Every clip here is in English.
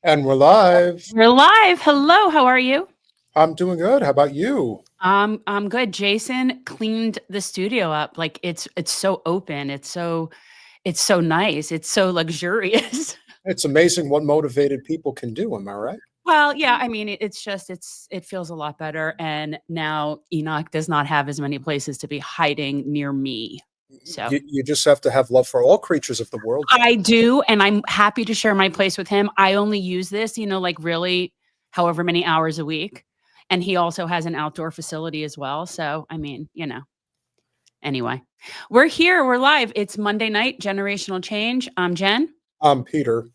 And we're live. We're live. Hello, how are you? I'm doing good. How about you? I'm good. Jason cleaned the studio up. Like it's so open. It's so nice. It's so luxurious. It's amazing what motivated people can do. Am I right? Well, yeah, I mean, it feels a lot better. And now Enoch does not have as many places to be hiding near me. So You just have to have love for all creatures of the world. I do, and I'm happy to share my place with him. I only use this, like really however many hours a week. And he also has an outdoor facility as well. So, I mean, anyway, we're here. We're live. It's Monday night, Generational Change. I'm Jen. I'm Peter,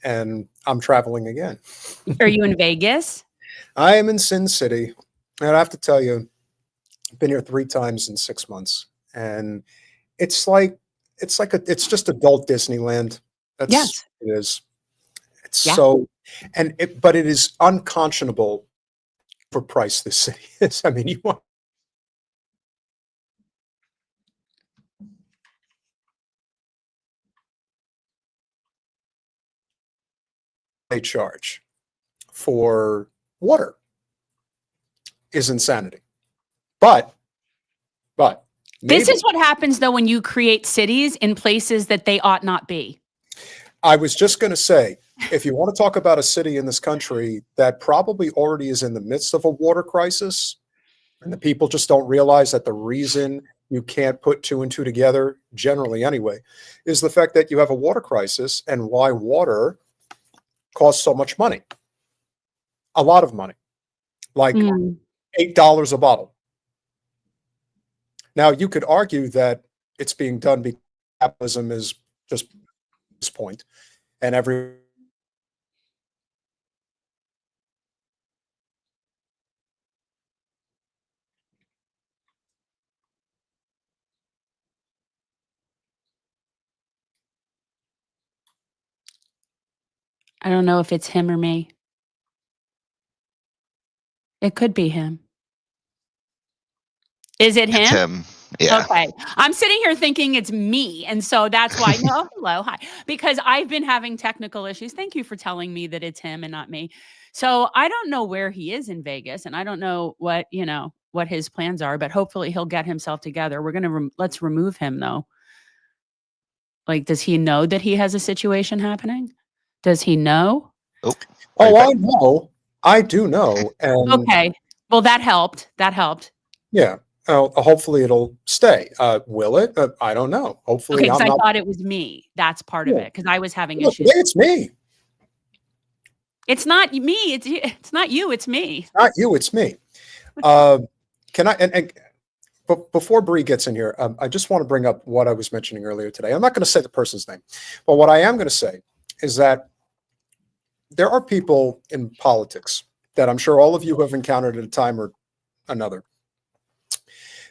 and I'm traveling again. Are you in Vegas? I am in Sin City. And I have to tell you, I've been here 3 times in 6 months. And it's just adult Disneyland. That's Yes. it is. It's Yeah. so, but it is unconscionable for price this city is. I mean, you want they charge for water is insanity. But This maybe- is what happens, though, when you create cities in places that they ought not be. I was just going to say, if you want to talk about a city in this country that probably already is in the midst of a water crisis, and the people just don't realize that the reason you can't put 2 and 2 together, generally anyway, is the fact that you have a water crisis and why water costs so much money. A lot of money, like $8 a bottle. Now, you could argue that it's being done because capitalism is just this point, and every I don't know if it's him or me. It could be him. Is it him? It's him. Yeah. Okay. I'm sitting here thinking it's me. And so that's why, no, hello, hi. Because I've been having technical issues. Thank you for telling me that it's him and not me. So I don't know where he is in Vegas, and I don't know what his plans are, but hopefully he'll get himself together. We're going to, let's remove him though. Like, does he know that he has a situation happening? Does he know? Oh, I know. I do know. And Okay. Well, that helped. yeah. Hopefully it'll stay. Will it? I don't know. Hopefully, Okay, because I thought it was me. That's part of it, because I was having Look, issues. it's me. It's not me. It's not you. It's me. Not you, it's me. Can I, but before Bree gets in here, I just want to bring up what I was mentioning earlier today. I'm not going to say the person's name, but what I am going to say is that there are people in politics that I'm sure all of you have encountered at a time or another,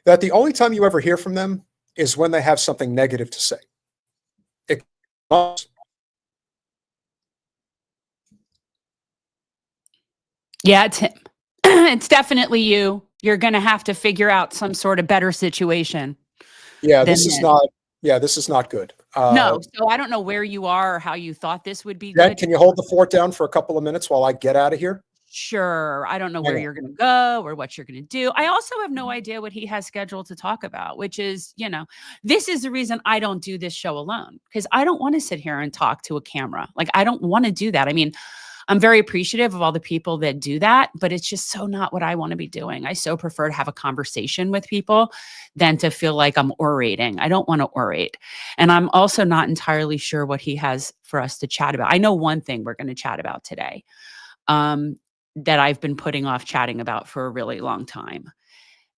that the only time you ever hear from them is when they have something negative to say. It, Yeah, it's him. It's definitely you. You're going to have to figure out some sort of better situation. yeah, than this is this. not. Yeah, this is not good. No, so I don't know where you are or how you thought this would be Jen, good. can you hold the fort down for a couple of minutes while I get out of here? Sure. I don't know Hang where on. you're going to go or what you're going to do. I also have no idea what he has scheduled to talk about, which is, this is the reason I don't do this show alone, because I don't want to sit here and talk to a camera. Like, I don't want to do that. I mean, I'm very appreciative of all the people that do that, but it's just so not what I want to be doing. I so prefer to have a conversation with people than to feel like I'm orating. I don't want to orate. And I'm also not entirely sure what he has for us to chat about. I know one thing we're going to chat about today. That I've been putting off chatting about for a really long time.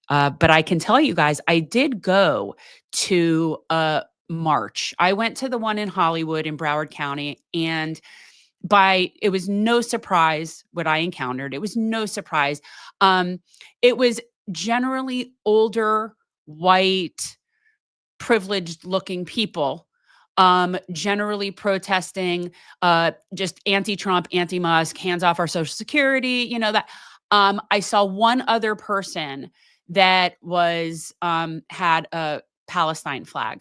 But I can tell you guys, I did go to a march. I went to the one in Hollywood in Broward County, and it was no surprise what I encountered. It was no surprise. It was generally older, white, privileged looking people, generally protesting, just anti-Trump, anti-Musk, hands off our Social Security, that. I saw one other person that was, had a Palestine flag.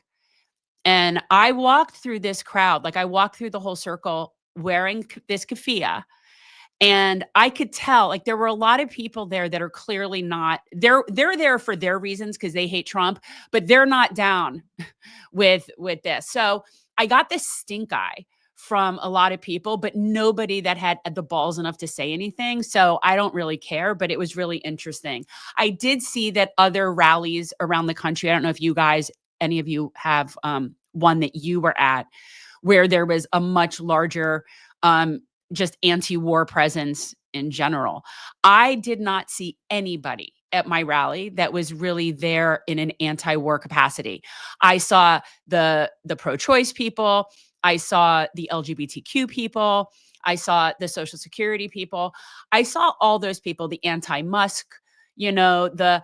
And I walked through this crowd, like I walked through the whole circle wearing this keffiyeh. And I could tell, like, there were a lot of people there that are clearly not, they're there for their reasons because they hate Trump, but they're not down with this. So I got this stink eye from a lot of people, but nobody that had the balls enough to say anything. So I don't really care, but it was really interesting. I did see that other rallies around the country. I don't know if you guys, any of you have one that you were at where there was a much larger, just anti-war presence in general. I did not see anybody at my rally that was really there in an anti-war capacity. I saw the pro-choice people. I saw the LGBTQ people. I saw the Social Security people. I saw all those people, the anti-Musk, the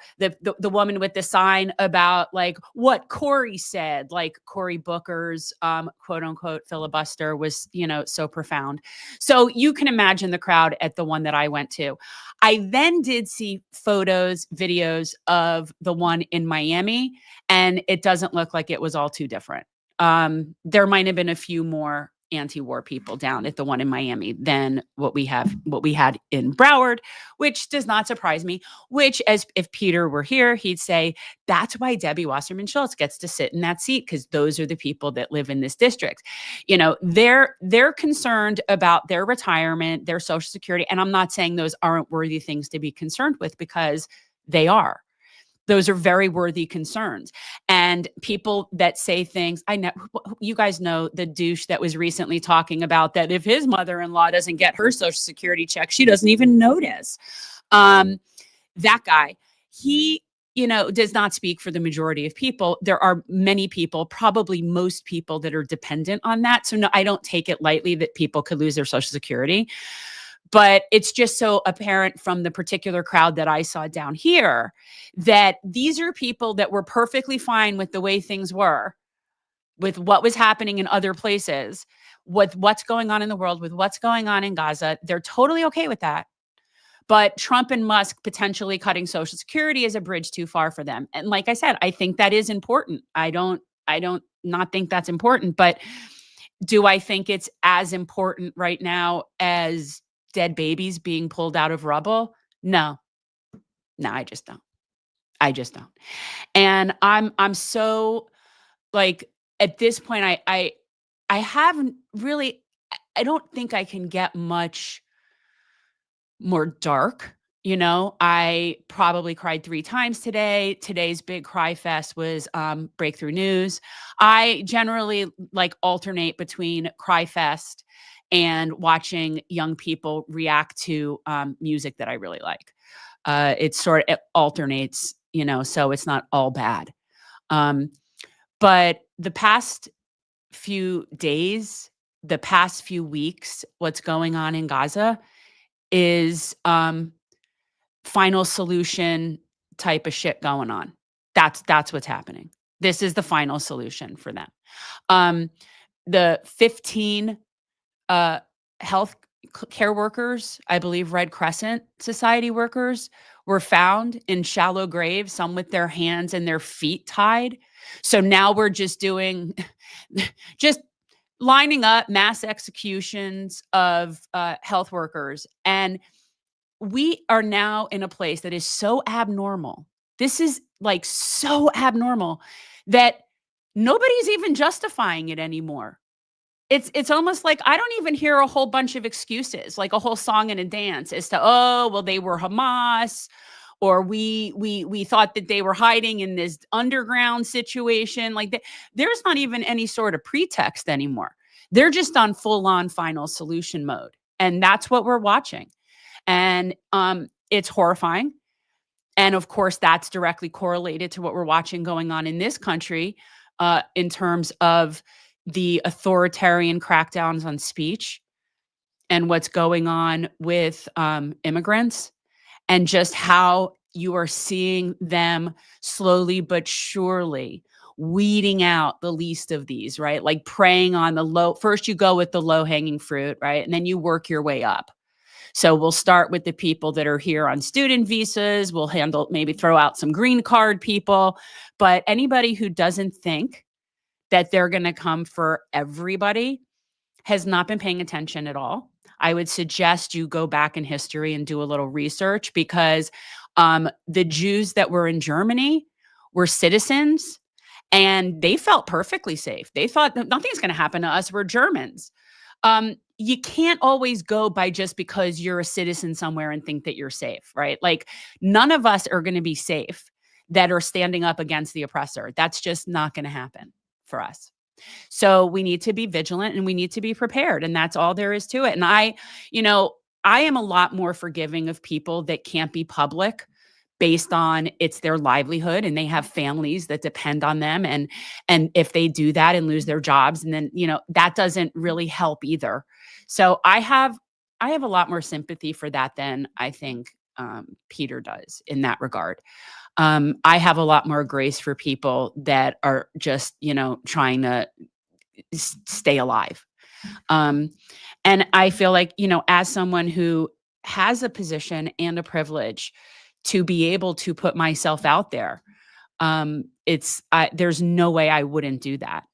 woman with the sign about like what Cory said, like Cory Booker's quote unquote filibuster was, so profound. So you can imagine the crowd at the one that I went to. I then did see photos, videos of the one in Miami, and it doesn't look like it was all too different. There might have been a few more anti-war people down at the one in Miami than what we had in Broward, which does not surprise me, which, as if Peter were here, he'd say, that's why Debbie Wasserman Schultz gets to sit in that seat, because those are the people that live in this district. They're concerned about their retirement, their Social Security. And I'm not saying those aren't worthy things to be concerned with, because they are. Those are very worthy concerns. And people that say things, you guys know the douche that was recently talking about that if his mother-in-law doesn't get her Social Security check, she doesn't even notice. That guy, he, does not speak for the majority of people. There are many people, probably most people, that are dependent on that. So no, I don't take it lightly that people could lose their Social Security. But it's just so apparent from the particular crowd that I saw down here that these are people that were perfectly fine with the way things were, with what was happening in other places, with what's going on in the world, with what's going on in Gaza. They're totally okay with that. But Trump and Musk potentially cutting Social Security is a bridge too far for them. And like I said, I think that is important. I don't not think that's important. But do I think it's as important right now as dead babies being pulled out of rubble? No, I just don't. And I'm so, like, at this point, I haven't really, I don't think I can get much more dark. I probably cried 3 times today. Today's big cry fest was breakthrough news. I generally like alternate between cry fest and watching young people react to music that I really like. It alternates, so it's not all bad. But the past few days, the past few weeks, what's going on in Gaza is final solution type of shit going on. That's what's happening. This is the final solution for them. The 15 health care workers, I believe Red Crescent Society workers, were found in shallow graves, some with their hands and their feet tied. So now we're just doing, just lining up mass executions of health workers. And we are now in a place that is so abnormal. This is like so abnormal that nobody's even justifying it anymore. It's almost like I don't even hear a whole bunch of excuses, like a whole song and a dance as to, oh, well, they were Hamas, or we thought that they were hiding in this underground situation. Like there's not even any sort of pretext anymore. They're just on full-on final solution mode. And that's what we're watching. And it's horrifying. And of course, that's directly correlated to what we're watching going on in this country in terms of the authoritarian crackdowns on speech and what's going on with immigrants, and just how you are seeing them slowly but surely weeding out the least of these, right? Like preying on the low. First, you go with the low hanging fruit, right? And then you work your way up. So we'll start with the people that are here on student visas. We'll maybe throw out some green card people. But anybody who doesn't think that they're going to come for everybody has not been paying attention at all. I would suggest you go back in history and do a little research, because the Jews that were in Germany were citizens and they felt perfectly safe. They thought nothing's going to happen to us. We're Germans. You can't always go by just because you're a citizen somewhere and think that you're safe, right? Like none of us are going to be safe that are standing up against the oppressor. That's just not going to happen for us. So we need to be vigilant and we need to be prepared. And that's all there is to it. And I am a lot more forgiving of people that can't be public based on it's their livelihood and they have families that depend on them. And if they do that and lose their jobs, and then, that doesn't really help either. So I have a lot more sympathy for that than I think Peter does in that regard. I have a lot more grace for people that are just, trying to stay alive. And I feel like, as someone who has a position and a privilege to be able to put myself out there, there's no way I wouldn't do that.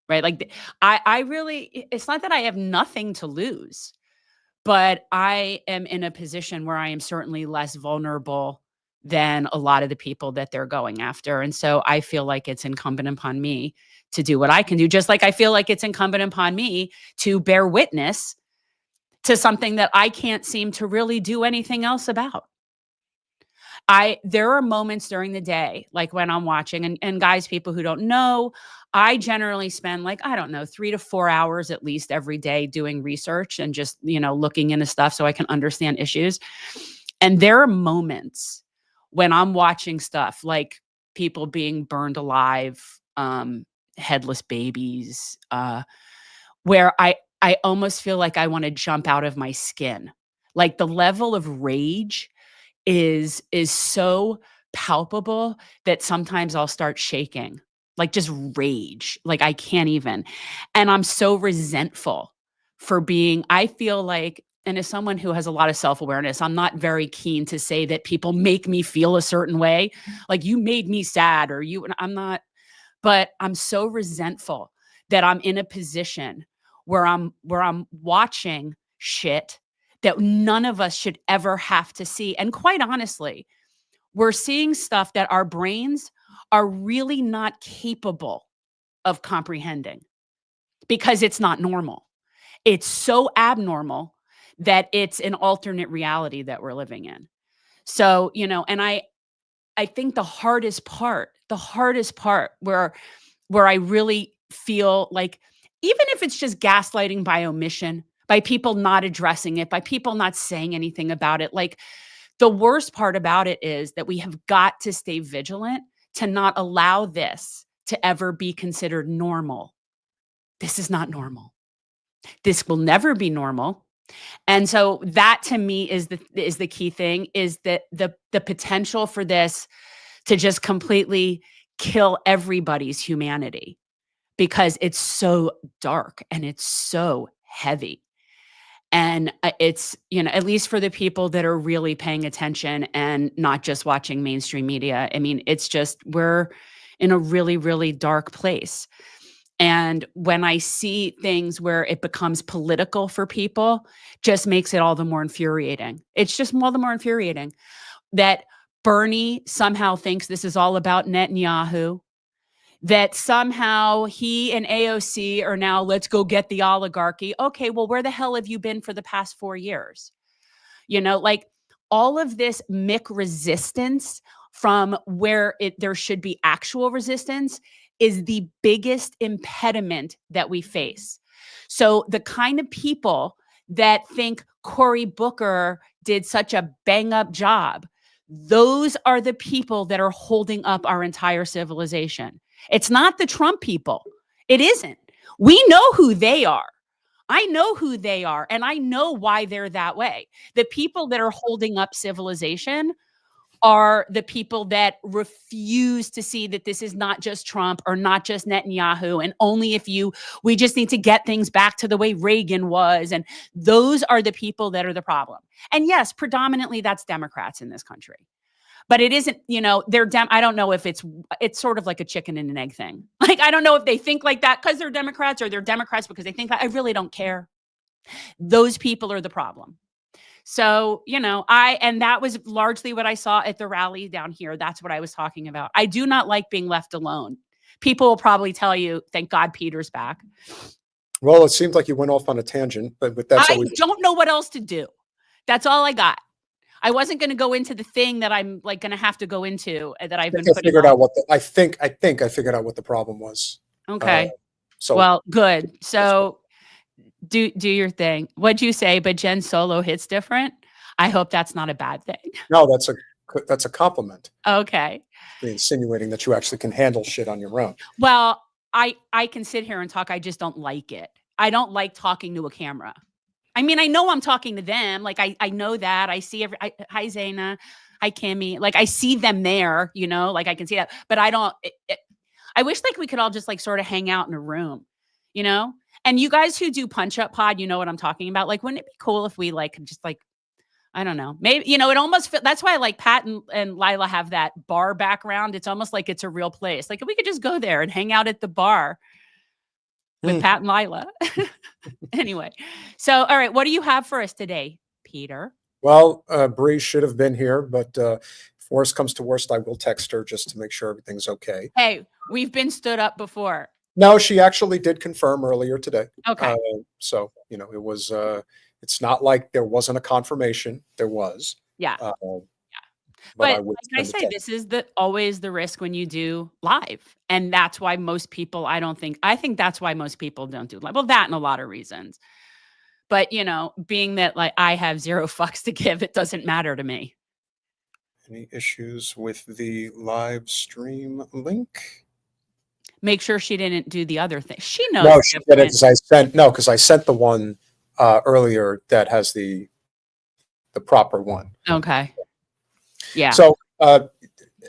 Right. Like I really, it's not that I have nothing to lose, but I am in a position where I am certainly less vulnerable than a lot of the people that they're going after. And so I feel like it's incumbent upon me to do what I can do, just like I feel like it's incumbent upon me to bear witness to something that I can't seem to really do anything else about. There are moments during the day, like when I'm watching, and guys, people who don't know, I generally spend 3 to 4 hours at least every day doing research and just, looking into stuff so I can understand issues. And there are moments when I'm watching stuff like people being burned alive, headless babies, where I almost feel like I want to jump out of my skin. Like the level of rage is so palpable that sometimes I'll start shaking, like just rage. Like I can't even. And I'm so resentful for I feel like, and as someone who has a lot of self-awareness, I'm not very keen to say that people make me feel a certain way. Like you made me sad I'm not, but I'm so resentful that I'm in a position where I'm watching shit that none of us should ever have to see. And quite honestly, we're seeing stuff that our brains are really not capable of comprehending because it's not normal. It's so abnormal that it's an alternate reality that we're living in. So, and I think the hardest part where I really feel like, even if it's just gaslighting by omission, by people not addressing it, by people not saying anything about it. Like, the worst part about it is that we have got to stay vigilant to not allow this to ever be considered normal. This is not normal. This will never be normal. And so that, to me, is the key thing, is that the potential for this to just completely kill everybody's humanity, because it's so dark and it's so heavy. And it's, at least for the people that are really paying attention and not just watching mainstream media. I mean, it's just, we're in a really, really dark place. And when I see things where it becomes political for people, just makes it all the more infuriating. It's just all the more infuriating that Bernie somehow thinks this is all about Netanyahu, that somehow he and AOC are now, let's go get the oligarchy. Okay, well, where the hell have you been for the past 4 years? Like, all of this Mick resistance from where there should be actual resistance is the biggest impediment that we face. So the kind of people that think Cory Booker did such a bang up job, those are the people that are holding up our entire civilization. It's not the Trump people. It isn't. We know who they are. I know who they are, and I know why they're that way. The people that are holding up civilization are the people that refuse to see that this is not just Trump or not just Netanyahu, and only we just need to get things back to the way Reagan was. And those are the people that are the problem. And yes, predominantly that's Democrats in this country. But it isn't, I don't know if it's sort of like a chicken and an egg thing. Like, I don't know if they think like that because they're Democrats, or they're Democrats because they think that. I really don't care. Those people are the problem. So, and that was largely what I saw at the rally down here. That's what I was talking about. I do not like being left alone. People will probably tell you, thank God Peter's back. Well, it seems like you went off on a tangent, but that's I don't know what else to do. That's all I got. I wasn't going to go into the thing that I'm like going to have to go into that I've been putting figured out what I think I figured out what the problem was. Okay. Well, good. So do your thing. What'd you say? But Jen Solo hits different. I hope that's not a bad thing. No, that's a compliment. Okay. Insinuating that you actually can handle shit on your own. Well, I can sit here and talk. I just don't like it. I don't like talking to a camera. I mean, I know I'm talking to them. Like, I know that. I see hi, Zaina. Hi, Kimmy. Like, I see them there, like I can see that. But I don't, I wish like we could all just like sort of hang out in a room, And you guys who do Punch Up Pod, you know what I'm talking about. Like, wouldn't it be cool if we like could just like, I don't know, maybe, it almost that's why like Pat and Lila have that bar background. It's almost like it's a real place. Like, if we could just go there and hang out at the bar with Pat and Lila. Anyway, so, all right, what do you have for us today, Peter? Well, Bree should have been here, but if worst comes to worst, I will text her just to make sure everything's okay. Hey, we've been stood up before. No, she actually did confirm earlier today. Okay. So, it was, it's not like there wasn't a confirmation. There was. Yeah. But like I say, this is always the risk when you do live. And that's why most people, I think that's why most people don't do live. Well, that and a lot of reasons. But, being that like I have zero fucks to give, it doesn't matter to me. Any issues with the live stream link? Make sure she didn't do the other thing. She knows. No, she did it because I sent the one earlier that has the proper one. Okay. Yeah. So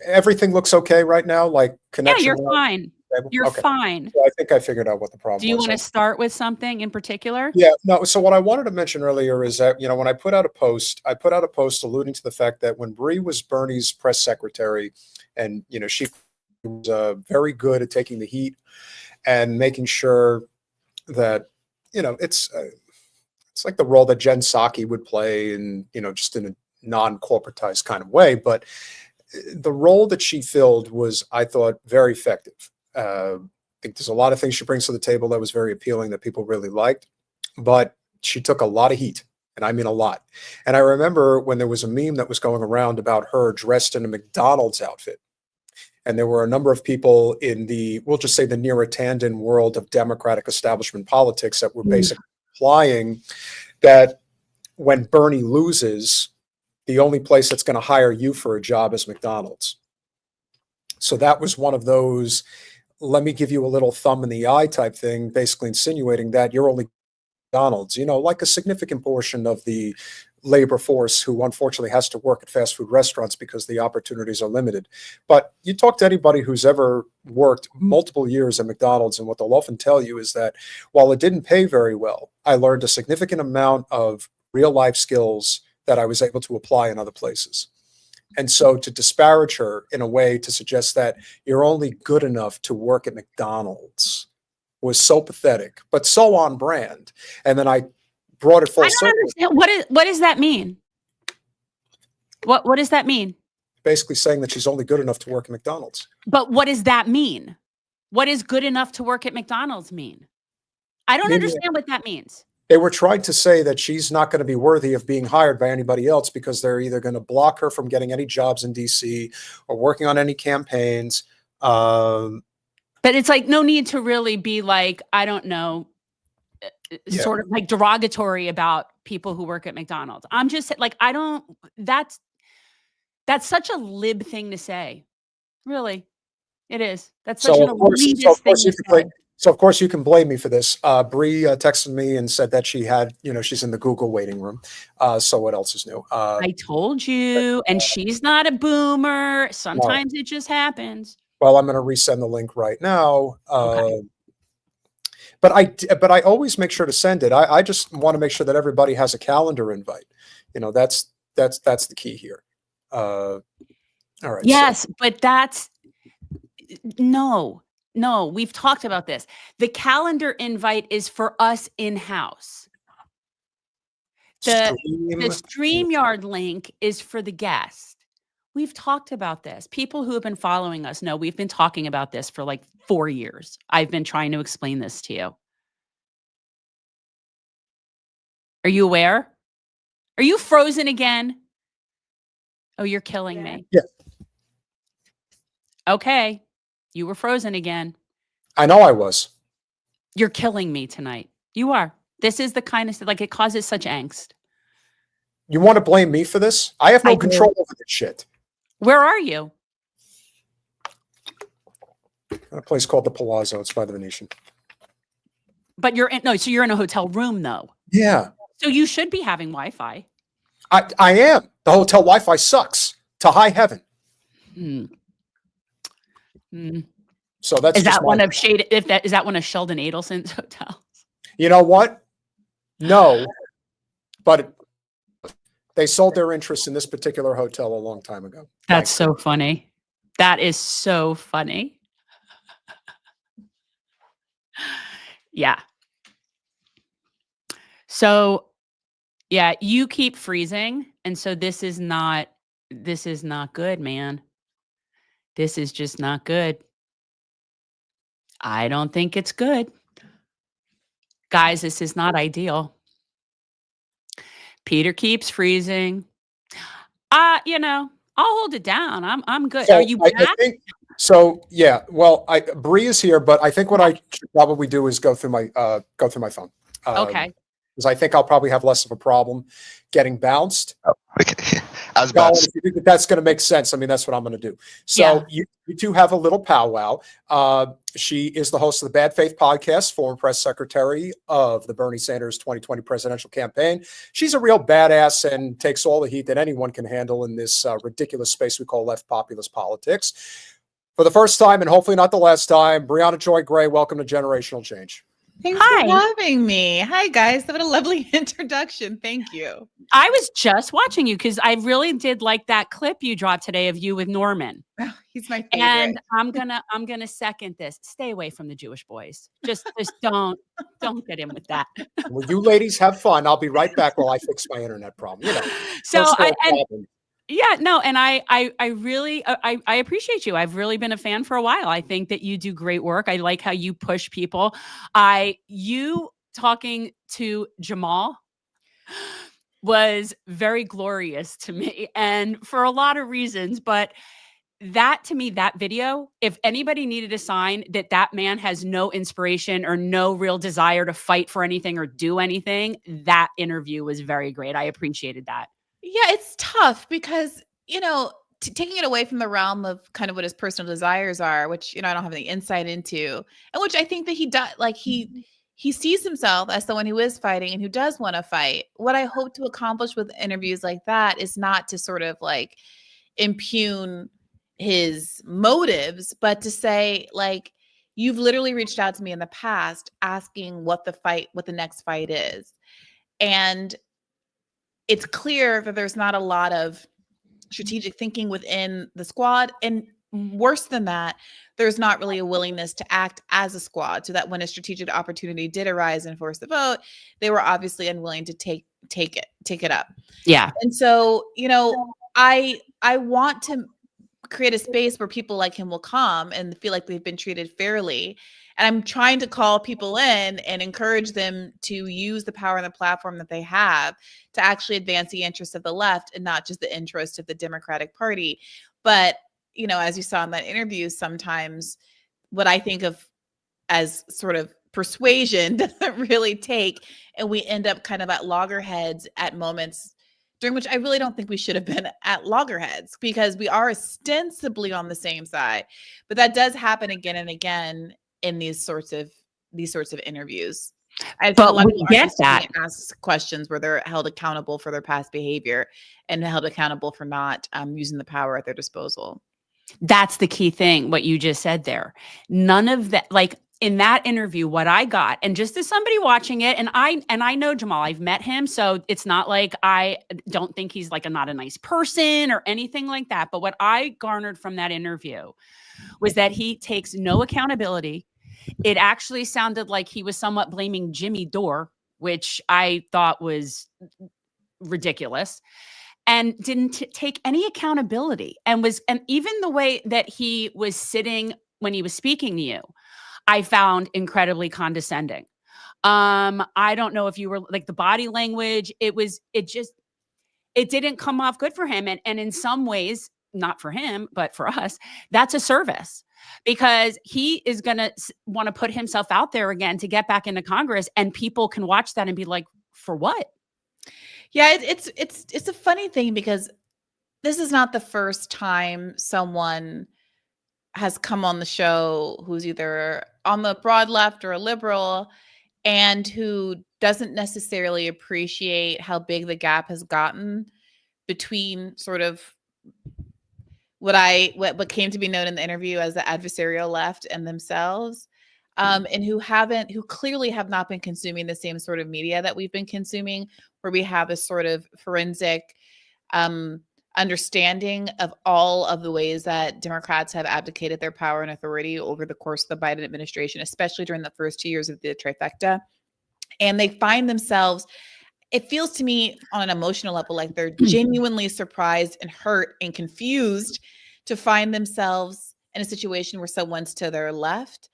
everything looks okay right now, like connection. Yeah, you're fine. You're fine. So I think I figured out what the problem was. Do you want to start with something in particular? Yeah, no. So what I wanted to mention earlier is that, when I put out a post alluding to the fact that when Bree was Bernie's press secretary, and, she was very good at taking the heat and making sure that, it's like the role that Jen Psaki would play, and, just in a non-corporatized kind of way. But the role that she filled was, I thought, very effective. I think there's a lot of things she brings to the table that was very appealing that people really liked, but she took a lot of heat, and I mean a lot. And I remember when there was a meme that was going around about her dressed in a McDonald's outfit, and there were a number of people in we'll just say the Neera Tanden world of Democratic establishment politics that were basically implying that when Bernie loses, the only place that's going to hire you for a job is McDonald's. So that was one of those, let me give you a little thumb in the eye type thing, basically insinuating that you're only McDonald's, like a significant portion of the labor force who unfortunately has to work at fast food restaurants because the opportunities are limited. But you talk to anybody who's ever worked multiple years at McDonald's, and what they'll often tell you is that while it didn't pay very well, I learned a significant amount of real life skills that I was able to apply in other places. And so to disparage her in a way to suggest that you're only good enough to work at McDonald's was so pathetic, but so on brand. And then I brought it full circle. I don't understand. What does that mean? What does that mean? Basically saying that she's only good enough to work at McDonald's. But what does that mean? What does good enough to work at McDonald's mean? I don't understand what that means. They were trying to say that she's not going to be worthy of being hired by anybody else because they're either going to block her from getting any jobs in DC or working on any campaigns. But it's like no need to really be like, I don't know, sort of like derogatory about people who work at McDonald's. I'm just like, that's such a lib thing to say. Really. It is. That's such an elitist thing to say. So of course you can blame me for this. Bree texted me and said that she had, she's in the Google waiting room. So what else is new? I told you, and she's not a boomer. Sometimes it just happens. Well, I'm going to resend the link right now. Okay. But I always make sure to send it. I just want to make sure that everybody has a calendar invite. That's the key here. All right. Yes, but no, we've talked about this. The calendar invite is for us in-house. The StreamYard link is for the guest. We've talked about this. People who have been following us know we've been talking about this for like 4 years. I've been trying to explain this to you. Are you aware? Are you frozen again? Oh, you're killing me. Yeah. Okay. You were frozen again. I know I was. You're killing me tonight. You are. This is the kind of like it causes such angst. You want to blame me for this? I have no control over this shit. Where are you? A place called the Palazzo. It's by the Venetian. But so you're in a hotel room though. Yeah. So you should be having Wi-Fi. I am. The hotel Wi-Fi sucks to high heaven. So that's is that one of Sheldon Adelson's hotels? You know what? No, but they sold their interest in this particular hotel a long time ago. That's so funny. That is so funny. Yeah. So, yeah, you keep freezing, and so this is not good, man. This is just not good. I don't think it's good. Guys, this is not ideal. Peter keeps freezing. I'll hold it down. I'm good. So are you back? I think, so yeah. Well, Bree is here, but I think what I should probably do is go through my phone. Okay. Because I think I'll probably have less of a problem getting bounced. Oh, okay. I was Colin, about to if you think that's going to make sense, I mean, that's what I'm going to do. So you two have a little powwow. She is the host of the Bad Faith podcast, former press secretary of the Bernie Sanders 2020 presidential campaign. She's a real badass and takes all the heat that anyone can handle in this ridiculous space we call left populist politics. For the first time, and hopefully not the last time, Briahna Joy Gray, welcome to Generational Change. Thanks for having me. Hi, guys. What a lovely introduction. Thank you. I was just watching you because I really did like that clip you dropped today of you with Norman. Oh, he's my favorite. And I'm gonna second this. Stay away from the Jewish boys. Just don't get in with that. Well, you ladies have fun. I'll be right back while I fix my internet problem. So I really appreciate you. I've really been a fan for a while. I think that you do great work. I like how you push people. You talking to Jamaal was very glorious to me, and for a lot of reasons. But that to me, that video, if anybody needed a sign that that man has no inspiration or no real desire to fight for anything or do anything, that interview was very great. I appreciated that. Yeah, it's tough because, taking it away from the realm of kind of what his personal desires are, which, I don't have any insight into, and which I think that he does, like he sees himself as someone who is fighting and who does want to fight. What I hope to accomplish with interviews like that is not to sort of like impugn his motives, but to say, like, you've literally reached out to me in the past asking what the next fight is. And it's clear that there's not a lot of strategic thinking within the squad. And worse than that, there's not really a willingness to act as a squad, so that when a strategic opportunity did arise and force the vote, they were obviously unwilling to take it up. Yeah. And so, I want to create a space where people like him will come and feel like they've been treated fairly. And I'm trying to call people in and encourage them to use the power and the platform that they have to actually advance the interests of the left and not just the interest of the Democratic Party. But, as you saw in that interview, sometimes what I think of as sort of persuasion doesn't really take, and we end up kind of at loggerheads at moments during which I really don't think we should have been at loggerheads, because we are ostensibly on the same side. But that does happen again and again in these sorts of interviews. But we get that. Ask questions where they're held accountable for their past behavior and held accountable for not using the power at their disposal. That's the key thing, what you just said there. None of that, like in that interview, what I got, and just as somebody watching it, and I know Jamaal, I've met him, so it's not like I don't think he's like not a nice person or anything like that. But what I garnered from that interview was that he takes no accountability. It actually sounded like he was somewhat blaming Jimmy Dore, which I thought was ridiculous, and didn't take any accountability, and even the way that he was sitting when he was speaking to you, I found incredibly condescending. I don't know if you were like the body language, it didn't come off good for him. And in some ways, not for him, but for us, that's a service, because he is going to want to put himself out there again to get back into Congress, and people can watch that and be like, for what? Yeah, it's a funny thing, because this is not the first time someone has come on the show who's either on the broad left or a liberal, and who doesn't necessarily appreciate how big the gap has gotten between sort of what came to be known in the interview as the adversarial left and themselves, and who clearly have not been consuming the same sort of media that we've been consuming, where we have a sort of forensic understanding of all of the ways that Democrats have abdicated their power and authority over the course of the Biden administration, especially during the first 2 years of the trifecta. And they find themselves, it feels to me on an emotional level, like they're genuinely surprised and hurt and confused to find themselves in a situation where someone's to their left.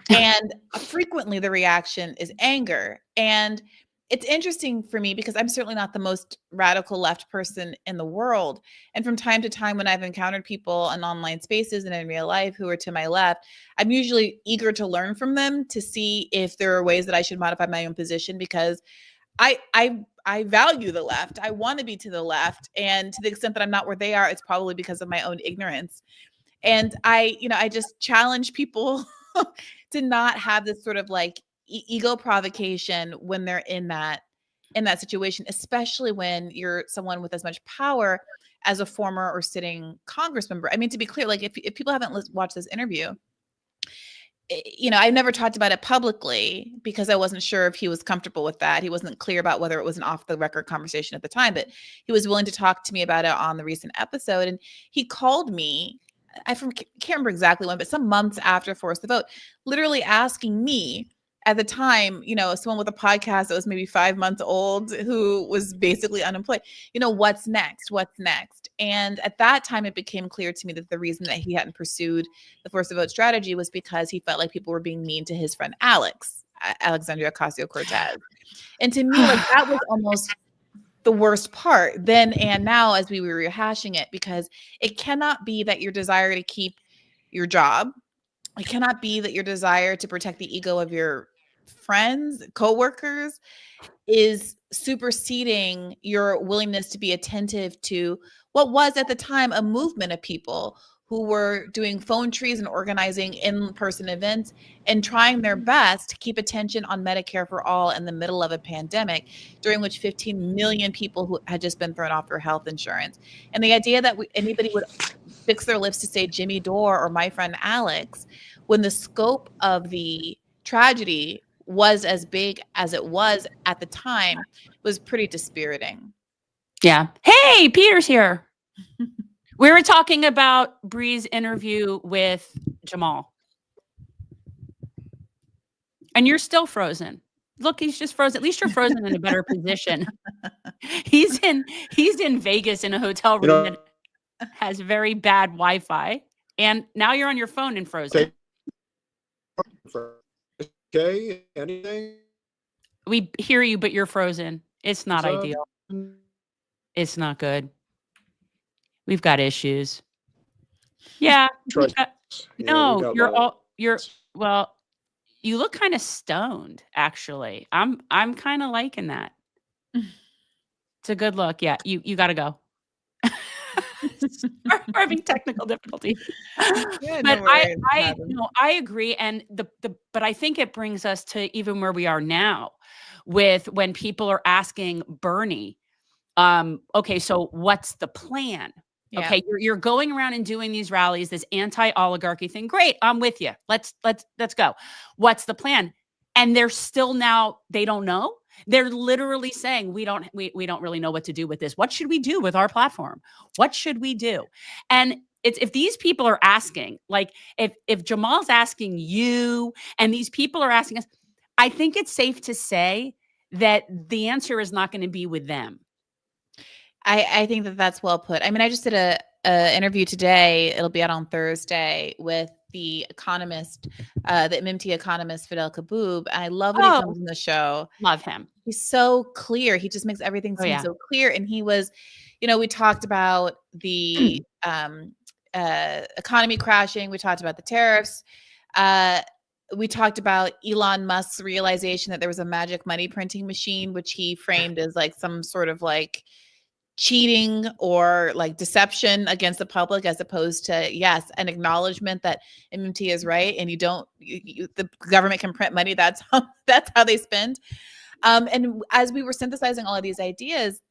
And frequently the reaction is anger. And it's interesting for me, because I'm certainly not the most radical left person in the world. And from time to time, when I've encountered people in online spaces and in real life who are to my left, I'm usually eager to learn from them to see if there are ways that I should modify my own position, because I value the left. I want to be to the left. And to the extent that I'm not where they are, it's probably because of my own ignorance. And I just challenge people to not have this sort of like ego provocation when they're in that situation, especially when you're someone with as much power as a former or sitting Congress member. I mean, to be clear, like if people haven't watched this interview, I never talked about it publicly because I wasn't sure if he was comfortable with that. He wasn't clear about whether it was an off the record conversation at the time, but he was willing to talk to me about it on the recent episode. And he called me, can't remember exactly when, but some months after Force the Vote, literally asking me, at the time, someone with a podcast that was maybe 5 months old who was basically unemployed, what's next? And at that time, it became clear to me that the reason that he hadn't pursued the Force the Vote strategy was because he felt like people were being mean to his friend Alexandria Ocasio-Cortez. And to me, like, that was almost the worst part then and now as we were rehashing it, because it cannot be that your desire to keep your job, it cannot be that your desire to protect the ego of your friends, coworkers is superseding your willingness to be attentive to what was at the time a movement of people who were doing phone trees and organizing in-person events and trying their best to keep attention on Medicare for all in the middle of a pandemic, during which 15 million people who had just been thrown off their health insurance. And the idea that anybody would fix their lips to say Jimmy Dore or my friend Alex, when the scope of the tragedy was as big as it was at the time, was pretty dispiriting. Yeah. Hey, Peter's here. We were talking about Bree's interview with Jamaal. And you're still frozen. Look, he's just frozen. At least you're frozen in a better position. He's in Vegas in a hotel room that has very bad Wi-Fi. And now you're on your phone and frozen. Okay, anything? We hear you, but you're frozen. It's not ideal. It's not good. We've got issues. Yeah. No, well, you look kind of stoned, actually. I'm kind of liking that. It's a good look. Yeah, you got to go. We're having technical difficulties. Yeah, but no I agree. And but I think it brings us to even where we are now with when people are asking Bernie, okay, so what's the plan? Yeah. Okay, you're going around and doing these rallies, this anti-oligarchy thing. Great, I'm with you. Let's go. What's the plan? And they're still now, they don't know. They're literally saying, we don't really know what to do with this. What should we do with our platform? What should we do? And if these people are asking, like if Jamaal's asking you and these people are asking us, I think it's safe to say that the answer is not going to be with them. I think that's well put. I mean, I just did a interview today. It'll be out on Thursday with the economist, the MMT economist, Fidel Kaboub. And I love when he comes on the show. Love him. He's so clear. He just makes everything seem so clear. And he was, we talked about the economy crashing. We talked about the tariffs. We talked about Elon Musk's realization that there was a magic money printing machine, which he framed as like some sort of like cheating or like deception against the public, as opposed to, yes, an acknowledgement that MMT is right. And the government can print money. That's how they spend. And as we were synthesizing all of these ideas,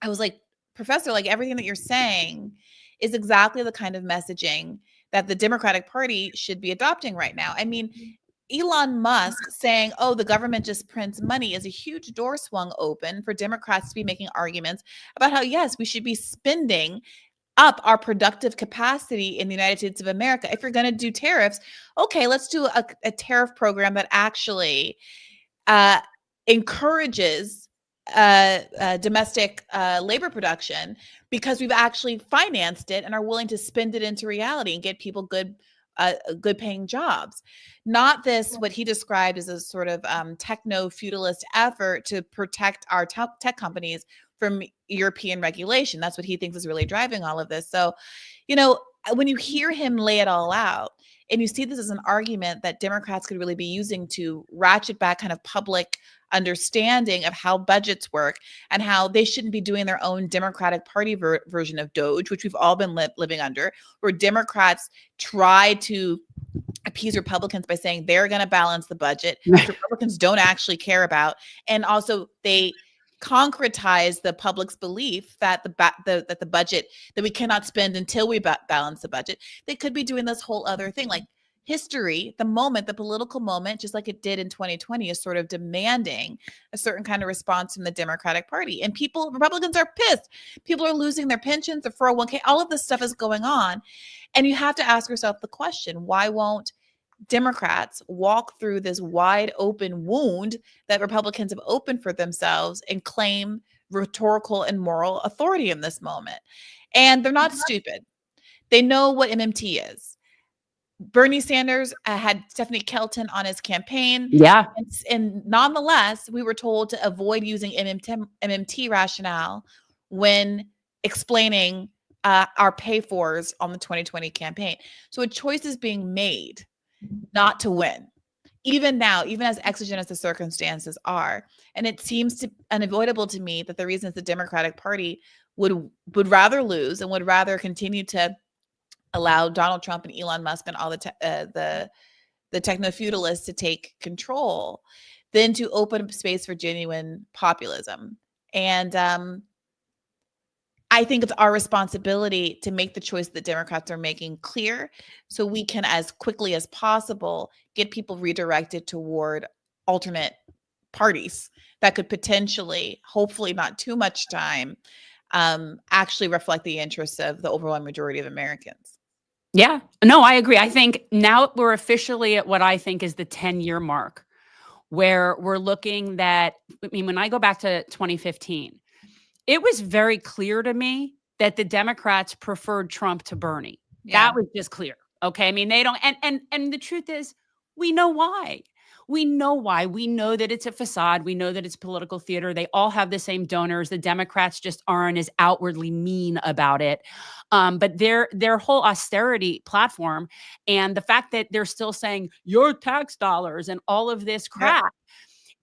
I was like, Professor, like everything that you're saying is exactly the kind of messaging that the Democratic Party should be adopting right now. I mean, Elon Musk saying, oh, the government just prints money is a huge door swung open for Democrats to be making arguments about how, yes, we should be spending up our productive capacity in the United States of America. If you're going to do tariffs, okay, let's do a tariff program that actually encourages domestic labor production, because we've actually financed it and are willing to spend it into reality and get people good paying jobs. Not this, what he described as a sort of techno-feudalist effort to protect our tech companies from European regulation. That's what he thinks is really driving all of this. So, when you hear him lay it all out, and you see this as an argument that Democrats could really be using to ratchet back kind of public understanding of how budgets work and how they shouldn't be doing their own Democratic Party version of DOGE, which we've all been living under, where Democrats try to appease Republicans by saying they're going to balance the budget, which Republicans don't actually care about. And also they concretize the public's belief that the budget, that we cannot spend until we balance the budget. They could be doing this whole other thing. Like history, the political moment, just like it did in 2020, is sort of demanding a certain kind of response from the Democratic Party. And Republicans are pissed. People are losing their pensions, their 401k, all of this stuff is going on. And you have to ask yourself the question, why won't Democrats walk through this wide open wound that Republicans have opened for themselves and claim rhetorical and moral authority in this moment? And they're not stupid. They know what MMT is. Bernie Sanders had Stephanie Kelton on his campaign. Yeah. And nonetheless, we were told to avoid using MMT rationale when explaining our pay-fors on the 2020 campaign. So a choice is being made not to win, even now, even as exigent as the circumstances are. And it seems unavoidable to me that the reasons the Democratic Party would rather lose and would rather continue to allow Donald Trump and Elon Musk and all the techno-feudalists to take control than to open up space for genuine populism. And I think it's our responsibility to make the choice that Democrats are making clear so we can, as quickly as possible, get people redirected toward alternate parties that could potentially, hopefully not too much time, actually reflect the interests of the overwhelming majority of Americans. Yeah, no, I agree. I think now we're officially at what I think is the 10-year mark, where we're looking that, I mean, when I go back to 2015, it was very clear to me that the Democrats preferred Trump to Bernie. Yeah. That was just clear. Okay. I mean, they don't, and the truth is, we know why. We know why. We know that it's a facade. We know that it's political theater. They all have the same donors. The Democrats just aren't as outwardly mean about it. But their whole austerity platform and the fact that they're still saying your tax dollars and all of this crap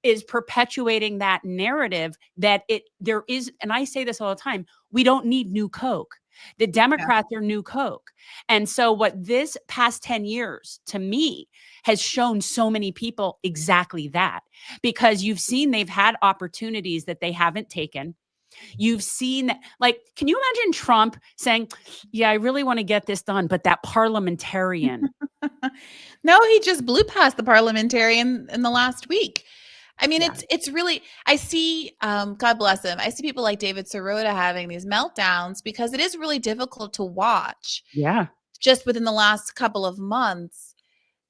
is perpetuating that narrative that there is, and I say this all the time, we don't need new Coke. The Democrats are new Coke. And so what this past 10 years to me has shown so many people exactly that, because you've seen they've had opportunities that they haven't taken. You've seen that, like, can you imagine Trump saying, yeah, I really want to get this done, but that parliamentarian. No, he just blew past the parliamentarian in the last week. I mean, it's really, I see, God bless him, I see people like David Sirota having these meltdowns because it is really difficult to watch. Yeah. Just within the last couple of months,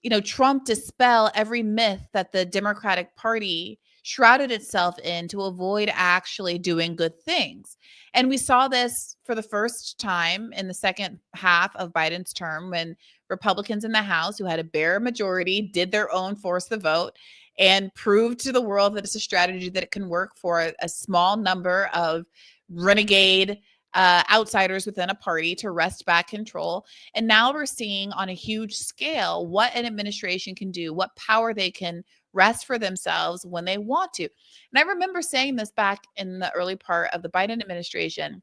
you know, Trump dispel every myth that the Democratic Party shrouded itself in to avoid actually doing good things. And we saw this for the first time in the second half of Biden's term when Republicans in the House who had a bare majority did their own force the vote and proved to the world that it's a strategy that it can work for a small number of renegade outsiders within a party to wrest back control. And now we're seeing on a huge scale what an administration can do, what power they can wrest for themselves when they want to. And I remember saying this back in the early part of the Biden administration.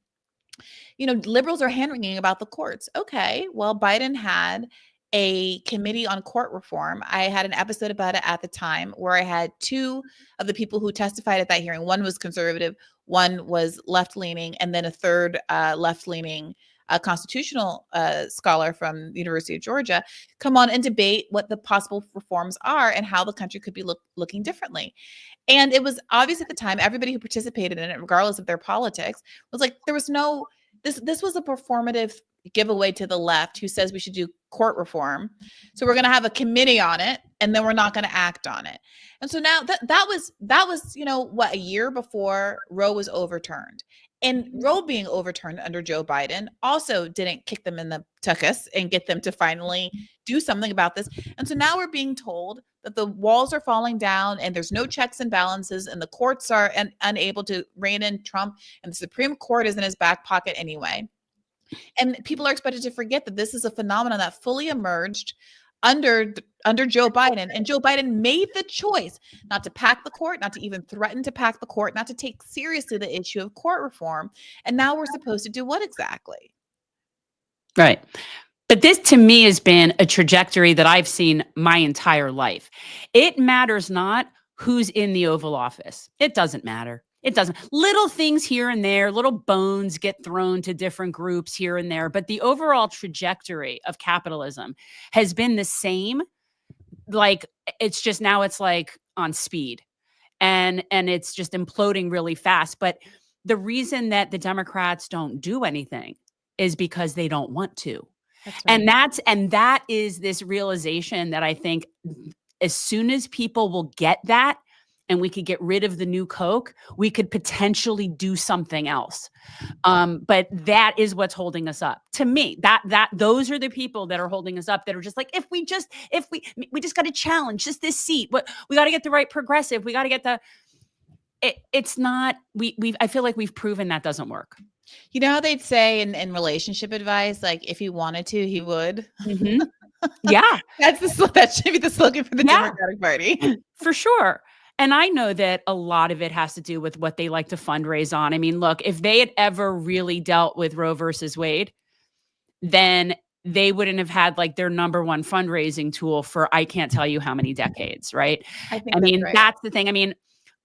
You know, liberals are hand-wringing about the courts. Okay, well, Biden had a committee on court reform. I had an episode about it at the time where I had two of the people who testified at that hearing. One was conservative, one was left-leaning, and then a third left-leaning constitutional scholar from the University of Georgia come on and debate what the possible reforms are and how the country could be looking differently. And it was obvious at the time, everybody who participated in it, regardless of their politics, was like, there was no, this was a performative giveaway to the left who says we should do court reform. So we're going to have a committee on it and then we're not going to act on it. And so now that was, you know, what, a year before Roe was overturned. And Roe being overturned under Joe Biden also didn't kick them in the tuchus and get them to finally do something about this. And so now we're being told that the walls are falling down and there's no checks and balances and the courts are unable to rein in Trump and the Supreme Court is in his back pocket anyway. And people are expected to forget that this is a phenomenon that fully emerged under Joe Biden. And Joe Biden made the choice not to pack the court, not to even threaten to pack the court, not to take seriously the issue of court reform. And now we're supposed to do what exactly? Right. But this to me has been a trajectory that I've seen my entire life. It matters not who's in the Oval Office. It doesn't matter. It doesn't. Little things here and there, little bones get thrown to different groups here and there. But the overall trajectory of capitalism has been the same. Like, it's just now it's like on speed and it's just imploding really fast. But the reason that the Democrats don't do anything is because they don't want to. That's right. And that is this realization that I think as soon as people will get that, and we could get rid of the new Coke, we could potentially do something else. But that is what's holding us up. To me, those are the people that are holding us up, that are just like, if we just got to challenge just this seat. We got to get the right progressive. We got to get it's not, I feel like we've proven that doesn't work. You know how they'd say in relationship advice, like if he wanted to, he would. Mm-hmm. Yeah. That should be the slogan for the Democratic Party. For sure. And I know that a lot of it has to do with what they like to fundraise on. I mean, look, if they had ever really dealt with Roe versus Wade, then they wouldn't have had like their number one fundraising tool for I can't tell you how many decades, right? I mean, that's the thing. I mean,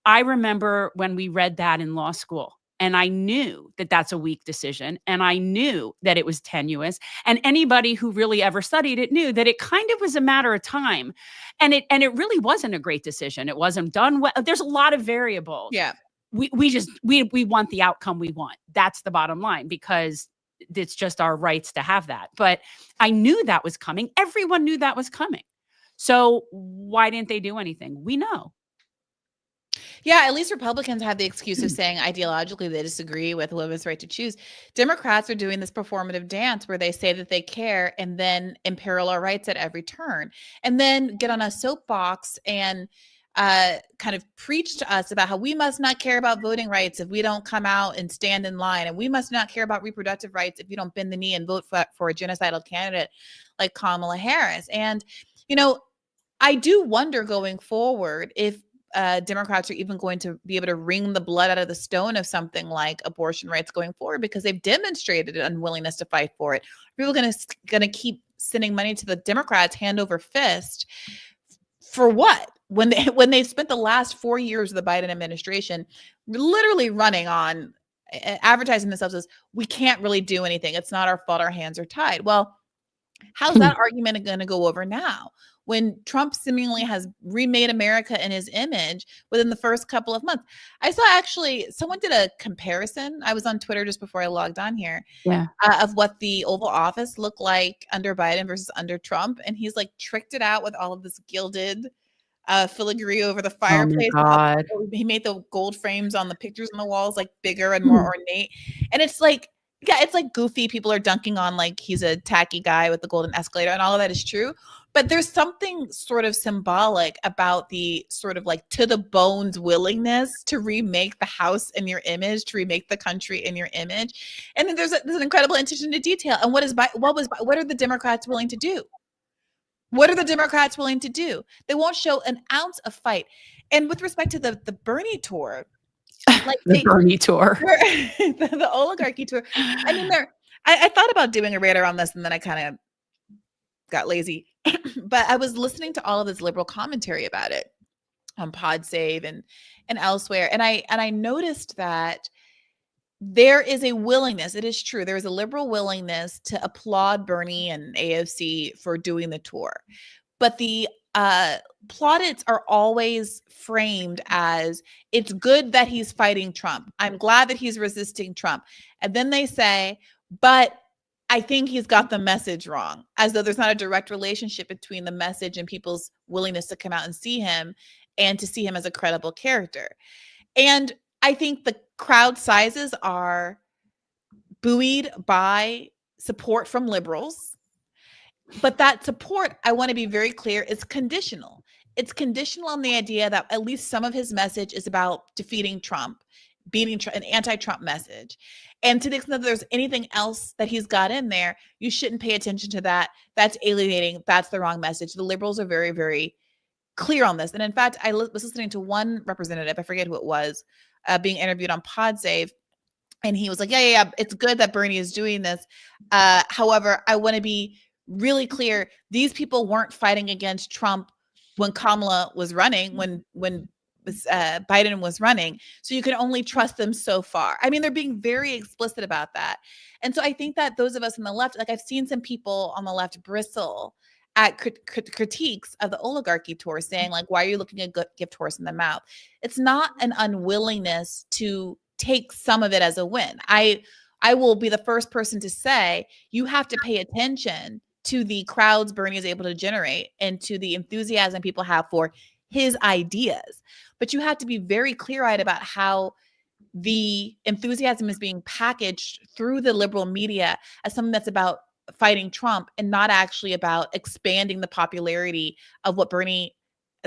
I remember when we read that in law school, and I knew that that's a weak decision, and I knew that it was tenuous, and anybody who really ever studied it knew that it kind of was a matter of time, and it really wasn't a great decision. It wasn't done well. There's a lot of variables. Yeah, we want the outcome we want. That's the bottom line, because it's just our rights to have that. But I knew that was coming. Everyone knew that was coming. So why didn't they do anything? We know. Yeah, at least Republicans have the excuse of saying ideologically they disagree with women's right to choose. Democrats are doing this performative dance where they say that they care and then imperil our rights at every turn, and then get on a soapbox and kind of preach to us about how we must not care about voting rights if we don't come out and stand in line, and we must not care about reproductive rights if you don't bend the knee and vote for a genocidal candidate like Kamala Harris. And, you know, I do wonder going forward if Democrats are even going to be able to wring the blood out of the stone of something like abortion rights going forward, because they've demonstrated an unwillingness to fight for it. People are going to keep sending money to the Democrats hand over fist for what? When they've spent the last 4 years of the Biden administration literally running on advertising themselves as, we can't really do anything. It's not our fault. Our hands are tied. Well, how's that argument going to go over now, when Trump seemingly has remade America in his image within the first couple of months? I saw actually someone did a comparison. I was on Twitter just before I logged on here, of what the Oval Office looked like under Biden versus under Trump. And he's like tricked it out with all of this gilded filigree over the fireplace. Oh, he made the gold frames on the pictures on the walls like bigger and more ornate. And it's like, yeah, it's like goofy. People are dunking on like he's a tacky guy with the golden escalator, and all of that is true. But there's something sort of symbolic about the sort of like to the bones willingness to remake the house in your image, to remake the country in your image. And then there's an incredible attention to detail. And what are the Democrats willing to do? What are the Democrats willing to do? They won't show an ounce of fight. And with respect to the Bernie tour, like Bernie tour, the oligarchy tour. I mean, I thought about doing a radar on this, and then I kind of got lazy. But I was listening to all of this liberal commentary about it on PodSave and elsewhere, and I noticed that there is a willingness. It is true. There is a liberal willingness to applaud Bernie and AOC for doing the tour, but the plaudits are always framed as, it's good that he's fighting Trump. I'm glad that he's resisting Trump. And then they say, but I think he's got the message wrong, as though there's not a direct relationship between the message and people's willingness to come out and see him, and to see him as a credible character. And I think the crowd sizes are buoyed by support from liberals. But that support, I want to be very clear, is conditional. It's conditional on the idea that at least some of his message is about defeating Trump, beating Trump, an anti-Trump message. And to the extent that there's anything else that he's got in there, you shouldn't pay attention to that. That's alienating. That's the wrong message. The liberals are very, very clear on this. And in fact, I was listening to one representative, I forget who it was, being interviewed on PodSave. And he was like, yeah, it's good that Bernie is doing this. However, I want to be really clear. These people weren't fighting against Trump when Kamala was running, when Biden was running. So you can only trust them so far. I mean, they're being very explicit about that. And so I think that those of us on the left, like I've seen some people on the left bristle at critiques of the oligarchy tour, saying like, why are you looking a gift horse in the mouth? It's not an unwillingness to take some of it as a win. I will be the first person to say, you have to pay attention to the crowds Bernie is able to generate and to the enthusiasm people have for his ideas. But you have to be very clear-eyed about how the enthusiasm is being packaged through the liberal media as something that's about fighting Trump and not actually about expanding the popularity of what Bernie,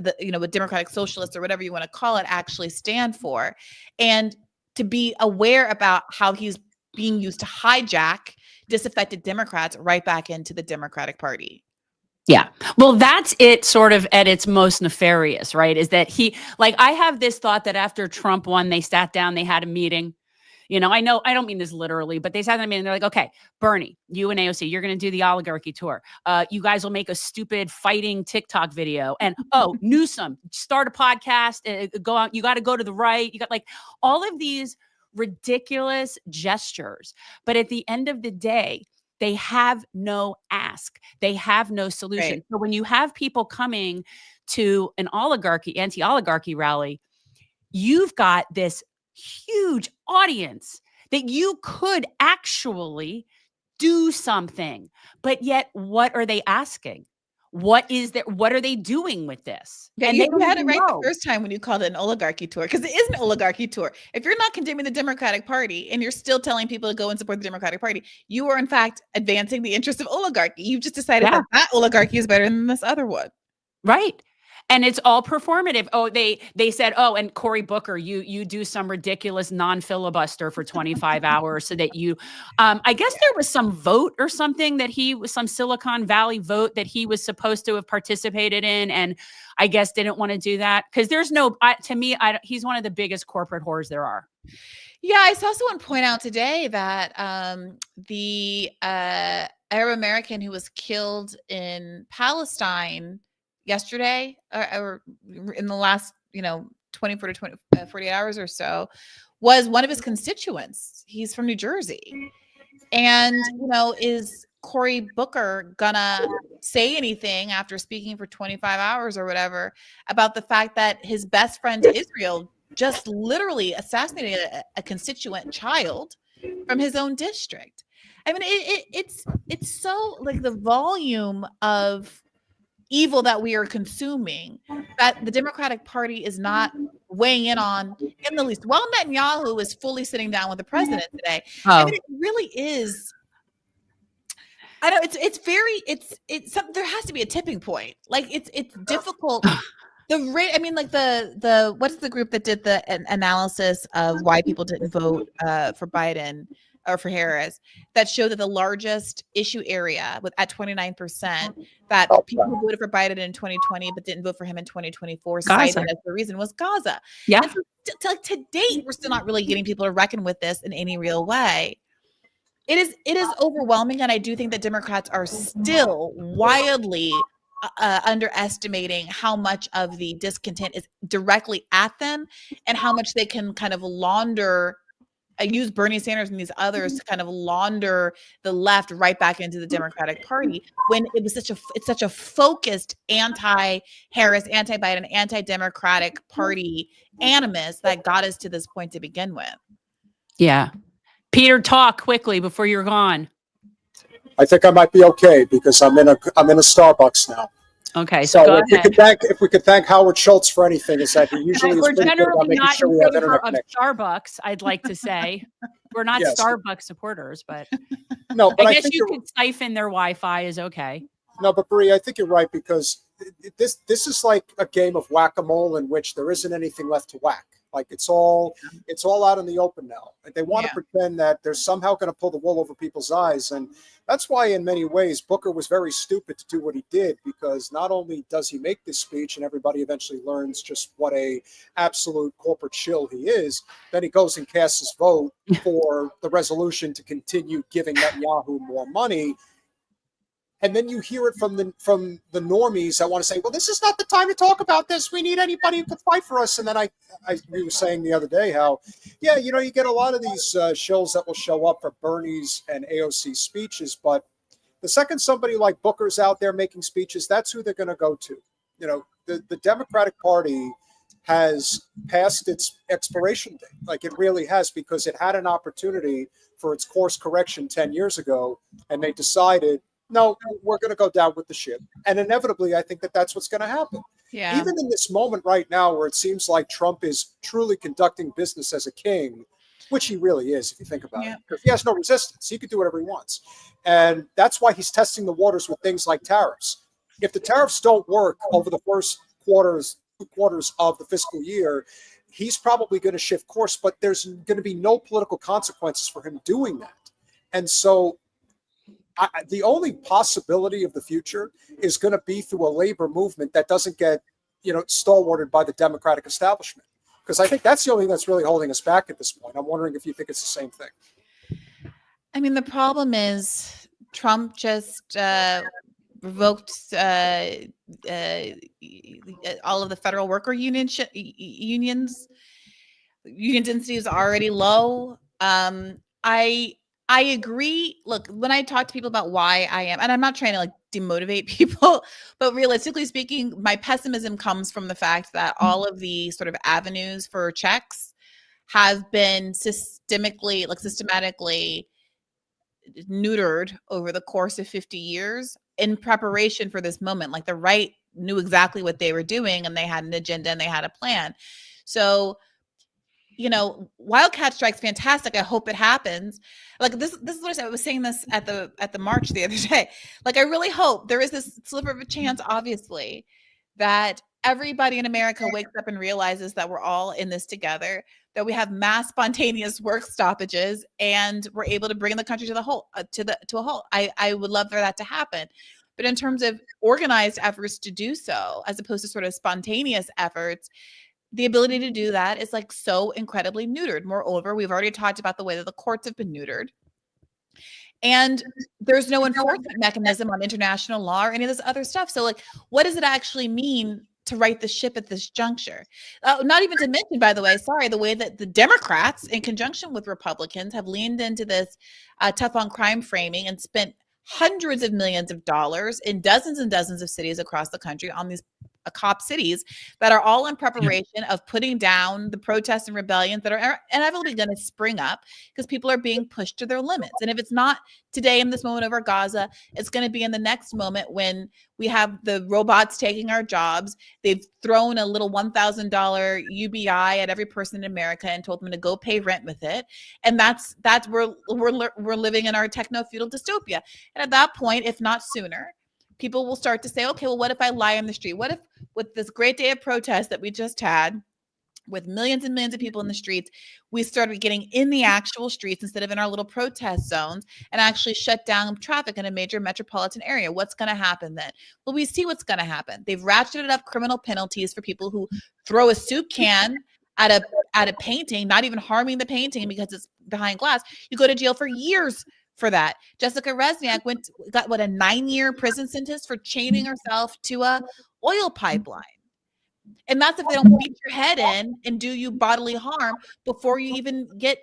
what Democratic Socialists or whatever you want to call it actually stand for. And to be aware about how he's being used to hijack disaffected Democrats right back into the Democratic Party. Yeah. Well, that's it sort of at its most nefarious, right? Is that I have this thought that after Trump won, they sat down, they had a meeting. I know I don't mean this literally, but they sat down and they're like, okay, Bernie, you and AOC, you're going to do the oligarchy tour. You guys will make a stupid fighting TikTok video. And Newsom, start a podcast, go out. You got to go to the right. You got all of these ridiculous gestures. But at the end of the day, they have no ask. They have no solution. Right. So when you have people coming to an anti-oligarchy rally, you've got this huge audience that you could actually do something. But yet, what are they asking? What are they doing with this? Yeah, and you had it right the first time when you called it an oligarchy tour, because it is an oligarchy tour. If you're not condemning the Democratic Party and you're still telling people to go and support the Democratic Party, you are in fact advancing the interests of oligarchy. You've just decided that oligarchy is better than this other one. Right. And it's all performative. They said, and Cory Booker, you do some ridiculous non-filibuster for 25 hours so that you, I guess there was some vote or something some Silicon Valley vote that he was supposed to have participated in. And I guess didn't want to do that because there's he's one of the biggest corporate whores there are. Yeah. I saw someone point out today that the Arab American who was killed in Palestine yesterday or in the last 24 to 48 hours or so was one of his constituents. He's from New Jersey. And is Cory Booker gonna say anything after speaking for 25 hours or whatever about the fact that his best friend Israel just literally assassinated a constituent child from his own district? I mean, it's so the volume of evil that we are consuming that the Democratic Party is not weighing in on in the least. While Netanyahu is fully sitting down with the president today. I mean, it really is. I know there has to be a tipping point. It's difficult. The what's the group that did the analysis of why people didn't vote for Biden or for Harris that showed that the largest issue area at 29% that people who voted for Biden in 2020 but didn't vote for him in 2024 cited as the reason was Gaza. Yeah. And so, to date, we're still not really getting people to reckon with this in any real way. It is overwhelming, and I do think that Democrats are still wildly underestimating how much of the discontent is directly at them and how much they can kind of launder. I use Bernie Sanders and these others to kind of launder the left right back into the Democratic Party when it was such a focused anti-Harris, anti-Biden, anti-Democratic Party animus that got us to this point to begin with. Yeah. Peter, talk quickly before you're gone. I think I might be okay because I'm in a Starbucks now. Okay, so go ahead. If we could thank Howard Schultz for anything, is that he usually is we're pretty good about generally making not sure in we have favor internet of connection. Starbucks, I'd like to say. We're not Yes. Starbucks supporters, but No, but I I guess think you could siphon their Wi-Fi is okay. No, but Brie, I think you're right because this is like a game of whack-a-mole in which there isn't anything left to whack. Like it's all out in the open now. And they want to pretend that they're somehow going to pull the wool over people's eyes. And that's why in many ways Booker was very stupid to do what he did, because not only does he make this speech and everybody eventually learns just what a absolute corporate shill he is, then he goes and casts his vote for the resolution to continue giving Netanyahu more money. And then you hear it from the normies that want to say, well, this is not the time to talk about this. We need anybody who could fight for us. And then we were saying the other day how, you get a lot of these shills that will show up for Bernie's and AOC speeches. But the second somebody like Booker's out there making speeches, that's who they're going to go to. The Democratic Party has passed its expiration date. Like it really has, because it had an opportunity for its course correction 10 years ago. And they decided, no, we're going to go down with the ship. And inevitably, I think that that's what's going to happen. Yeah. Even in this moment right now where it seems like Trump is truly conducting business as a king, which he really is, if you think about it, because he has no resistance. He could do whatever he wants. And that's why he's testing the waters with things like tariffs. If the tariffs don't work over the first two quarters of the fiscal year, he's probably going to shift course, but there's going to be no political consequences for him doing that. And so the only possibility of the future is going to be through a labor movement that doesn't get, stalwarted by the Democratic establishment. Because I think that's the only thing that's really holding us back at this point. I'm wondering if you think it's the same thing. I mean, the problem is Trump just revoked all of the federal worker unions. Union density is already low. I agree. Look, when I talk to people about why I am, and I'm not trying to like demotivate people, but realistically speaking, my pessimism comes from the fact that all of the sort of avenues for checks have been systematically neutered over the course of 50 years in preparation for this moment. Like the right knew exactly what they were doing and they had an agenda and they had a plan. So, wildcat strike's fantastic. I hope it happens. Like this is what I was saying this at the march the other day. Like I really hope there is this sliver of a chance, obviously, that everybody in America wakes up and realizes that we're all in this together, that we have mass spontaneous work stoppages, and we're able to bring the country to a halt. I would love for that to happen. But in terms of organized efforts to do so, as opposed to sort of spontaneous efforts, the ability to do that is like so incredibly neutered. Moreover, we've already talked about the way that the courts have been neutered. And there's no enforcement mechanism on international law or any of this other stuff. So like, what does it actually mean to right the ship at this juncture? Not even to mention, by the way, the way that the Democrats, in conjunction with Republicans, have leaned into this tough on crime framing and spent hundreds of millions of dollars in dozens and dozens of cities across the country on these cop cities that are all in preparation of putting down the protests and rebellions that are inevitably going to spring up because people are being pushed to their limits. And if it's not today in this moment over Gaza, it's going to be in the next moment when we have the robots taking our jobs. They've thrown a little $1,000 UBI at every person in America and told them to go pay rent with it. And that's we're living in our techno-feudal dystopia. And at that point, if not sooner, people will start to say, okay, well, what if I lie on the street? What if with this great day of protest that we just had with millions and millions of people in the streets, we started getting in the actual streets instead of in our little protest zones and actually shut down traffic in a major metropolitan area? What's going to happen then? Well, we see what's going to happen. They've ratcheted up criminal penalties for people who throw a soup can at a painting, not even harming the painting because it's behind glass. You go to jail for years for that. Jessica Resniak got a 9-year prison sentence for chaining herself to a oil pipeline. And that's if they don't beat your head in and do you bodily harm before you even get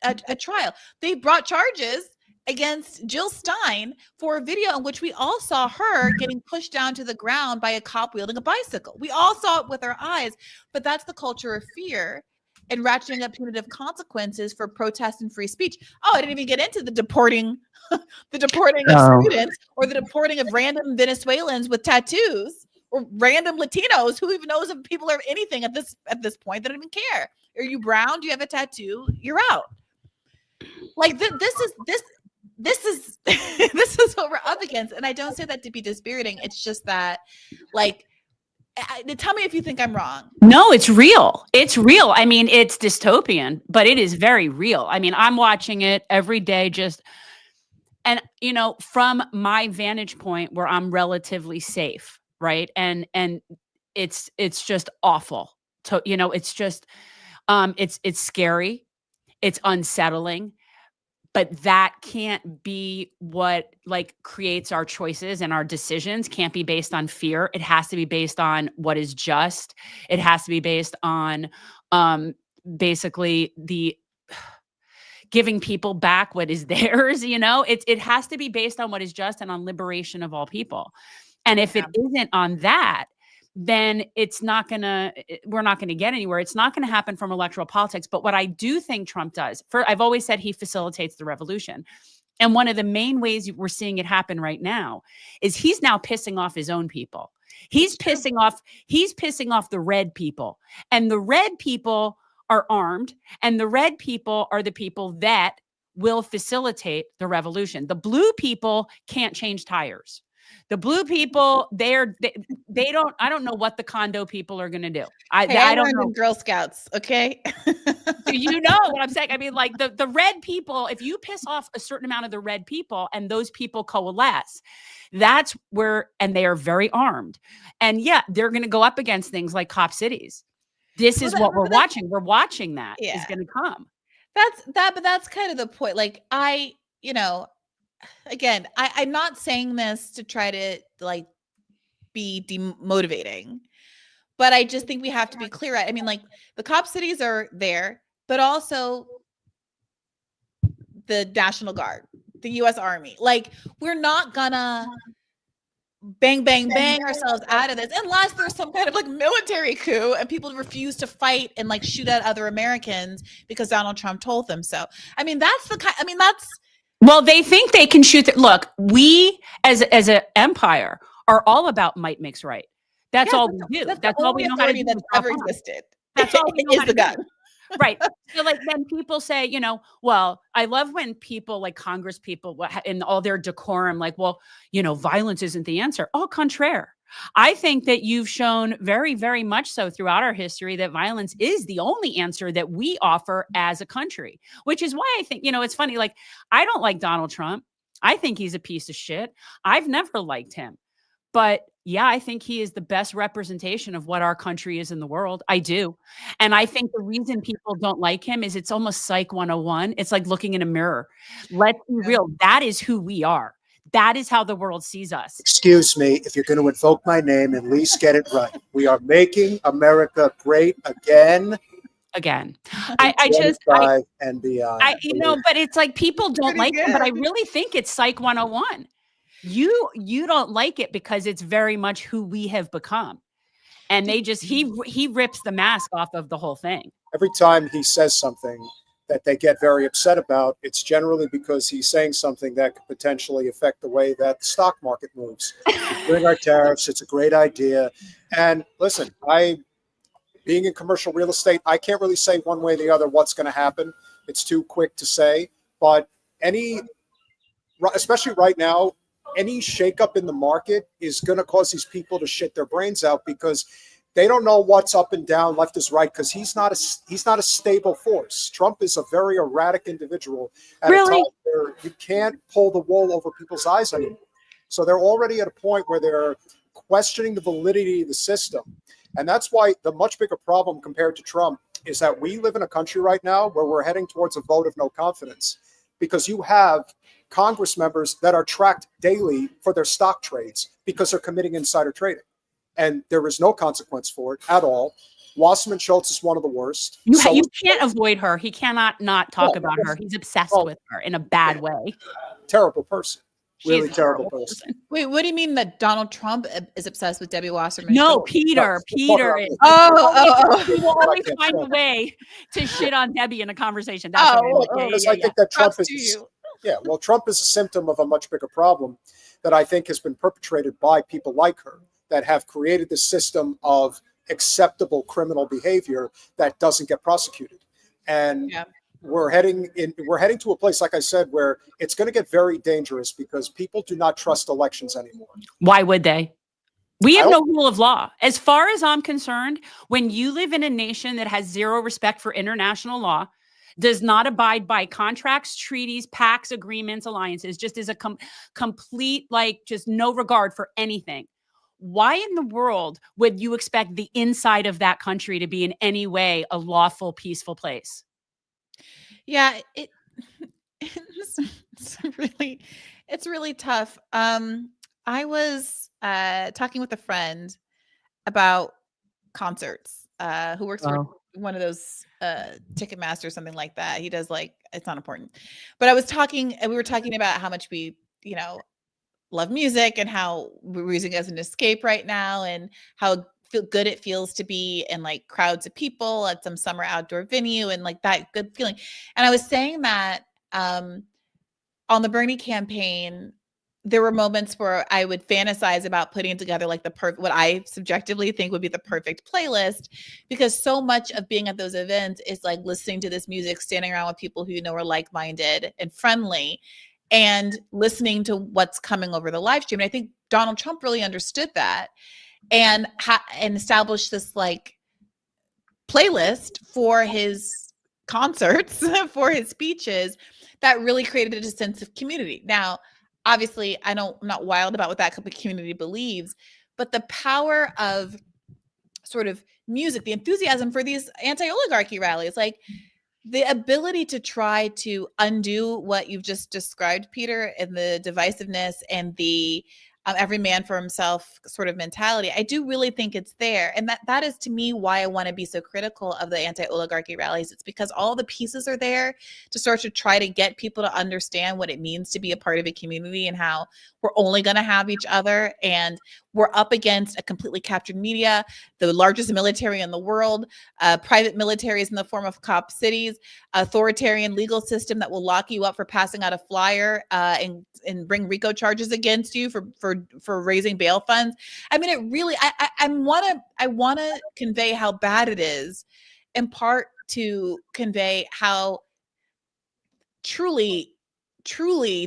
a trial. They brought charges against Jill Stein for a video in which we all saw her getting pushed down to the ground by a cop wielding a bicycle. We all saw it with our eyes, but that's the culture of fear and ratcheting up punitive consequences for protest and free speech. Oh, I didn't even get into the deporting of students or the deporting of random Venezuelans with tattoos or random Latinos. Who even knows if people are anything at this point? They don't even care. Are you brown? Do you have a tattoo? You're out. Like this is what we're up against. And I don't say that to be dispiriting. It's just that, like, tell me if you think I'm wrong. No, it's real. It's real. I mean, it's dystopian, but it is very real. I mean, I'm watching it every day and from my vantage point where I'm relatively safe, right? And it's just awful. So, it's just it's scary. It's unsettling. But that can't be what creates our choices, and our decisions can't be based on fear. It has to be based on what is just. It has to be based on basically the giving people back what is theirs. It has to be based on what is just and on liberation of all people. And if it isn't on that, then we're not going to get anywhere. It's not going to happen from electoral politics. But what I do think Trump does, I've always said he facilitates the revolution. And one of the main ways we're seeing it happen right now is he's now pissing off his own people. He's pissing off the red people. And the red people are armed, and the red people are the people that will facilitate the revolution. The blue people can't change tires. The blue people, they don't, I don't know what the condo people are going to do. I don't know. Girl Scouts. Okay. You know what I'm saying? I mean, like the red people, if you piss off a certain amount of the red people and those people coalesce, that's where, and they are very armed. And yeah, they're going to go up against things like cop cities. This is what we're watching. We're watching that is going to come. But that's kind of the point. Like again, I'm not saying this to try to like be demotivating, but I just think we have to be clear. I mean, like the cop cities are there, but also the National Guard, the U.S. Army. Like we're not gonna bang ourselves out of this unless there's some kind of like military coup and people refuse to fight and like shoot at other Americans because Donald Trump told them so. I mean, that's well, they think they can shoot. Look, we as an empire are all about might makes right. That's all we do. That's all we know how to do. That's ever existed. That's all we know how to the gun. do. Right. So like when people say, well, I love when people like Congress people in all their decorum, like, well, violence isn't the answer. Au contraire. I think that you've shown very, very much so throughout our history that violence is the only answer that we offer as a country, which is why I think, it's funny. Like, I don't like Donald Trump. I think he's a piece of shit. I've never liked him. But yeah, I think he is the best representation of what our country is in the world. I do. And I think the reason people don't like him is it's almost Psych 101. It's like looking in a mirror. Let's be real. That is who we are. That is how the world sees us. Excuse me, if you're going to invoke my name, at least get it right. We are making America great again. And beyond. But it's like people don't like him, but I really think it's Psych 101. You don't like it because it's very much who we have become. And they just, he rips the mask off of the whole thing. Every time he says something that they get very upset about, it's generally because he's saying something that could potentially affect the way that the stock market moves. During our tariffs, it's a great idea. And listen, being in commercial real estate, I can't really say one way or the other what's going to happen. It's too quick to say. But especially right now, any shakeup in the market is going to cause these people to shit their brains out because they don't know what's up and down, left is right, because he's not a stable force. Trump is a very erratic individual at a time where you can't pull the wool over people's eyes anymore. So they're already at a point where they're questioning the validity of the system. And that's why the much bigger problem compared to Trump is that we live in a country right now where we're heading towards a vote of no confidence because you have Congress members that are tracked daily for their stock trades because they're committing insider trading. And there is no consequence for it at all. Wasserman Schultz is one of the worst. You can't avoid her. He cannot not talk about her. He's obsessed with her in a bad way. Terrible person. Really terrible person. Wait, what do you mean that Donald Trump is obsessed with Debbie Wasserman? No, Schultz? Peter is. He will always find a way to shit on Debbie in a conversation. That's I think that Trump is. Yeah, well, Trump is a symptom of a much bigger problem that I think has been perpetrated by people like her that have created this system of acceptable criminal behavior that doesn't get prosecuted. And we're heading to a place, like I said, where it's going to get very dangerous because people do not trust elections anymore. Why would they? We have no rule of law. As far as I'm concerned, when you live in a nation that has zero respect for international law, does not abide by contracts, treaties, pacts, agreements, alliances, just is a complete, just no regard for anything. Why in the world would you expect the inside of that country to be in any way a lawful, peaceful place? Yeah, it's really tough. I was talking with a friend about concerts who works for one of those Ticketmaster or something like that. He does it's not important. But we were talking about how much we, love music and how we're using it as an escape right now and how good it feels to be in crowds of people at some summer outdoor venue and that good feeling. And I was saying that on the Bernie campaign, there were moments where I would fantasize about putting together like what I subjectively think would be the perfect playlist, because so much of being at those events is like listening to this music, standing around with people who you know are like-minded and friendly, and listening to what's coming over the live stream. And I think Donald Trump really understood that and established this like playlist for his concerts, for his speeches, that really created a sense of community. Now, obviously, I'm not wild about what that community believes, but the power of sort of music, the enthusiasm for these anti-oligarchy rallies, like the ability to try to undo what you've just described, Peter, and the divisiveness and the every man for himself sort of mentality. I do really think it's there. And that is, to me, why I want to be so critical of the anti-oligarchy rallies. It's because all the pieces are there to start to try to get people to understand what it means to be a part of a community, and how we're only going to have each other. And we're up against a completely captured media, the largest military in the world, private militaries in the form of cop cities, authoritarian legal system that will lock you up for passing out a flyer and bring RICO charges against you for raising bail funds. I mean, it really, I want to convey how bad it is, in part to convey how truly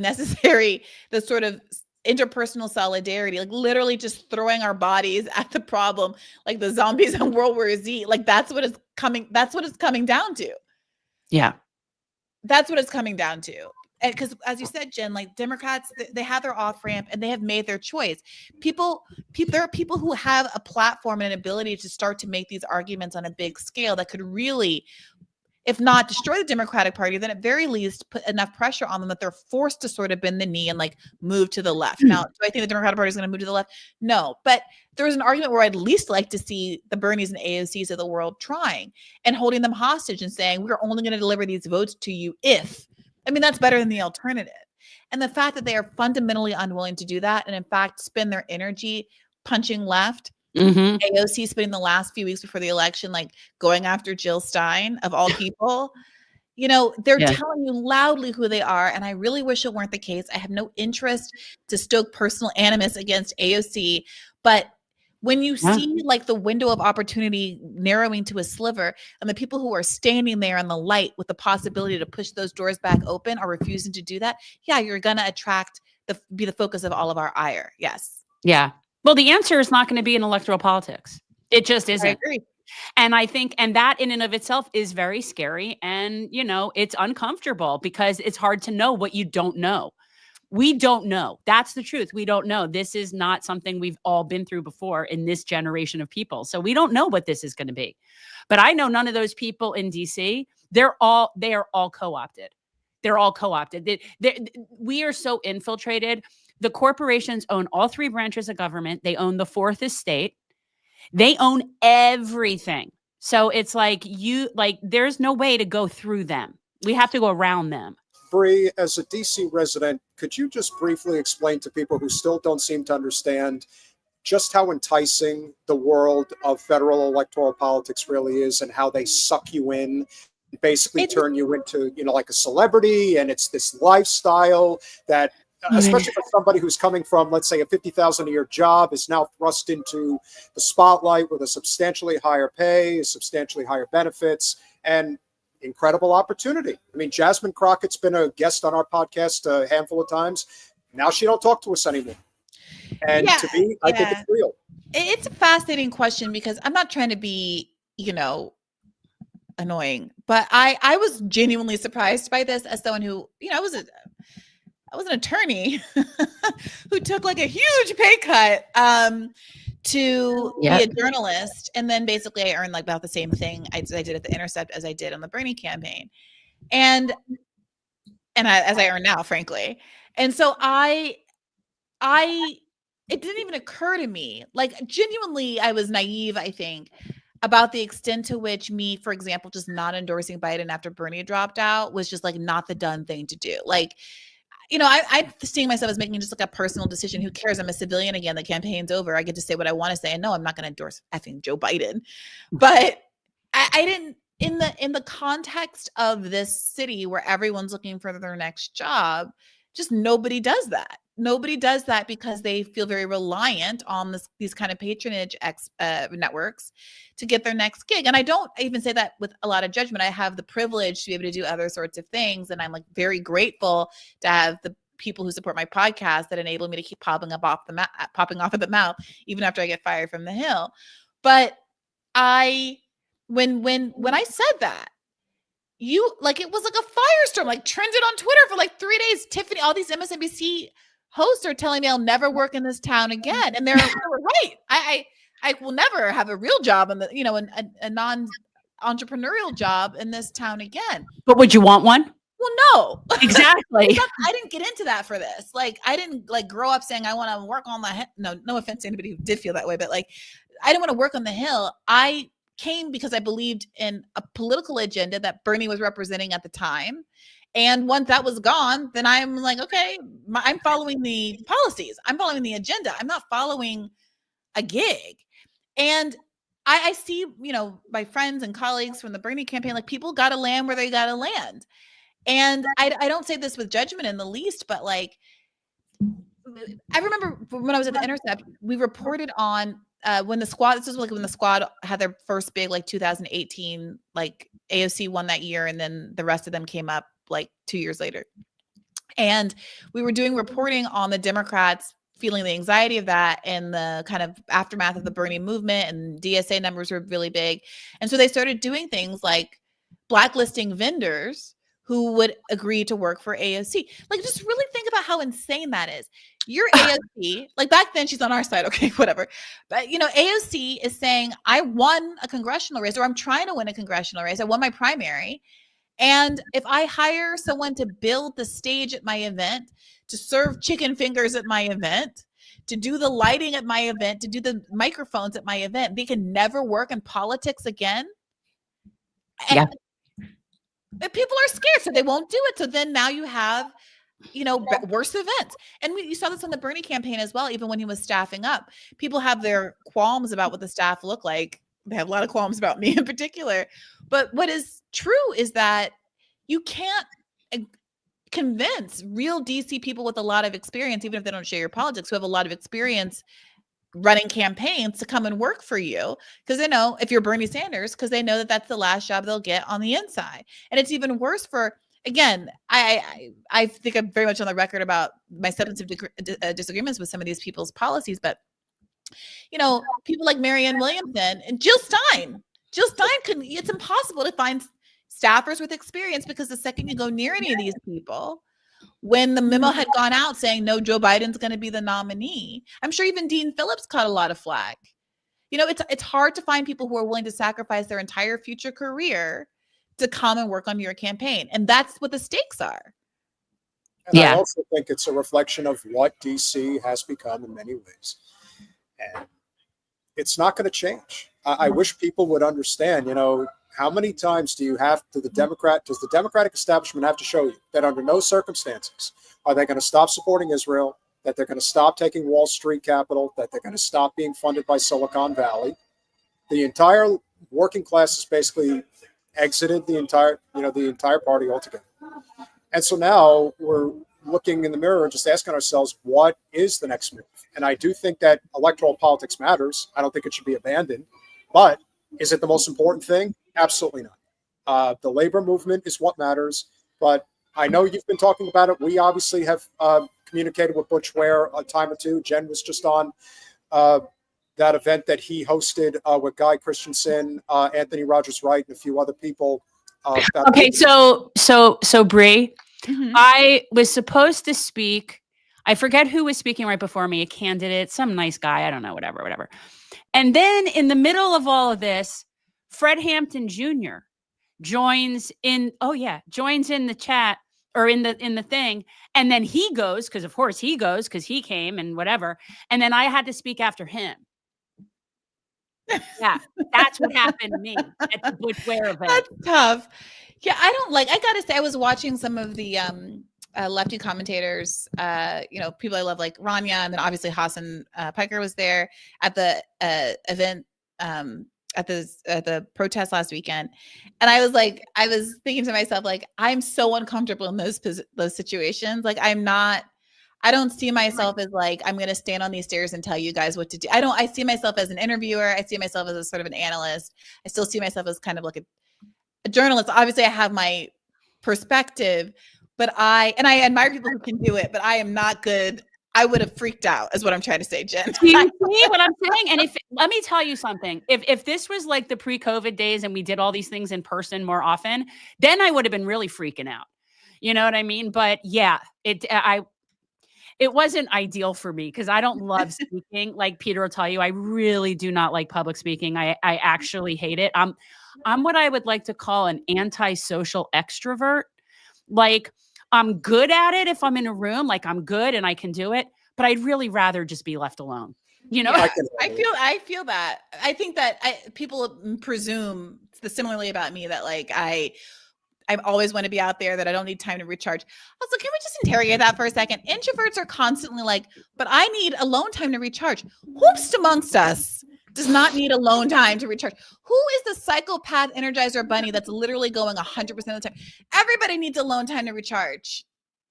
necessary the sort of interpersonal solidarity, like literally just throwing our bodies at the problem, like the zombies in World War Z. Like that's what it's coming down to. Yeah. That's what it's coming down to. And because, as you said, Jen, like Democrats, they have their off ramp and they have made their choice. There are people who have a platform and an ability to start to make these arguments on a big scale that could really, if not destroy the Democratic Party, then at very least put enough pressure on them that they're forced to sort of bend the knee and like move to the left. Now, do I think the Democratic Party is going to move to the left? No, but there's an argument where I'd least like to see the Bernies and AOCs of the world trying and holding them hostage and saying, we're only going to deliver these votes to you if. I mean, that's better than the alternative. And the fact that they are fundamentally unwilling to do that, and in fact spend their energy punching left. AOC spending the last few weeks before the election, like going after Jill Stein of all people, you know, they're telling you loudly who they are. And I really wish it weren't the case. I have no interest to stoke personal animus against AOC. But when you see like the window of opportunity narrowing to a sliver, and the people who are standing there in the light with the possibility to push those doors back open are refusing to do that, you're going to be the focus of all of our ire. Yes. Yeah. Well, the answer is not going to be in electoral politics. It just isn't. I agree. And I think, and that in and of itself is very scary. And, you know, it's uncomfortable because it's hard to know what you don't know. We don't know. That's the truth. We don't know. This is not something we've all been through before in this generation of people. So we don't know what this is going to be. But I know none of those people in DC, they are all co-opted. They're all co-opted. We are so infiltrated. The corporations own all three branches of government. They own the fourth estate. They own everything. So it's like there's no way to go through them. We have to go around them. Bree, as a DC resident, could you just briefly explain to people who still don't seem to understand just how enticing the world of federal electoral politics really is, and how they suck you in, basically turn you into, you know, like a celebrity, and it's this lifestyle that, especially for somebody who's coming from, let's say, a $50,000 a year job, is now thrust into the spotlight with a substantially higher pay, substantially higher benefits, and incredible opportunity. I mean, Jasmine Crockett's been a guest on our podcast a handful of times. Now she don't talk to us anymore. And to me, I think it's real. It's a fascinating question, because I'm not trying to be, you know, annoying, but I was genuinely surprised by this as someone who, you know, I was an attorney who took like a huge pay cut to be a journalist. And then basically I earned like about the same thing I did at The Intercept as I did on the Bernie campaign. And as I earn now, frankly. And so it didn't even occur to me, like genuinely, I was naive, I think, about the extent to which me, for example, just not endorsing Biden after Bernie dropped out was just like not the done thing to do. Like, you know, I seeing myself as making just like a personal decision. Who cares? I'm a civilian again. The campaign's over. I get to say what I want to say. And no, I'm not going to endorse effing Joe Biden. But I didn't, in the context of this city where everyone's looking for their next job, just nobody does that. nobody does that because they feel very reliant on these kind of patronage networks to get their next gig. And I don't even say that with a lot of judgment. I have the privilege to be able to do other sorts of things. And I'm like very grateful to have the people who support my podcast that enable me to keep popping off of the mouth, even after I get fired from the Hill. But when I said that, it was like a firestorm, like trended on Twitter for like 3 days. Tiffany, all these MSNBC hosts are telling me I'll never work in this town again. And they were right. I will never have a real job in a non-entrepreneurial job in this town again. But would you want one? Well, no. Exactly. I didn't get into that for this. Like, I didn't grow up saying I want to work on the no offense to anybody who did feel that way, but like, I didn't want to work on the Hill. I came because I believed in a political agenda that Bernie was representing at the time. And once that was gone, then I'm like, okay, I'm following the policies. I'm following the agenda. I'm not following a gig. And I see, my friends and colleagues from the Bernie campaign, like people got to land where they got to land. And I don't say this with judgment in the least, but like, I remember when I was at The Intercept, we reported on when the squad had their first big 2018, AOC won that year, and then the rest of them came up 2 years later. And we were doing reporting on the Democrats feeling the anxiety of that and the kind of aftermath of the Bernie movement, and DSA numbers were really big. And so they started doing things like blacklisting vendors who would agree to work for AOC. Just really think about how insane that is. You're AOC, back then she's on our side, okay, whatever. But AOC is saying, I won a congressional race, or I'm trying to win a congressional race. I won my primary. And if I hire someone to build the stage at my event, to serve chicken fingers at my event, to do the lighting at my event, to do the microphones at my event, they can never work in politics again. And people are scared, so they won't do it. So then now you have, worse events. And you saw this on the Bernie campaign as well. Even when he was staffing up, people have their qualms about what the staff look like. They have a lot of qualms about me in particular. But what is true is that you can't convince real DC people with a lot of experience, even if they don't share your politics, who have a lot of experience running campaigns, to come and work for you. Because they know, if you're Bernie Sanders, because they know that that's the last job they'll get on the inside. And it's even worse for, again, I think I'm very much on the record about my substantive disagreements with some of these people's policies, but people like Marianne Williamson and Jill Stein it's impossible to find staffers with experience, because the second you go near any of these people, when the memo had gone out saying, no, Joe Biden's going to be the nominee, I'm sure even Dean Phillips caught a lot of flack. It's hard to find people who are willing to sacrifice their entire future career to come and work on your campaign. And that's what the stakes are. And I also think it's a reflection of what DC has become in many ways. And it's not going to change. I wish people would understand, how many times does the Democratic establishment have to show you that under no circumstances are they going to stop supporting Israel, that they're going to stop taking Wall Street capital, that they're going to stop being funded by Silicon Valley? The entire working class has basically exited the entire party altogether. And so now we're looking in the mirror and just asking ourselves, what is the next move? And I do think that electoral politics matters. I don't think it should be abandoned. But is it the most important thing? Absolutely not. The labor movement is what matters. But I know you've been talking about it. We obviously have communicated with Butch Ware a time or two. Jen was just on that event that he hosted with Guy Christensen, Anthony Rogers Wright, and a few other people. Okay, so Brie, I was supposed to speak. I forget who was speaking right before me, a candidate, some nice guy. I don't know, whatever. And then in the middle of all of this, Fred Hampton Jr. joins in the chat or in the thing. And then he goes, because of course he goes, because he came and whatever. And then I had to speak after him. Yeah, that's what happened to me at the Butch Ware event. That's tough. Yeah, I gotta say, I was watching some of the lefty commentators, people I love, like Rania, and then obviously Hassan Piker was there at the event at the protest last weekend. And I was thinking to myself, like, I'm so uncomfortable in those situations. Like, I'm not I don't see myself as like, I'm going to stand on these stairs and tell you guys what to do. I see myself as an interviewer. I see myself as a sort of an analyst. I still see myself as kind of like a journalist. Obviously I have my perspective, but I admire people who can do it, but I am not good. I would have freaked out is what I'm trying to say, Jen. Do you see what I'm saying? And let me tell you something, if this was like the pre-COVID days and we did all these things in person more often, then I would have been really freaking out. You know what I mean? But yeah, it wasn't ideal for me because I don't love speaking. Like Peter will tell you, I really do not like public speaking. I actually hate it. I'm what I would like to call an antisocial extrovert. Like I'm good at it if I'm in a room, like I'm good and I can do it, but I'd really rather just be left alone. You know, I feel that. I think that people presume similarly about me that like I always want to be out there, that I don't need time to recharge. Also, can we just interrogate that for a second? Introverts are constantly like, but I need alone time to recharge. Who's amongst us does not need alone time to recharge? Who is the psychopath energizer bunny that's literally going 100% of the time? Everybody needs alone time to recharge.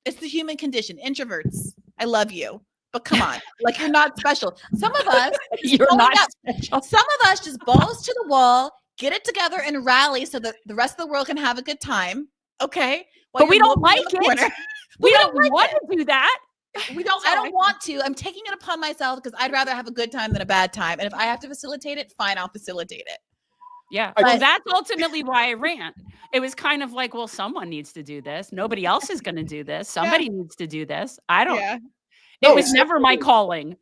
It's the human condition. Introverts, I love you, but come on, like you're not special. Some of us, you're not special. Some of us just balls to the wall, get it together and rally so that the rest of the world can have a good time. Okay. But we don't like it. We don't want to do that. I don't want to. I'm taking it upon myself because I'd rather have a good time than a bad time. And if I have to facilitate it, fine, I'll facilitate it. Yeah. Well, that's ultimately why I ran. It was kind of like, well, someone needs to do this. Nobody else is going to do this. Somebody needs to do this. I don't. Yeah. It was never my calling.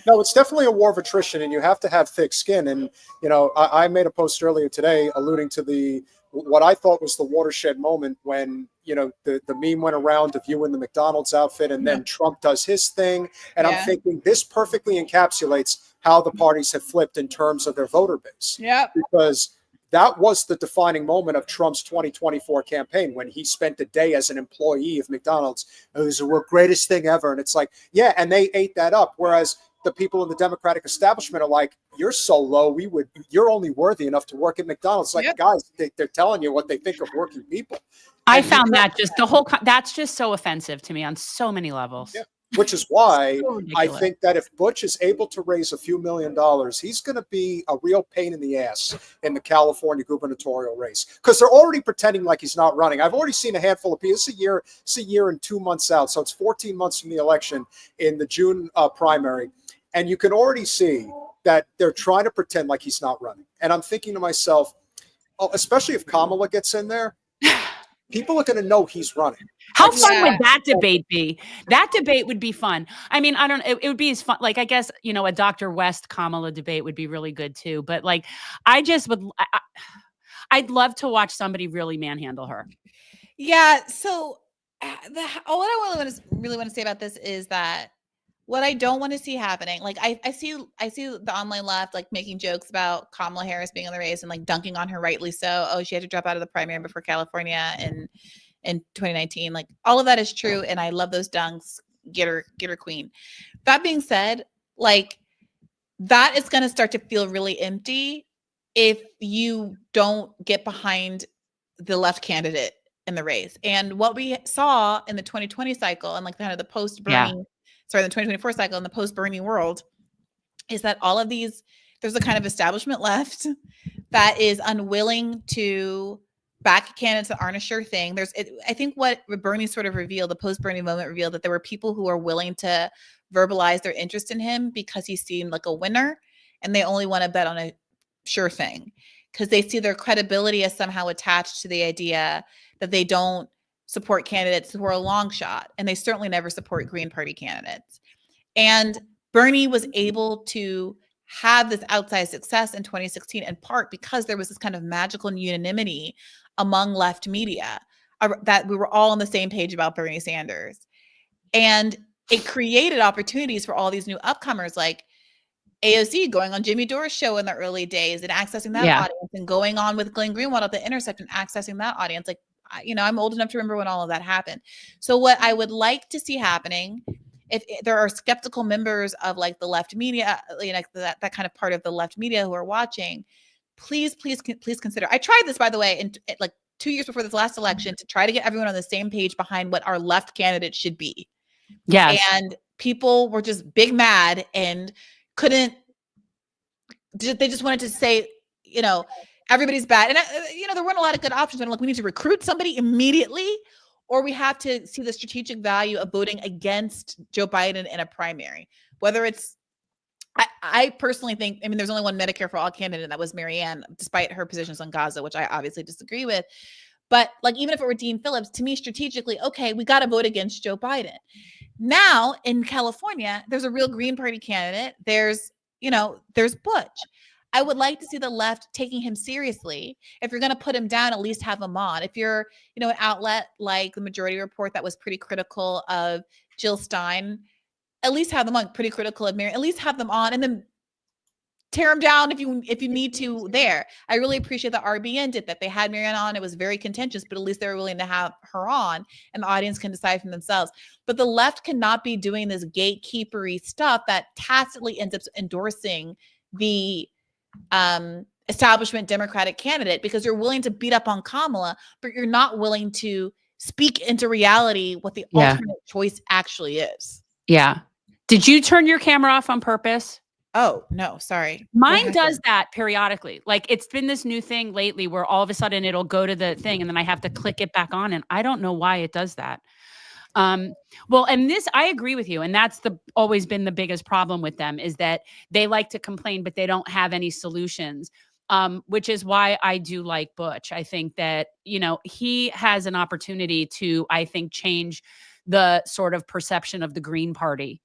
No, it's definitely a war of attrition, and you have to have thick skin. And, you know, I made a post earlier today alluding to what I thought was the watershed moment when, you know, the meme went around of you in the McDonald's outfit, and then Trump does his thing. And I'm thinking this perfectly encapsulates how the parties have flipped in terms of their voter base. Yeah. Because that was the defining moment of Trump's 2024 campaign when he spent a day as an employee of McDonald's. It was the greatest thing ever. And it's like, yeah, and they ate that up. Whereas the people in the Democratic establishment are like, you're so low, you're only worthy enough to work at McDonald's. Like, guys, they're telling you what they think of working people. I found that just that's just so offensive to me on so many levels. Yeah. Which is why I think that if Butch is able to raise a few $1 million, he's going to be a real pain in the ass in the California gubernatorial race, because they're already pretending like he's not running. I've already seen a handful of people. It's a year and 2 months out. So it's 14 months from the election in the June primary. And you can already see that they're trying to pretend like he's not running. And I'm thinking to myself, especially if Kamala gets in there, people are going to know he's running. How fun would that debate be? That debate would be fun. I mean, it would be as fun. Like, I guess, you know, a Dr. West Kamala debate would be really good too. But like, I'd love to watch somebody really manhandle her. Yeah. So what I really want to say about this is that what I don't want to see happening, like I see the online left like making jokes about Kamala Harris being in the race and like dunking on her, rightly so. Oh, she had to drop out of the primary before California in 2019. Like all of that is true, and I love those dunks. Get her queen. That being said, like that is going to start to feel really empty if you don't get behind the left candidate in the race. And what we saw in the 2020 cycle and like kind of the post-Bernie, the 2024 cycle and the post-Bernie world is that all of these, there's a kind of establishment left that is unwilling to back candidates that aren't a sure thing. I think what Bernie sort of revealed, the post-Bernie moment revealed that there were people who are willing to verbalize their interest in him because he seemed like a winner, and they only want to bet on a sure thing because they see their credibility as somehow attached to the idea that they don't support candidates who are a long shot, and they certainly never support Green Party candidates. And Bernie was able to have this outsized success in 2016 in part because there was this kind of magical unanimity among left media that we were all on the same page about Bernie Sanders. And it created opportunities for all these new upcomers like AOC going on Jimmy Dore's show in the early days and accessing that audience, and going on with Glenn Greenwald at the Intercept and accessing that audience. Like, you know, I'm old enough to remember when all of that happened. So what I would like to see happening, if there are skeptical members of like the left media, you know, that kind of part of the left media who are watching, please consider. I tried this, by the way, in like 2 years before this last election to try to get everyone on the same page behind what our left candidate should be. Yes. And people were just big mad and couldn't, they just wanted to say, you know, everybody's bad. And, you know, there weren't a lot of good options. And like, we need to recruit somebody immediately, or we have to see the strategic value of voting against Joe Biden in a primary. Whether it's, I personally think, I mean, there's only one Medicare for All candidate, and that was Marianne, despite her positions on Gaza, which I obviously disagree with. But like, even if it were Dean Phillips, to me, strategically, okay, we got to vote against Joe Biden. Now in California, there's a real Green Party candidate. There's, you know, there's Butch. I would like to see the left taking him seriously. If you're going to put him down, at least have him on. If you're, you know, an outlet like the Majority Report that was pretty critical of Jill Stein, at least have them on. Pretty critical of Mary, at least have them on, and then tear them down if you need to there. I really appreciate that RBN did that. They had Marianne on. It was very contentious, but at least they were willing to have her on, and the audience can decide for themselves. But the left cannot be doing this gatekeepery stuff that tacitly ends up endorsing the establishment Democratic candidate, because you're willing to beat up on Kamala, but you're not willing to speak into reality what the alternate choice actually is. Yeah. Did you turn your camera off on purpose? Oh, no, sorry. Mine does that periodically. Like, it's been this new thing lately where all of a sudden it'll go to the thing and then I have to click it back on, and I don't know why it does that. Well, and this, I agree with you. And that's always been the biggest problem with them, is that they like to complain, but they don't have any solutions. Which is why I do like Butch. I think that, you know, he has an opportunity to, I think, change the sort of perception of the Green Party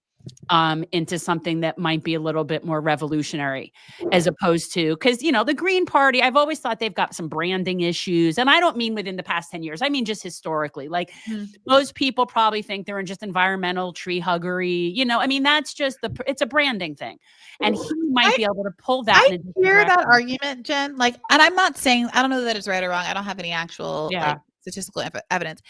into something that might be a little bit more revolutionary, as opposed to, because, you know, the Green Party, I've always thought they've got some branding issues. And I don't mean within the past 10 years. I mean, just historically, like most people probably think they're in just environmental tree huggery. You know, I mean, that's just it's a branding thing. And he might be able to pull that. I hear that argument, Jen. Like, and I'm not saying, I don't know that it's right or wrong. I don't have any actual like, statistical evidence.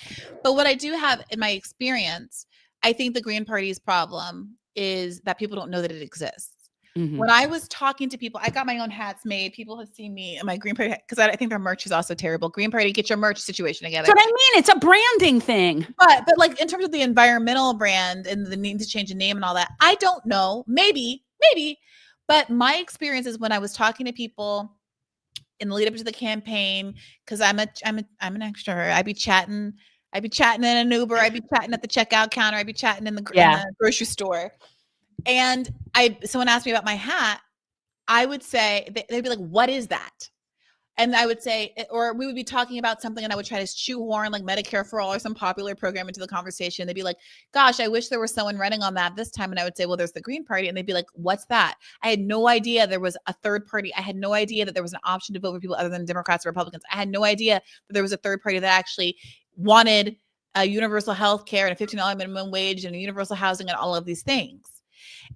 But what I do have in my experience, I think the Green Party's problem is that people don't know that it exists. Mm-hmm. When I was talking to people, I got my own hats made. People have seen me in my Green Party, because I think their merch is also terrible. Green Party, get your merch situation together. That's what I mean. It's a branding thing. But like, in terms of the environmental brand and the need to change the name and all that, I don't know. Maybe. But my experience is when I was talking to people in the lead up to the campaign, because I'm an extrovert. I'd be chatting in an Uber. I'd be chatting at the checkout counter. I'd be chatting in the grocery store. And someone asked me about my hat. I would say, they'd be like, what is that? And I would say, or we would be talking about something and I would try to shoehorn like Medicare for All or some popular program into the conversation. They'd be like, gosh, I wish there was someone running on that this time. And I would say, well, there's the Green Party. And they'd be like, what's that? I had no idea there was a third party. I had no idea that there was an option to vote for people other than Democrats or Republicans. I had no idea that there was a third party that actually wanted a universal health care and a $15 minimum wage and a universal housing and all of these things.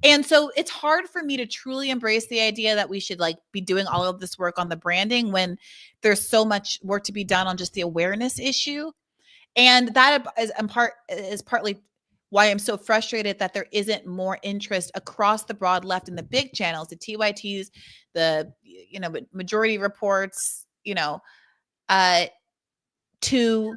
And so it's hard for me to truly embrace the idea that we should like be doing all of this work on the branding when there's so much work to be done on just the awareness issue. And that is partly why I'm so frustrated that there isn't more interest across the broad left in the big channels, the TYTs, the, you know, Majority Reports, you know, to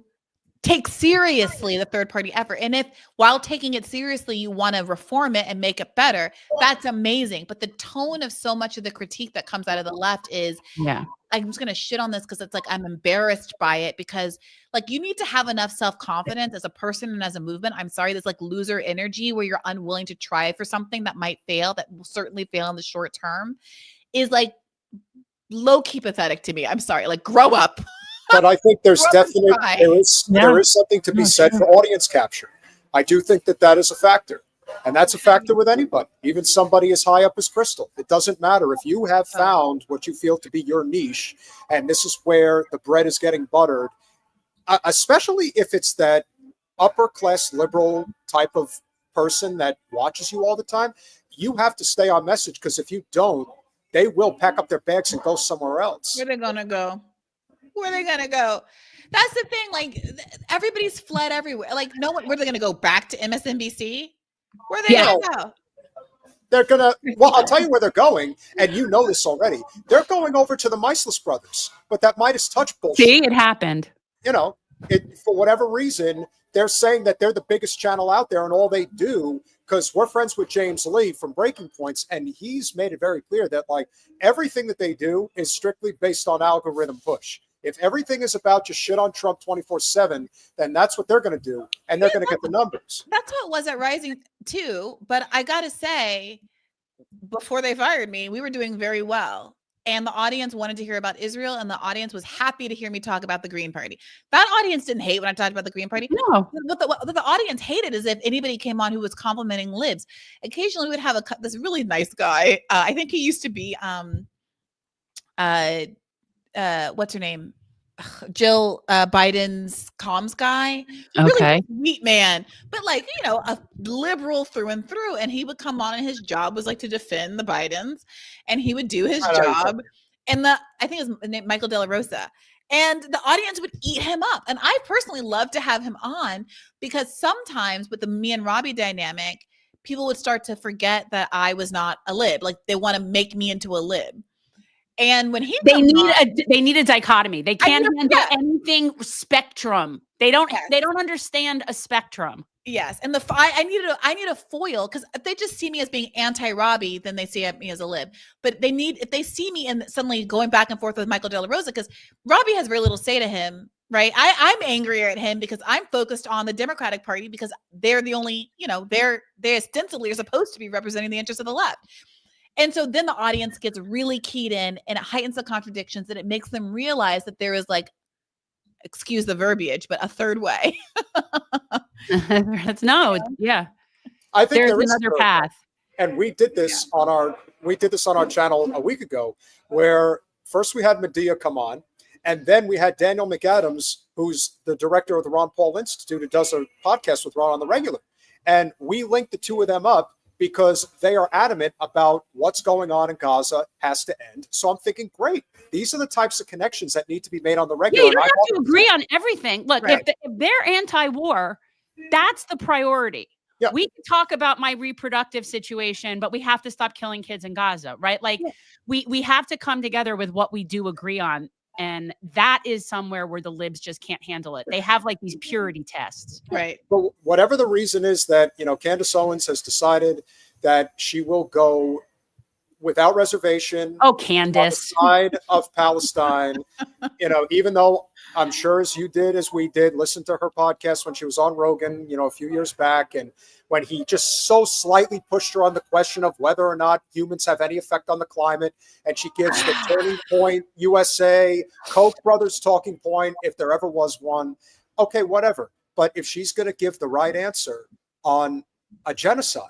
take seriously the third party effort. And if while taking it seriously, you want to reform it and make it better, that's amazing. But the tone of so much of the critique that comes out of the left is, I'm just going to shit on this because it's like, I'm embarrassed by it, because like you need to have enough self-confidence as a person and as a movement. I'm sorry, this like loser energy where you're unwilling to try for something that might fail, that will certainly fail in the short term, is like low-key pathetic to me. I'm sorry, like grow up. But I think there's there is something to be said for audience capture. I do think that is a factor. And that's a factor with anybody, even somebody as high up as Crystal. It doesn't matter if you have found what you feel to be your niche, and this is where the bread is getting buttered, especially if it's that upper class liberal type of person that watches you all the time. You have to stay on message, because if you don't, they will pack up their bags and go somewhere else. Where are they gonna go? That's the thing. Like everybody's fled everywhere. Like no one. Where are they gonna go? Back to MSNBC? Where are they gonna go? They're gonna. Well, I'll tell you where they're going, and you know this already. They're going over to the Miceless Brothers, but that Midas Touch bullshit. See, it happened. You know, for whatever reason, they're saying that they're the biggest channel out there, and all they do, because we're friends with James Lee from Breaking Points, and he's made it very clear that like everything that they do is strictly based on algorithm push. If everything is about just shit on Trump 24/7, then that's what they're going to do, and they're going to get the numbers. That's what it was at Rising too. But I got to say, before they fired me, we were doing very well. And the audience wanted to hear about Israel, and the audience was happy to hear me talk about the Green Party. That audience didn't hate when I talked about the Green Party. No. What the audience hated is if anybody came on who was complimenting libs. Occasionally, we would have this really nice guy. I think he used to be what's her name? Jill Biden's comms guy. Okay. Really sweet man, but like, you know, a liberal through and through. And he would come on and his job was like to defend the Bidens, and he would do his job. And I think his name Michael De La Rosa. And the audience would eat him up. And I personally love to have him on because sometimes with the me and Robbie dynamic, people would start to forget that I was not a lib. Like they want to make me into a lib. And when they need a dichotomy. They can't handle anything spectrum. They don't understand a spectrum. Yes. And I need a foil, because if they just see me as being anti-Robbie, then they see me as a lib. But if they see me and suddenly going back and forth with Michael De La Rosa, because Robbie has very little to say to him, right? I'm angrier at him because I'm focused on the Democratic Party because they're the only, you know, they ostensibly are supposed to be representing the interests of the left. And so then the audience gets really keyed in, and it heightens the contradictions, and it makes them realize that there is like, excuse the verbiage, but a third way. Yeah. I think there's there is another path. And we did this on our channel a week ago, where first we had Medea come on, and then we had Daniel McAdams, who's the director of the Ron Paul Institute, who does a podcast with Ron on the regular. And we linked the two of them up because they are adamant about what's going on in Gaza has to end. So I'm thinking, great. These are the types of connections that need to be made on the regular. Yeah, you don't have to agree on everything. Look, right. if they're anti-war, that's the priority. Yeah. We can talk about my reproductive situation, but we have to stop killing kids in Gaza, right? Like we have to come together with what we do agree on. And that is somewhere where the libs just can't handle it. They have like these purity tests. Right. But whatever the reason is that, you know, Candace Owens has decided that she will go without reservation. Oh, Candace. On the side of Palestine, you know, even though I'm sure as you did, as we did, listen to her podcast when she was on Rogan, you know, a few years back. And when he just so slightly pushed her on the question of whether or not humans have any effect on the climate. And she gives the Turning Point USA, Koch brothers talking point, if there ever was one. Okay, whatever. But if she's going to give the right answer on a genocide,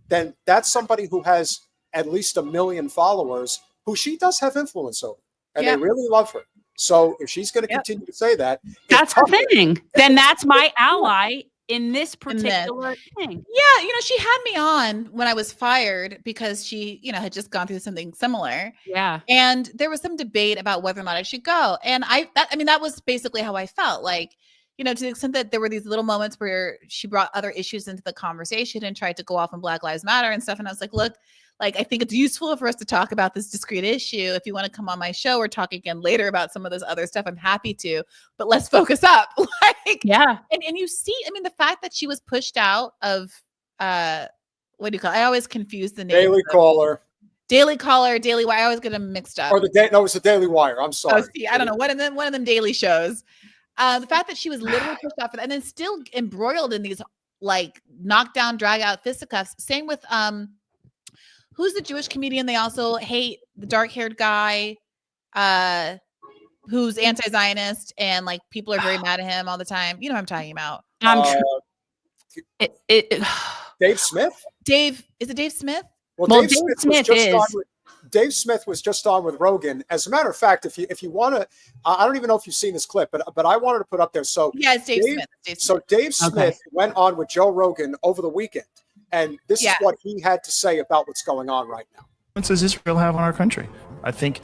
then that's somebody who has at least 1 million followers who she does have influence over. And they really love her. So if she's going to continue to say that, that's the thing. Then that's my ally in this particular thing. Yeah, you know, she had me on when I was fired because she, you know, had just gone through something similar. Yeah. And there was some debate about whether or not I should go. And that was basically how I felt. Like, you know, to the extent that there were these little moments where she brought other issues into the conversation and tried to go off on Black Lives Matter and stuff. And I was like, look, like, I think it's useful for us to talk about this discrete issue. If you want to come on my show or talk again later about some of this other stuff, I'm happy to, but let's focus up. Like, yeah. And you see, I mean, the fact that she was pushed out of, what do you call it? I always confuse the name. Daily Caller, Daily Wire. I always get them mixed up. Or it's the Daily Wire. I'm sorry. Oh, see, I don't know. One of them daily shows. The fact that she was literally pushed out for that and then still embroiled in these like knockdown, drag out fisticuffs. Same with, who's the Jewish comedian they also hate? The dark-haired guy who's anti-Zionist and like people are very mad at him all the time. You know what I'm talking about. Dave Smith? Is it Dave Smith? Well, Dave Smith is. Dave Smith was just on with Rogan. As a matter of fact, if you want to, I don't even know if you've seen this clip, but I wanted to put up there. So yeah, it's Dave Smith. So Dave Smith went on with Joe Rogan over the weekend. And this is what he had to say about what's going on right now. What does Israel have on our country? I think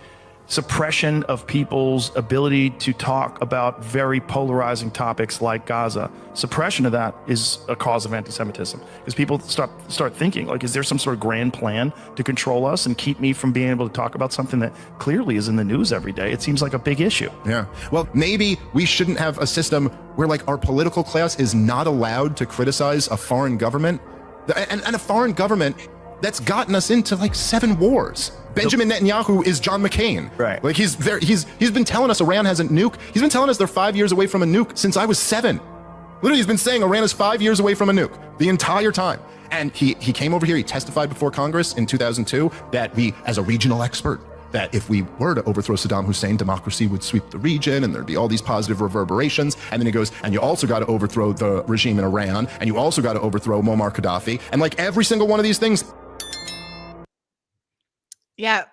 suppression of people's ability to talk about very polarizing topics like Gaza. Suppression of that is a cause of anti-Semitism, because people start thinking, like, is there some sort of grand plan to control us and keep me from being able to talk about something that clearly is in the news every day? It seems like a big issue. Yeah. Well, maybe we shouldn't have a system where, like, our political class is not allowed to criticize a foreign government, and a foreign government that's gotten us into like 7 wars. Benjamin Netanyahu is John McCain. Right. Like, he's been telling us Iran has a nuke. He's been telling us they're 5 years away from a nuke since I was 7. Literally, he's been saying Iran is 5 years away from a nuke the entire time. And he came over here, he testified before Congress in 2002 that we, as a regional expert, that if we were to overthrow Saddam Hussein, democracy would sweep the region and there'd be all these positive reverberations. And then he goes, and you also got to overthrow the regime in Iran, and you also got to overthrow Muammar Gaddafi. And like every single one of these things. Yeah.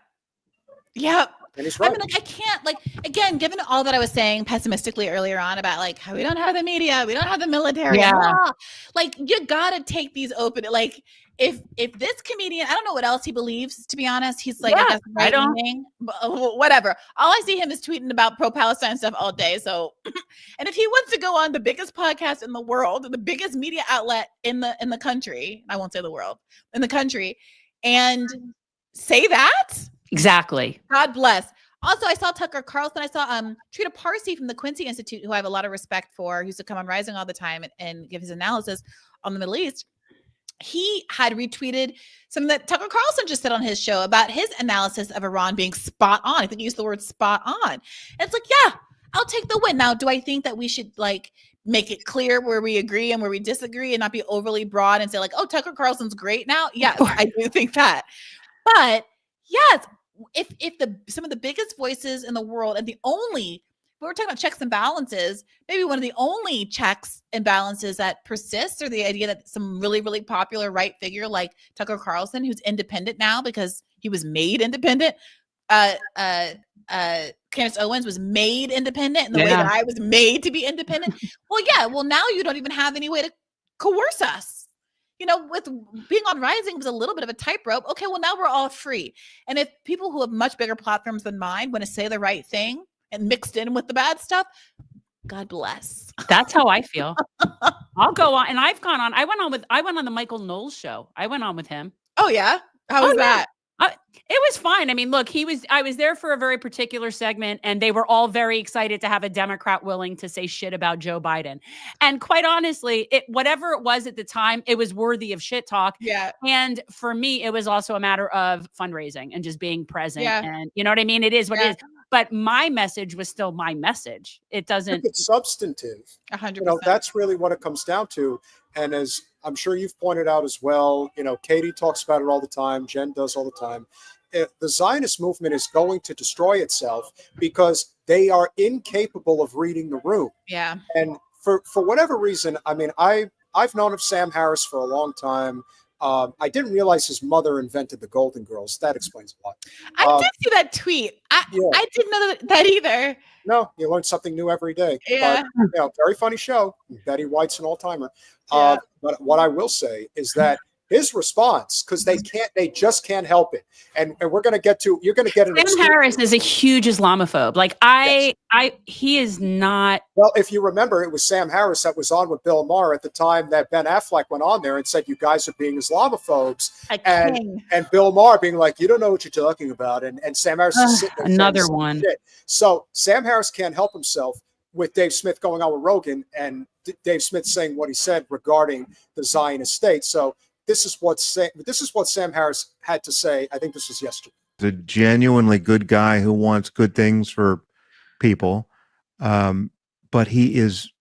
Yeah. And he's right. I mean, like, I can't, like, again, given all that I was saying pessimistically earlier on about like how we don't have the media, we don't have the military, like, you gotta take these open. Like, if this comedian, I don't know what else he believes, to be honest. He's like, I guess, I don't. Whatever. All I see him is tweeting about pro-Palestine stuff all day. So, and if he wants to go on the biggest podcast in the world, the biggest media outlet in the country, I won't say the world, in the country, and say that. Exactly. God bless. Also, I saw Tucker Carlson. I saw Trita Parsi from the Quincy Institute, who I have a lot of respect for, who used to come on Rising all the time and give his analysis on the Middle East. He had retweeted something that Tucker Carlson just said on his show about his analysis of Iran being spot on. I think he used the word spot on. And it's like, yeah, I'll take the win. Now, do I think that we should like make it clear where we agree and where we disagree and not be overly broad and say like, oh, Tucker Carlson's great now? Yes, I do think that. But yes, if some of the biggest voices in the world and the only, we're talking about checks and balances, maybe one of the only checks and balances that persists are the idea that some really, really popular right figure like Tucker Carlson, who's independent now because he was made independent. Candace Owens was made independent in the way that I was made to be independent. Well, now you don't even have any way to coerce us. You know, with being on Rising was a little bit of a tightrope. Okay, well, now we're all free. And if people who have much bigger platforms than mine want to say the right thing and mixed in with the bad stuff, God bless. That's how I feel. I'll go on. And I've gone on. I went on the Michael Knowles show. I went on with him. Oh, yeah? How was that? It was fine. I mean, look, I was there for a very particular segment, and they were all very excited to have a Democrat willing to say shit about Joe Biden. And quite honestly, whatever it was at the time, it was worthy of shit talk. Yeah. And for me, it was also a matter of fundraising and just being present. Yeah. And you know what I mean? It is what it is. But my message was still my message. It doesn't. It's substantive. 100%. You know, that's really what it comes down to. And as I'm sure you've pointed out as well, you know, Katie talks about it all the time. Jen does all the time. The Zionist movement is going to destroy itself because they are incapable of reading the room. Yeah. And for whatever reason, I mean, I've known of Sam Harris for a long time. I didn't realize his mother invented the Golden Girls. That explains a lot. I did see that tweet. I didn't know that either. No, you learn something new every day. Yeah. But, you know, very funny show. Betty White's an all-timer. Yeah. But what I will say is that his response, because they just can't help it. And we're going to get to, you're going to get an Sam Harris is a huge Islamophobe. Like he is not. Well, if you remember, it was Sam Harris that was on with Bill Maher at the time that Ben Affleck went on there and said, you guys are being Islamophobes. And Bill Maher being like, you don't know what you're talking about. And Sam Harris is sitting there another one. Shit. So Sam Harris can't help himself with Dave Smith going on with Rogan and Dave Smith saying what he said regarding the Zionist state. So this is what Sam Harris had to say. I think this was yesterday. He's a genuinely good guy who wants good things for people. But he is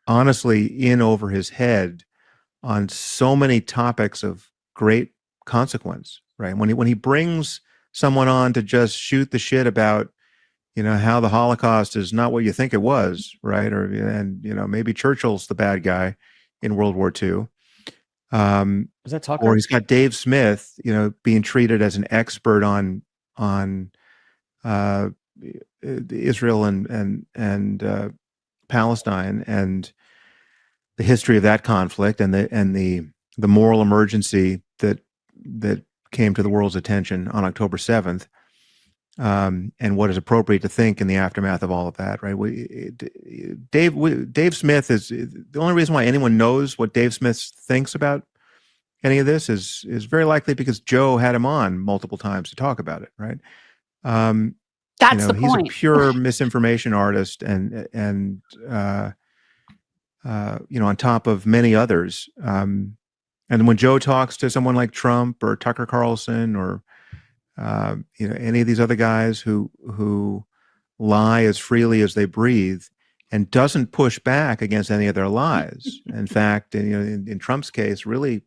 honestly in over his head on so many topics of great consequence, right? When he brings someone on to just shoot the shit about, you know, how the Holocaust is not what you think it was, right? And you know, maybe Churchill's the bad guy in World War II. Was that Tucker? Or he's got Dave Smith, you know, being treated as an expert on Israel and Palestine and the history of that conflict and the moral emergency that came to the world's attention on October 7th. and what is appropriate to think in the aftermath of all of that, right? Dave Smith is the only reason why anyone knows what Dave Smith thinks about any of this is very likely because Joe had him on multiple times to talk about it, right? That's the he's point. a pure misinformation artist, and on top of many others. And when Joe talks to someone like Trump or Tucker Carlson or any of these other guys who lie as freely as they breathe and doesn't push back against any of their lies. In fact, in Trump's case, really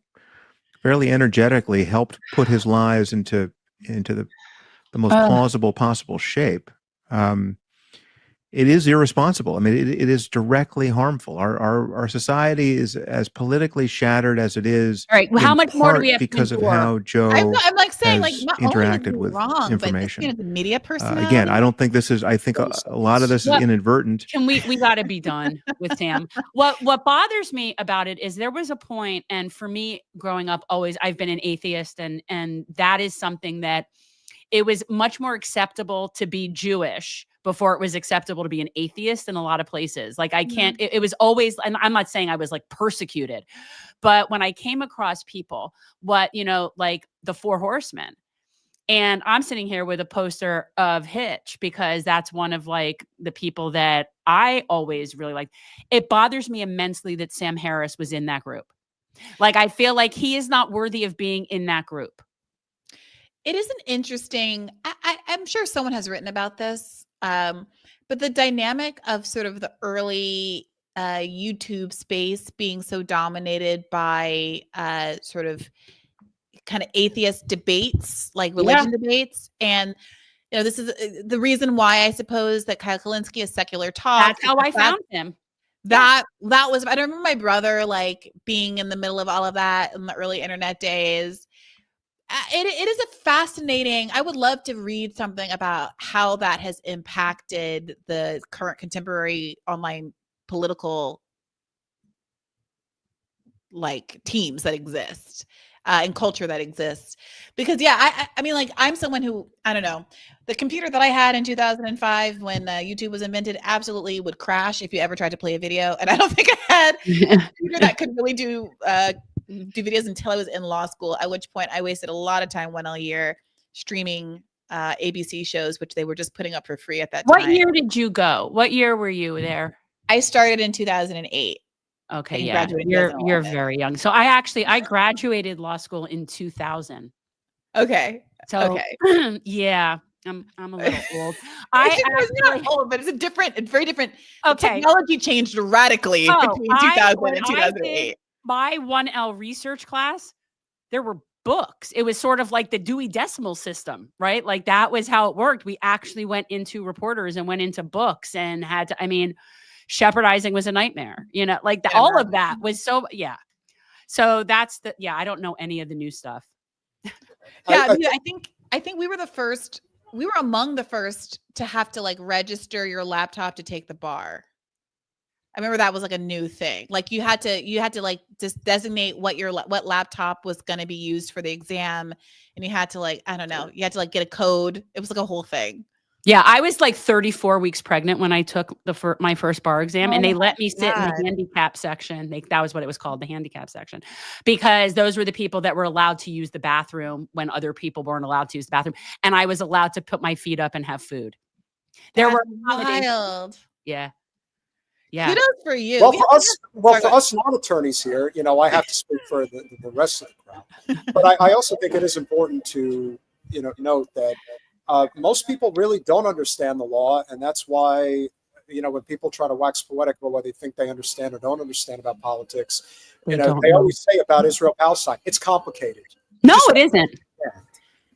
fairly energetically helped put his lies into the most plausible possible shape. It is irresponsible. I mean, it is directly harmful. Our society is as politically shattered as it is. All right. Well, how much more do we have because to of how Joe I'm like saying, like, has not interacted only with wrong, information. but the media personality. Again, I don't think this is. I think a lot of this is inadvertent. Can we got to be done with Sam. What bothers me about it is there was a point, and for me growing up, always I've been an atheist, and that is something that it was much more acceptable to be Jewish before it was acceptable to be an atheist in a lot of places. Like I can't, it was always, and I'm not saying I was like persecuted, but when I came across people, like the Four Horsemen, and I'm sitting here with a poster of Hitch because that's one of like the people that I always really liked. It bothers me immensely that Sam Harris was in that group. Like, I feel like he is not worthy of being in that group. It is an interesting, I'm sure someone has written about this, but the dynamic of sort of the early YouTube space being so dominated by sort of kind of atheist debates, like religion debates. And, this is the reason why I suppose that Kyle Kalinske is Secular Talk. That's how I found him. That was, I remember my brother like being in the middle of all of that in the early internet days. It is a fascinating, I would love to read something about how that has impacted the current contemporary online political like teams that exist and culture that exists. Because I mean, like, I'm someone who, I don't know, the computer that I had in 2005 when YouTube was invented absolutely would crash if you ever tried to play a video. And I don't think I had a computer that could really do videos until I was in law school, at which point I wasted a lot of time, one a year, streaming ABC shows, which they were just putting up for free at that time. What year did you go? What year were you there? I started in 2008. Okay, yeah, you're very young. So I graduated law school in 2000. Okay. So okay. Yeah, I'm a little old. It's not old, but it's very different. Okay. The technology changed radically between 2000 and 2008. My 1L research class, there were books. It was sort of like the Dewey Decimal System, right? Like that was how it worked. We actually went into reporters and went into books and had to, I mean, shepherdizing was a nightmare, like all of that was so, yeah. So that's I don't know any of the new stuff. I think we were we were among the first to have to like register your laptop to take the bar. I remember that was like a new thing. Like you had to like just designate what laptop was going to be used for the exam. And you had to like, I don't know, you had to like get a code. It was like a whole thing. Yeah. I was like 34 weeks pregnant when I took my first bar exam, and they let me sit in the handicap section. That was what it was called, the handicap section, because those were the people that were allowed to use the bathroom when other people weren't allowed to use the bathroom. And I was allowed to put my feet up and have food. There were wild. Yeah. Yeah. Kudos for you. Well, for us non-attorneys here, I have to speak for the rest of the crowd. But I also think it is important to, note that most people really don't understand the law. And that's why, when people try to wax poetic about what they think they understand or don't understand about politics, they always say about Israel-Palestine, it's complicated. No, it isn't. Yeah.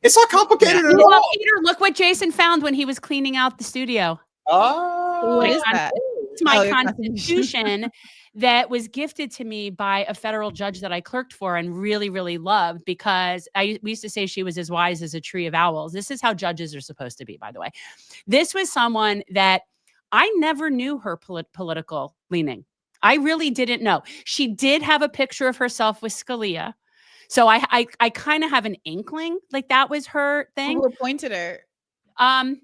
It's not complicated at all. Peter, look what Jason found when he was cleaning out the studio. Oh, what is that? It's my Constitution that was gifted to me by a federal judge that I clerked for and really, really loved, because we used to say she was as wise as a tree of owls. This is how judges are supposed to be, by the way. This was someone that I never knew her political leaning. I really didn't know. She did have a picture of herself with Scalia. So I kind of have an inkling like that was her thing. Who appointed her? Oh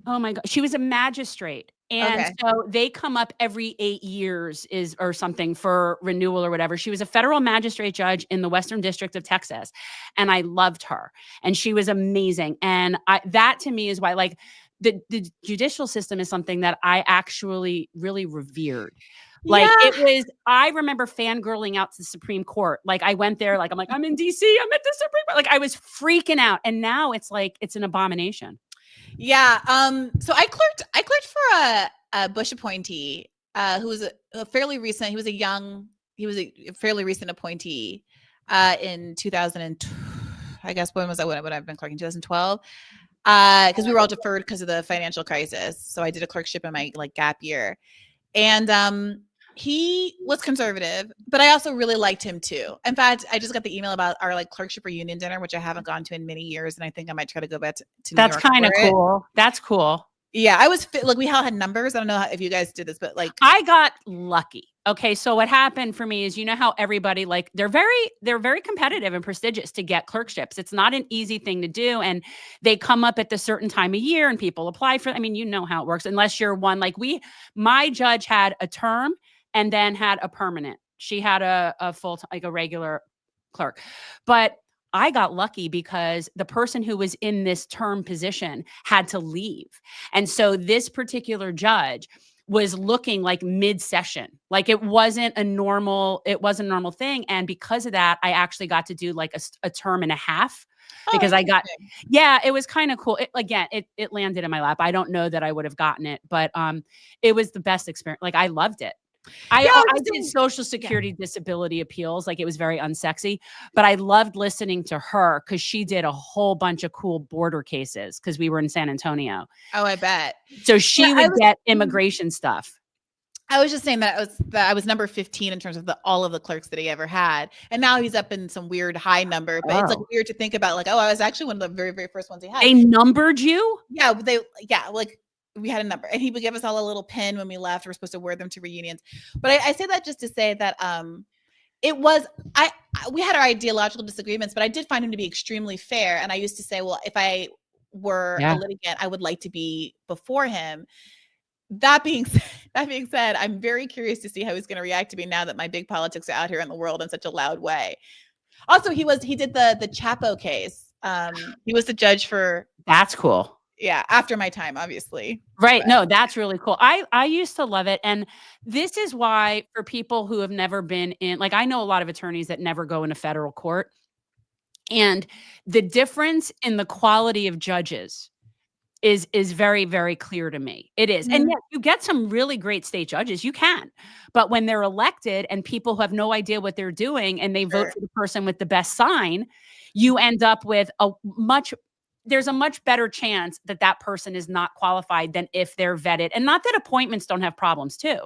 my God. She was a magistrate. And Okay. so they come up every 8 years or something for renewal or whatever. She was a federal magistrate judge in the Western District of Texas. And I loved her. And she was amazing. And that to me is why, like, the judicial system is something that I actually really revered. Like I remember fangirling out to the Supreme Court. Like I went there, like, I'm in DC, I'm at the Supreme Court. Like I was freaking out. And now it's like, it's an abomination. Yeah. So I clerked for a Bush appointee who was a fairly recent. He was a fairly recent appointee in 2000. I guess when was that? When I've been clerking? 2012. Because we were all deferred because of the financial crisis. So I did a clerkship in my gap year, and he was conservative, but I also really liked him too. In fact, I just got the email about our clerkship reunion dinner, which I haven't gone to in many years, and I think I might try to go back to New York. That's kind of cool. That's cool. Yeah, I was we all had numbers. I don't know if you guys did this, but I got lucky. Okay, so what happened for me is, you know how everybody they're very competitive and prestigious to get clerkships. It's not an easy thing to do, and they come up at the certain time of year, and people apply for. I mean, you know how it works. Unless you're one my judge had a term and then had a permanent. She had a full a regular clerk, but I got lucky because the person who was in this term position had to leave. And so this particular judge was looking like mid-session. Like it wasn't a normal thing. And because of that, I actually got to do a term and a half because it was kind of cool. It landed in my lap. I don't know that I would have gotten it, but it was the best experience. Like I loved it. I did Social Security disability appeals. Like it was very unsexy, but I loved listening to her because she did a whole bunch of cool border cases because we were in San Antonio. Oh, I bet. So she would get immigration stuff. I was just saying that I was number 15 in terms of all of the clerks that he ever had. And now he's up in some weird high number, but it's weird to think about I was actually one of the very, very first ones he had. They numbered you? Yeah. We had a number, and he would give us all a little pin when we left. We're supposed to wear them to reunions. But I say that just to say that we had our ideological disagreements, but I did find him to be extremely fair. And I used to say, well, if I were a litigant, I would like to be before him. That being said, I'm very curious to see how he's going to react to me now that my big politics are out here in the world in such a loud way. Also, he did the Chapo case. He was the judge for. That's cool. Yeah, after my time, obviously. Right. No, that's really cool. I used to love it. And this is why, for people who have never been in, I know a lot of attorneys that never go into federal court. And the difference in the quality of judges is very, very clear to me. It is. Mm-hmm. And yes, you get some really great state judges. You can. But when they're elected and people who have no idea what they're doing and they vote for the person with the best sign, you end up with there's a much better chance that person is not qualified than if they're vetted. And not that appointments don't have problems too.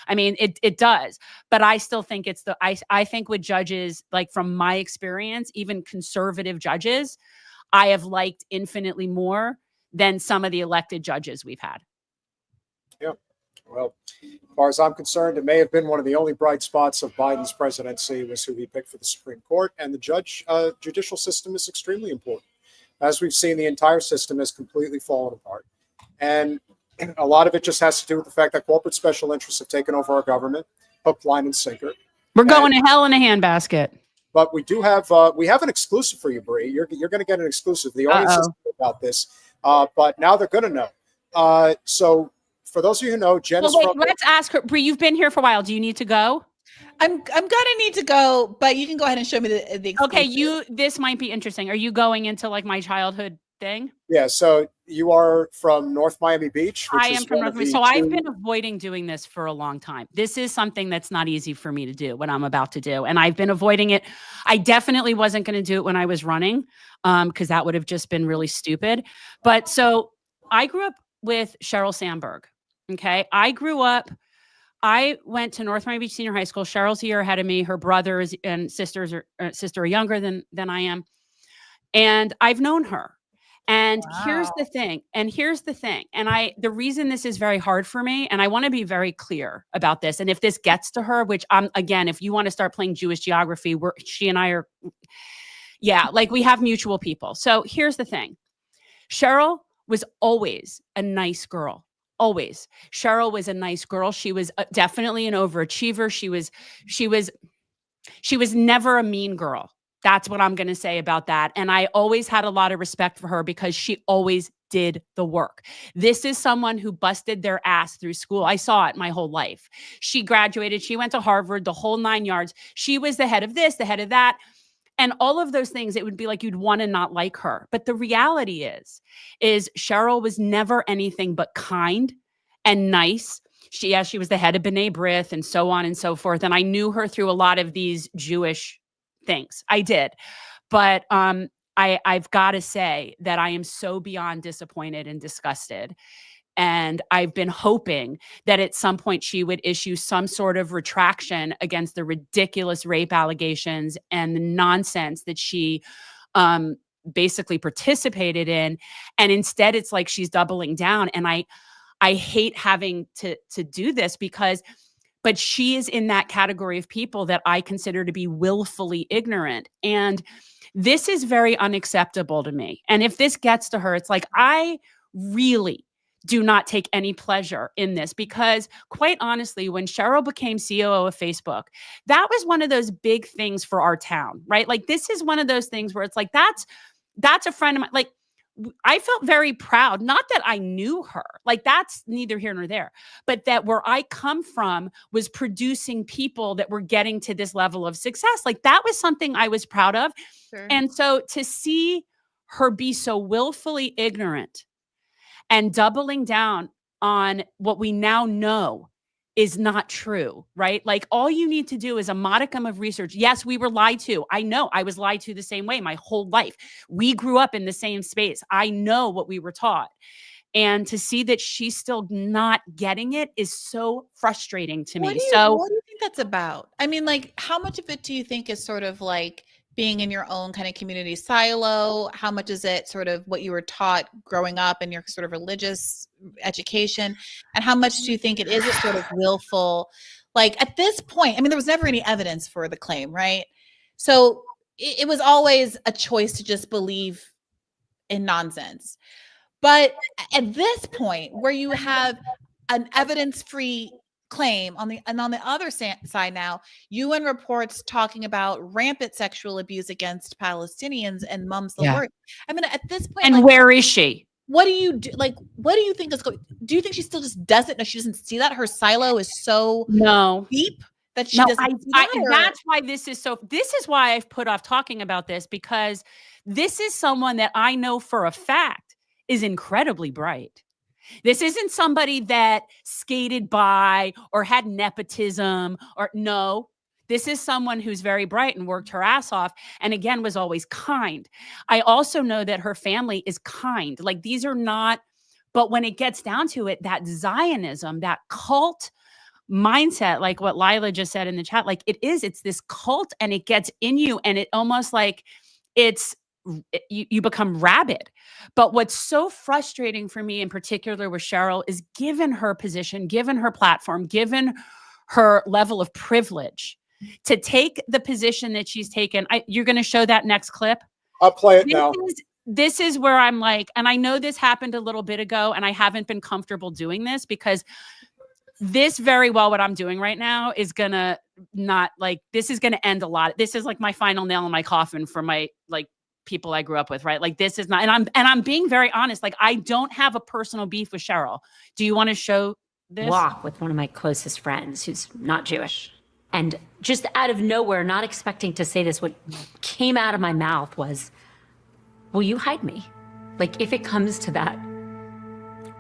I mean, it does, but I still think I think with judges, from my experience, even conservative judges, I have liked infinitely more than some of the elected judges we've had. Yeah. Well, as far as I'm concerned, it may have been one of the only bright spots of Biden's presidency was who he picked for the Supreme Court, and the judicial system is extremely important. As we've seen, the entire system has completely fallen apart. And a lot of it just has to do with the fact that corporate special interests have taken over our government, hook, line, and sinker. We're going to hell in a handbasket. But we do have an exclusive for you, Bri. You're going to get an exclusive. The audience doesn't know about this, but now they're going to know. So for those of you who know, Jen is from... Let's ask her. Bri, you've been here for a while. Do you need to go? I'm gonna need to go, but you can go ahead and show me the exclusive. Okay, this might be interesting. Are you going into my childhood thing? Yeah, so you are from North Miami Beach. I am from North Miami. So I've been avoiding doing this for a long time. This is something that's not easy for me to do, what I'm about to do. And I've been avoiding it. I definitely wasn't going to do it when I was running, because that would have just been really stupid. But so I grew up with Sheryl Sandberg. Okay. I went to North Miami Beach Senior High School. Cheryl's a year ahead of me. Her brothers and sister are younger than I am. And I've known her. And here's the thing. And the reason this is very hard for me, and I want to be very clear about this. And if this gets to her, which again, if you want to start playing Jewish geography, she and I are, we have mutual people. So here's the thing. Sheryl was always a nice girl. Always. Sheryl was a nice girl. She was definitely an overachiever. She was never a mean girl. That's what I'm going to say about that. And I always had a lot of respect for her because she always did the work. This is someone who busted their ass through school. I saw it my whole life. She graduated. She went to Harvard, the whole 9 yards. She was the head of this, the head of that. And all of those things, it would be like you'd want to not like her. But the reality is Sheryl was never anything but kind and nice. She was the head of B'nai B'rith and so on and so forth. And I knew her through a lot of these Jewish things. I did. But I've got to say that I am so beyond disappointed and disgusted. And I've been hoping that at some point she would issue some sort of retraction against the ridiculous rape allegations and the nonsense that she basically participated in. And instead, it's like she's doubling down. And I hate having to do this but she is in that category of people that I consider to be willfully ignorant. And this is very unacceptable to me. And if this gets to her, it's like, I really do not take any pleasure in this because quite honestly, when Sheryl became COO of Facebook, that was one of those big things for our town, right? Like this is one of those things where it's like, that's a friend of mine. Like I felt very proud, not that I knew her, like that's neither here nor there, but that where I come from was producing people that were getting to this level of success. Like that was something I was proud of. Sure. And so to see her be so willfully ignorant and doubling down on what we now know is not true, right? Like all you need to do is a modicum of research. Yes, we were lied to. I know I was lied to the same way my whole life. We grew up in the same space. I know what we were taught. And to see that she's still not getting it is so frustrating to me. What do you think that's about? I mean, like, how much of it do you think is sort of like being in your own kind of community silo? How much is it sort of what you were taught growing up in your sort of religious education? And how much do you think it is a sort of willful, like at this point, I mean, there was never any evidence for the claim, right? So it was always a choice to just believe in nonsense. But at this point where you have an evidence-free claim on the other side now, UN reports talking about rampant sexual abuse against Palestinians and mums the word. I mean, at this point, and like, where is she? What do you do? Like, what do you think is going? Do you think she still just doesn't know? She doesn't see that her silo is so deep that she doesn't. That's why this is so. This is why I've put off talking about this, because this is someone that I know for a fact is incredibly bright. This isn't somebody that skated by or had nepotism or no. This is someone who's very bright and worked her ass off. And again, was always kind. I also know that her family is kind. Like these are not, but when it gets down to it, that Zionism, that cult mindset, like what Lila just said in the chat, like it's this cult and it gets in you and it almost like you become rabid. But what's so frustrating for me in particular with Sheryl is given her position, given her platform, given her level of privilege to take the position that she's taken. You're going to show that next clip? I'll play it now. This is where I'm like, and I know this happened a little bit ago and I haven't been comfortable doing this because this very well, what I'm doing right now is going to this is going to end a lot. This is like my final nail in my coffin for my people I grew up with, right? Like this is not, and I'm being very honest. Like I don't have a personal beef with Sheryl. Do you want to show this? Walk with one of my closest friends who's not Jewish. And just out of nowhere, not expecting to say this, what came out of my mouth was, will you hide me? Like if it comes to that,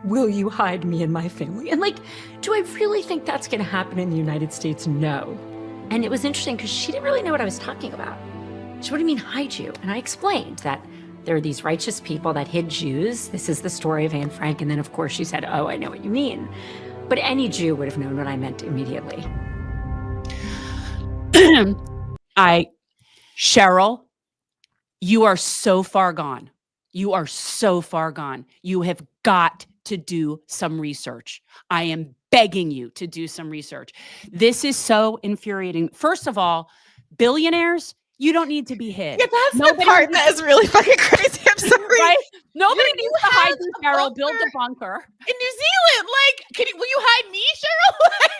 will you hide me and my family? And like, do I really think that's going to happen in the United States? No. And it was interesting because she didn't really know what I was talking about. She, what do you mean hide you? And I explained that there are these righteous people that hid Jews. This is the story of Anne Frank. And then of course she said, oh, I know what you mean. But any Jew would have known what I meant immediately. Sheryl, you are so far gone. You are so far gone. You have got to do some research. I am begging you to do some research. This is so infuriating. First of all, billionaires, you don't need to be hid. Yeah, that's the part that is really fucking crazy. I'm sorry. Right? Nobody You needs to have hide you, a Cheryl. Build bunker a bunker. in New Zealand. Like, will you hide me, Cheryl?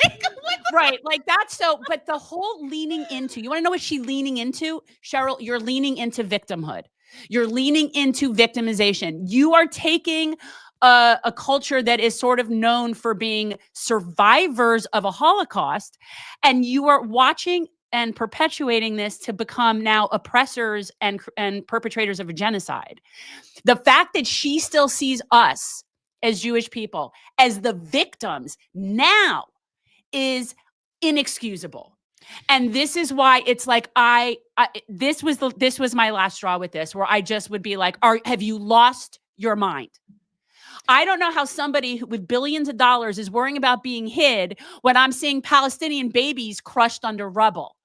Like, what the Right. Like that's so, but the whole leaning into, you want to know what she's leaning into? Cheryl, you're leaning into victimhood. You're leaning into victimization. You are taking a culture that is sort of known for being survivors of a Holocaust, and you are watching and perpetuating this to become now oppressors and perpetrators of a genocide. The fact that she still sees us as Jewish people as the victims now is inexcusable. And this is why it's like this was my last straw with this, where I just would be like, have you lost your mind? I don't know how somebody with billions of dollars is worrying about being hid when I'm seeing Palestinian babies crushed under rubble.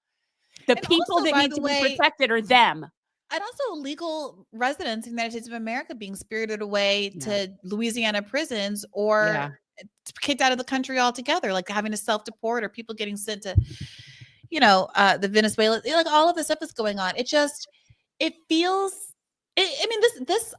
The And people also, that by need the to way, be protected are them. And also legal residents in the United States of America being spirited away to Louisiana prisons or kicked out of the country altogether, like having to self-deport or people getting sent to, the Venezuela, like all of this stuff is going on. It feels,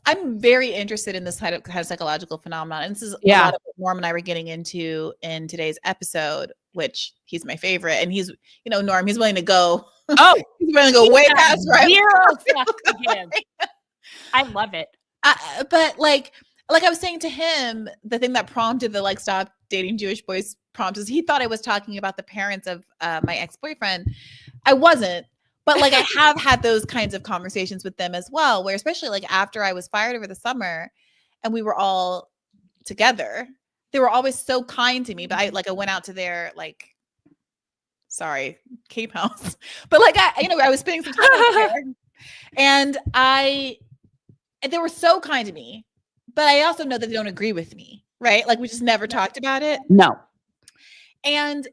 I'm very interested in this kind of psychological phenomenon. And this is a lot of what Norm and I were getting into in today's episode, which he's my favorite. And he's, Norm, he's willing to go. Oh, he's willing to go way past right. Zero fuck to give. I love it. But like I was saying to him, the thing that prompted the stop dating Jewish boys prompt is he thought I was talking about the parents of my ex-boyfriend. I wasn't. But I have had those kinds of conversations with them as well, where especially after I was fired over the summer and we were all together, they were always so kind to me. But I went out to their Cape House. But I was spending some time there and they were so kind to me. But I also know that they don't agree with me, right? We just never talked about it. No. And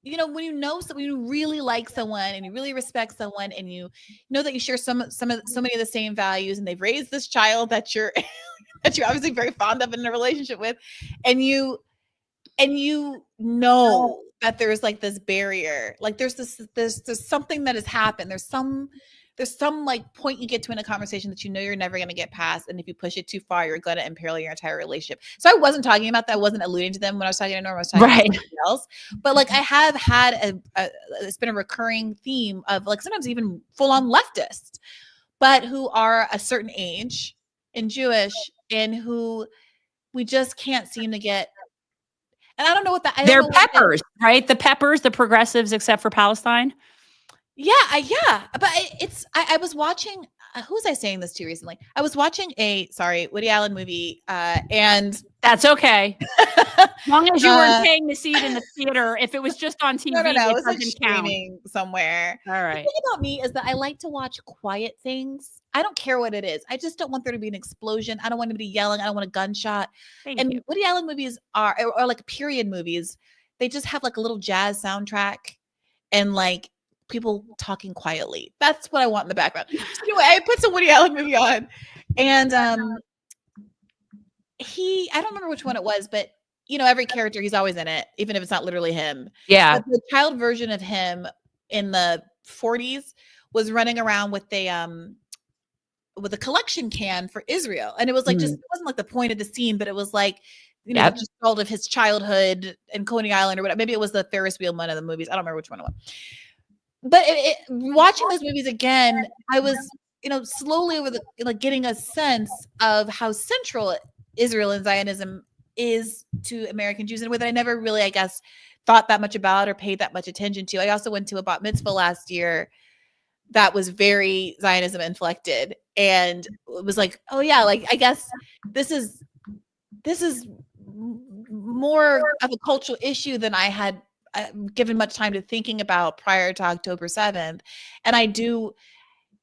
when when you really like someone and you really respect someone and you know that you share so many of the same values and they've raised this child that you're that you're obviously very fond of in a relationship with, and you know that there's this barrier, there's something that has happened. There's some point you get to in a conversation that you're never going to get past. And if you push it too far, you're going to imperil your entire relationship. So I wasn't talking about that. I wasn't alluding to them when I was talking to Norm. I was talking about somebody else. But I have had it's been a recurring theme of sometimes even full on leftists, but who are a certain age and Jewish and who we just can't seem to get. And I don't know what they're peppers, right? The peppers, the progressives, except for Palestine. Yeah. But I was watching, who was I saying this to recently? I was watching a Woody Allen movie, and that's okay. As long as you weren't paying to see it in the theater, if it was just on TV, no, it doesn't count. Streaming somewhere. All right. The thing about me is that I like to watch quiet things. I don't care what it is. I just don't want there to be an explosion. I don't want anybody yelling. I don't want a gunshot. Thank you. Woody Allen movies or period movies, they just have a little jazz soundtrack and people talking quietly. That's what I want in the background. So anyway, I put some Woody Allen movie on, and I don't remember which one it was, but every character, he's always in it, even if it's not literally him. Yeah. But the child version of him in the 40s was running around with a collection can for Israel, and it was just it wasn't the point of the scene, but it was just told of his childhood in Coney Island or whatever. Maybe it was the Ferris wheel one of the movies. I don't remember which one it was. But watching those movies again, I was, slowly over getting a sense of how central Israel and Zionism is to American Jews in a way that I never really, I guess, thought that much about or paid that much attention to. I also went to a bat mitzvah last year that was very Zionism inflected, and it was oh yeah, I guess this is more of a cultural issue than I had given much time to thinking about prior to October 7th. And I do,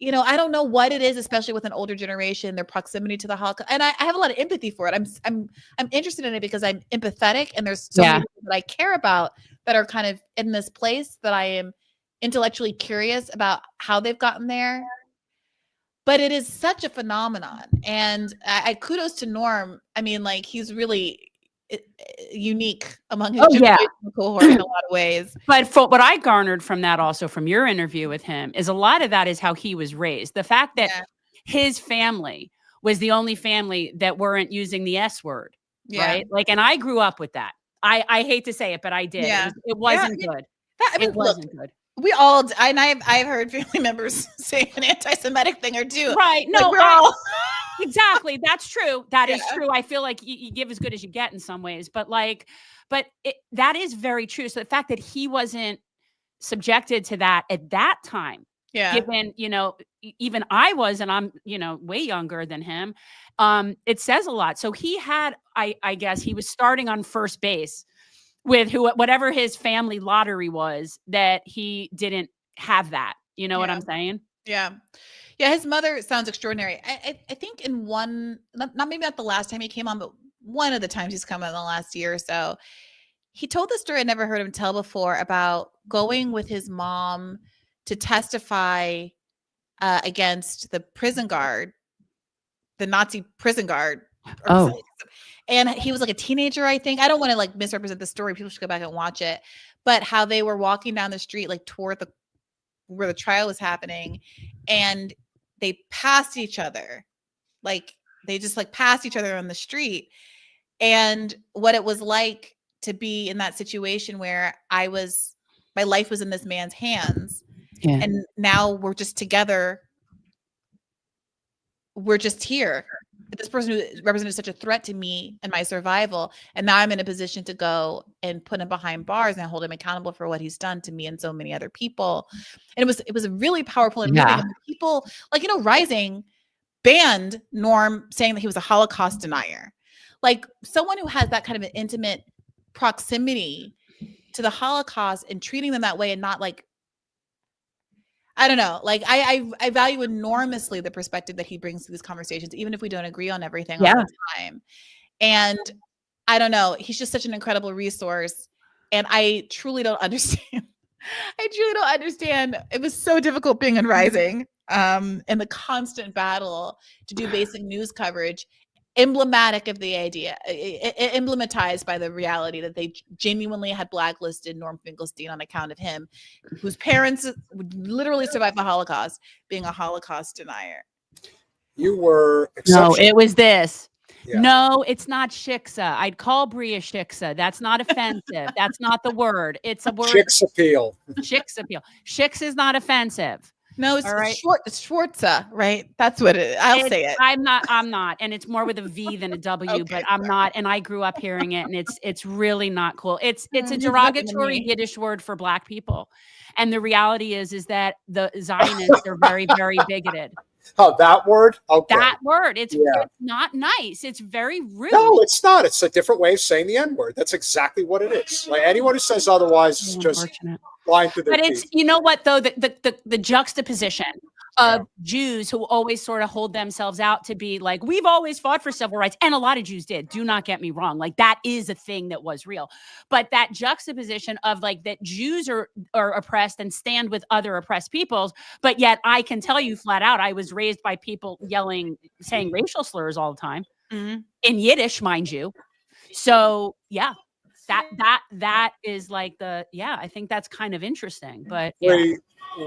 I don't know what it is, especially with an older generation, their proximity to the Holocaust. And I have a lot of empathy for it. I'm interested in it because I'm empathetic, and there's so many people that I care about that are kind of in this place that I am intellectually curious about how they've gotten there. But it is such a phenomenon. And I kudos to Norm. I mean, he's really unique among his cohort in a lot of ways. But for what I garnered from that, also from your interview with him, is a lot of that is how he was raised. The fact that his family was the only family that weren't using the S word. Yeah. Right. Like, and I grew up with that. I hate to say it, but I did. Yeah. It wasn't Yeah, I mean, good. I mean, It wasn't good. We all, and I've heard family members say an anti-Semitic thing or two. Right. Like, No, we're all. exactly. That's true. That is Yeah. true. I feel like you give as good as you get in some ways, but like, that is very true. So the fact that he wasn't subjected to that at that time, Yeah. given, even I was, and I'm, way younger than him, it says a lot. So he had, I guess he was starting on first base with whatever his family lottery was, that he didn't have that. You know what I'm saying? Yeah. Yeah. His mother sounds extraordinary. I think in one, not maybe not the last time he came on, but one of the times he's come on in the last year or so, he told the story I never heard him tell before about going with his mom to testify against the prison guard, the Nazi prison guard. Oh. And he was like a teenager, I think. I don't want to like misrepresent the story. People should go back and watch it. But how they were walking down the street, like toward where the trial was happening, and they passed each other. Like they just like passed each other on the street. And what it was like to be in that situation where my life was in this man's hands. Yeah. And now we're just together. We're just here. This person who represented such a threat to me and my survival, and now I'm in a position to go and put him behind bars and hold him accountable for what he's done to me and so many other people. And it was really powerful and moving. And people like, Rising banned Norm saying that he was a Holocaust denier. Like someone who has that kind of an intimate proximity to the Holocaust and treating them that way, and not like, I don't know. Like I value enormously the perspective that he brings to these conversations, even if we don't agree on everything all the time. And I don't know. He's just such an incredible resource. And I truly don't understand. It was so difficult being in Rising, and the constant battle to do basic news coverage, emblematic of the idea, emblematized by the reality that they genuinely had blacklisted Norm Finkelstein on account of him, whose parents would literally survive the Holocaust, being a Holocaust denier. You were No, it was this. Yeah. No, it's not shiksa. I'd call Bria shiksa. That's not offensive. That's not the word. It's a word. Chicks appeal. Shiksa appeal. Shiksa is not offensive. No, it's all right. It's Schwarza, right? That's what it is. I'll say it. I'm not. And it's more with a V than a W, Okay, but I'm not. And I grew up hearing it, and it's really not cool. It's a He's derogatory looking at me. Yiddish word for Black people. And the reality is that the Zionists are very, very bigoted. Oh, that word? Okay. That word. It's Yeah. not nice. It's very rude. No, it's not. It's a different way of saying the N-word. That's exactly what it is. Like anyone who says otherwise is just Unfortunate. lying to their But it's, teeth. you know what though, the juxtaposition of Jews who always sort of hold themselves out to be like, we've always fought for civil rights, and a lot of Jews did. Do not get me wrong. Like that is a thing that was real. But that juxtaposition of like that Jews are oppressed and stand with other oppressed peoples, but yet I can tell you flat out, I was raised by people saying racial slurs all the time in Yiddish, mind you. So yeah. That is like I think that's kind of interesting, but yeah.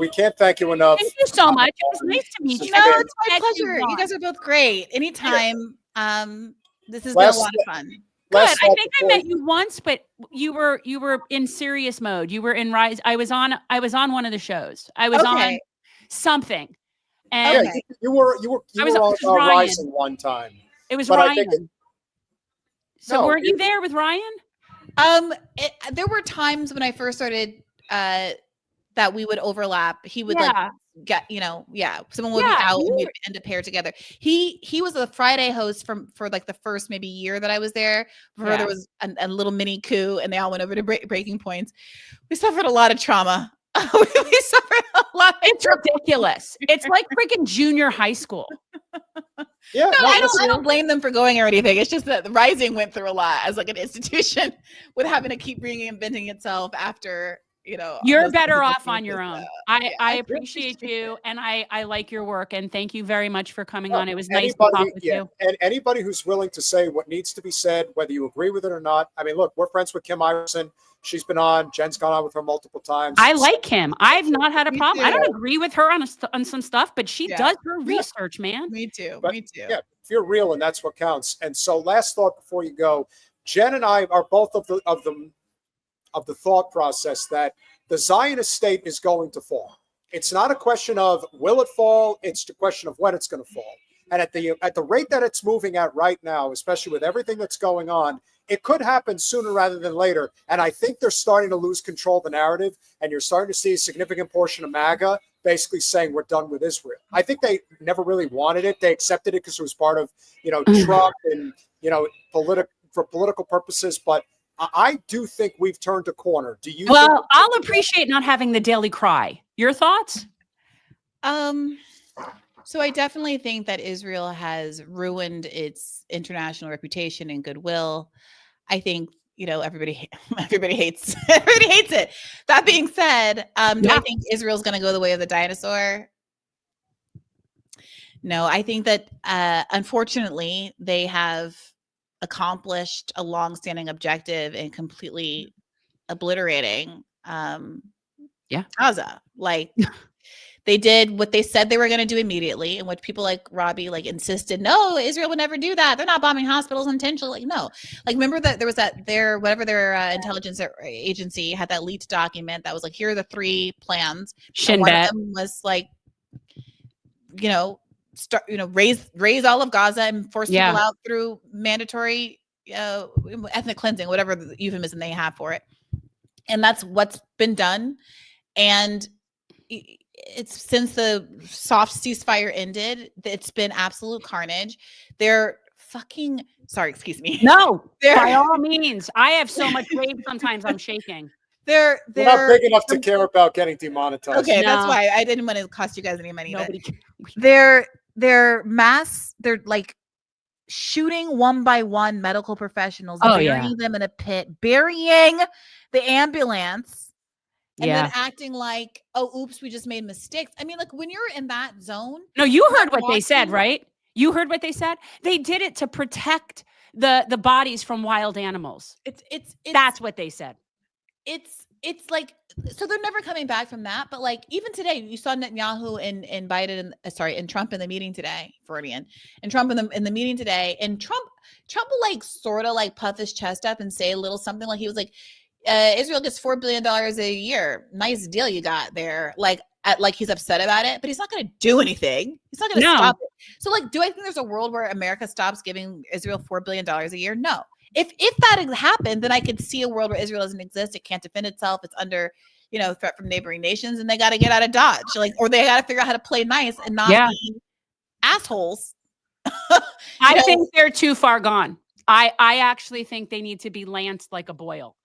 We can't thank you enough. Thank you so much. It was nice to meet you. No, it's my Thank pleasure. You guys are both great. Anytime. This has been Last- a lot of fun. Good. Last I thought think I before- met you once, but you were in serious mode. You were in Rise. I was on one of the shows. I was on something. And Yeah, you were I was- on it was Ryan. Rising one time. it was but I Ryan. think So No, weren't you you- there with Ryan? There were times when I first started that we would overlap. He would like get, someone would be out and we'd end up paired together. He was a Friday host for like the first maybe year that I was there. Before there was a little mini coup and they all went over to Breaking Points. We suffered a lot of trauma. We suffered a lot. It's ridiculous. It's like freaking junior high school. Yeah, No, I don't blame them for going or anything. It's just that the Rising went through a lot as like an institution with having to keep reinventing itself after, You're those better kinds of off on things, your own. yeah, I I appreciate you, and I like your work, and thank you very much for coming Well, on. It was nice to talk with you. And anybody who's willing to say what needs to be said, whether you agree with it or not. I mean, look, we're friends with Kim Iverson. She's been on. Jen's gone on with her multiple times. I like him. I've not had a Me problem. I too. don't agree with her on some stuff, but she Yeah. does her research, man. Me too. But, Me too. Yeah, if you're real, and that's what counts. And so, last thought before you go, Jen and I are both of the thought process that the Zionist state is going to fall. It's not a question of will it fall, it's the question of when it's going to fall. And at the rate that it's moving at right now, especially with everything that's going on, it could happen sooner rather than later. And I think they're starting to lose control of the narrative, and you're starting to see a significant portion of MAGA basically saying we're done with Israel. I think they never really wanted it. They accepted it because it was part of, Trump and, for political purposes. But I do think we've turned a corner. Do you? Well, I'll appreciate not having the daily cry. Your thoughts? So I definitely think that Israel has ruined its international reputation and goodwill. I think, everybody hates it. That being said, do I think Israel's going to go the way of the dinosaur? No, I think that unfortunately they have accomplished a long-standing objective in completely obliterating Gaza. Like they did what they said they were going to do immediately, and what people like Robbie insisted, no, Israel would never do that. They're not bombing hospitals intentionally. No, remember that there was their intelligence agency had that leaked document that was here are the 3 plans. Shin one bet. of them was raise all of Gaza and force people out through mandatory ethnic cleansing, whatever the euphemism they have for it. And that's what's been done. And it's since the soft ceasefire ended, it's been absolute carnage. They're fucking sorry, excuse me. No, by all means. I have so much rage sometimes I'm shaking. They're not big enough to care about getting demonetized. Okay, No. that's why I didn't want to cost you guys any money. Nobody They're shooting one by one medical professionals, burying them in a pit, burying the ambulance, and then acting like, oh, oops, we just made mistakes. I mean, when you're in that zone. No, you heard what they said, right? You heard what they said? They did it to protect the bodies from wild animals. It's That's what they said. So they're never coming back from that. But even today, you saw Netanyahu and Biden, and Trump in the meeting today, Freudian, and Trump in the meeting today. And Trump will sort of puff his chest up and say a little something he was Israel gets $4 billion a year. Nice deal you got there. He's upset about it, but he's not going to do anything. He's not going to stop it. So do I think there's a world where America stops giving Israel $4 billion a year? No. If that had happened, then I could see a world where Israel doesn't exist. It can't defend itself. It's under, threat from neighboring nations, and they got to get out of Dodge. Or they got to figure out how to play nice and not be assholes. I think they're too far gone. I actually think they need to be lanced like a boil.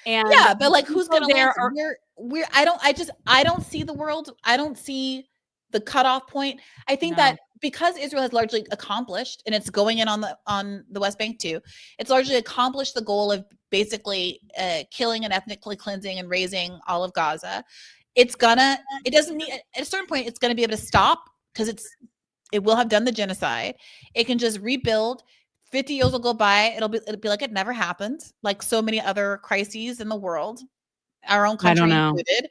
And but who's going to lance? I don't see the world. I don't see the cutoff point. I think that because Israel has largely accomplished, and it's going in on the West Bank too, it's largely accomplished the goal of basically killing and ethnically cleansing and raising all of Gaza. It doesn't need, at a certain point, it's going to be able to stop because it will have done the genocide. It can just rebuild. 50 years will go by. It'll be like it never happened, like so many other crises in the world, our own country included.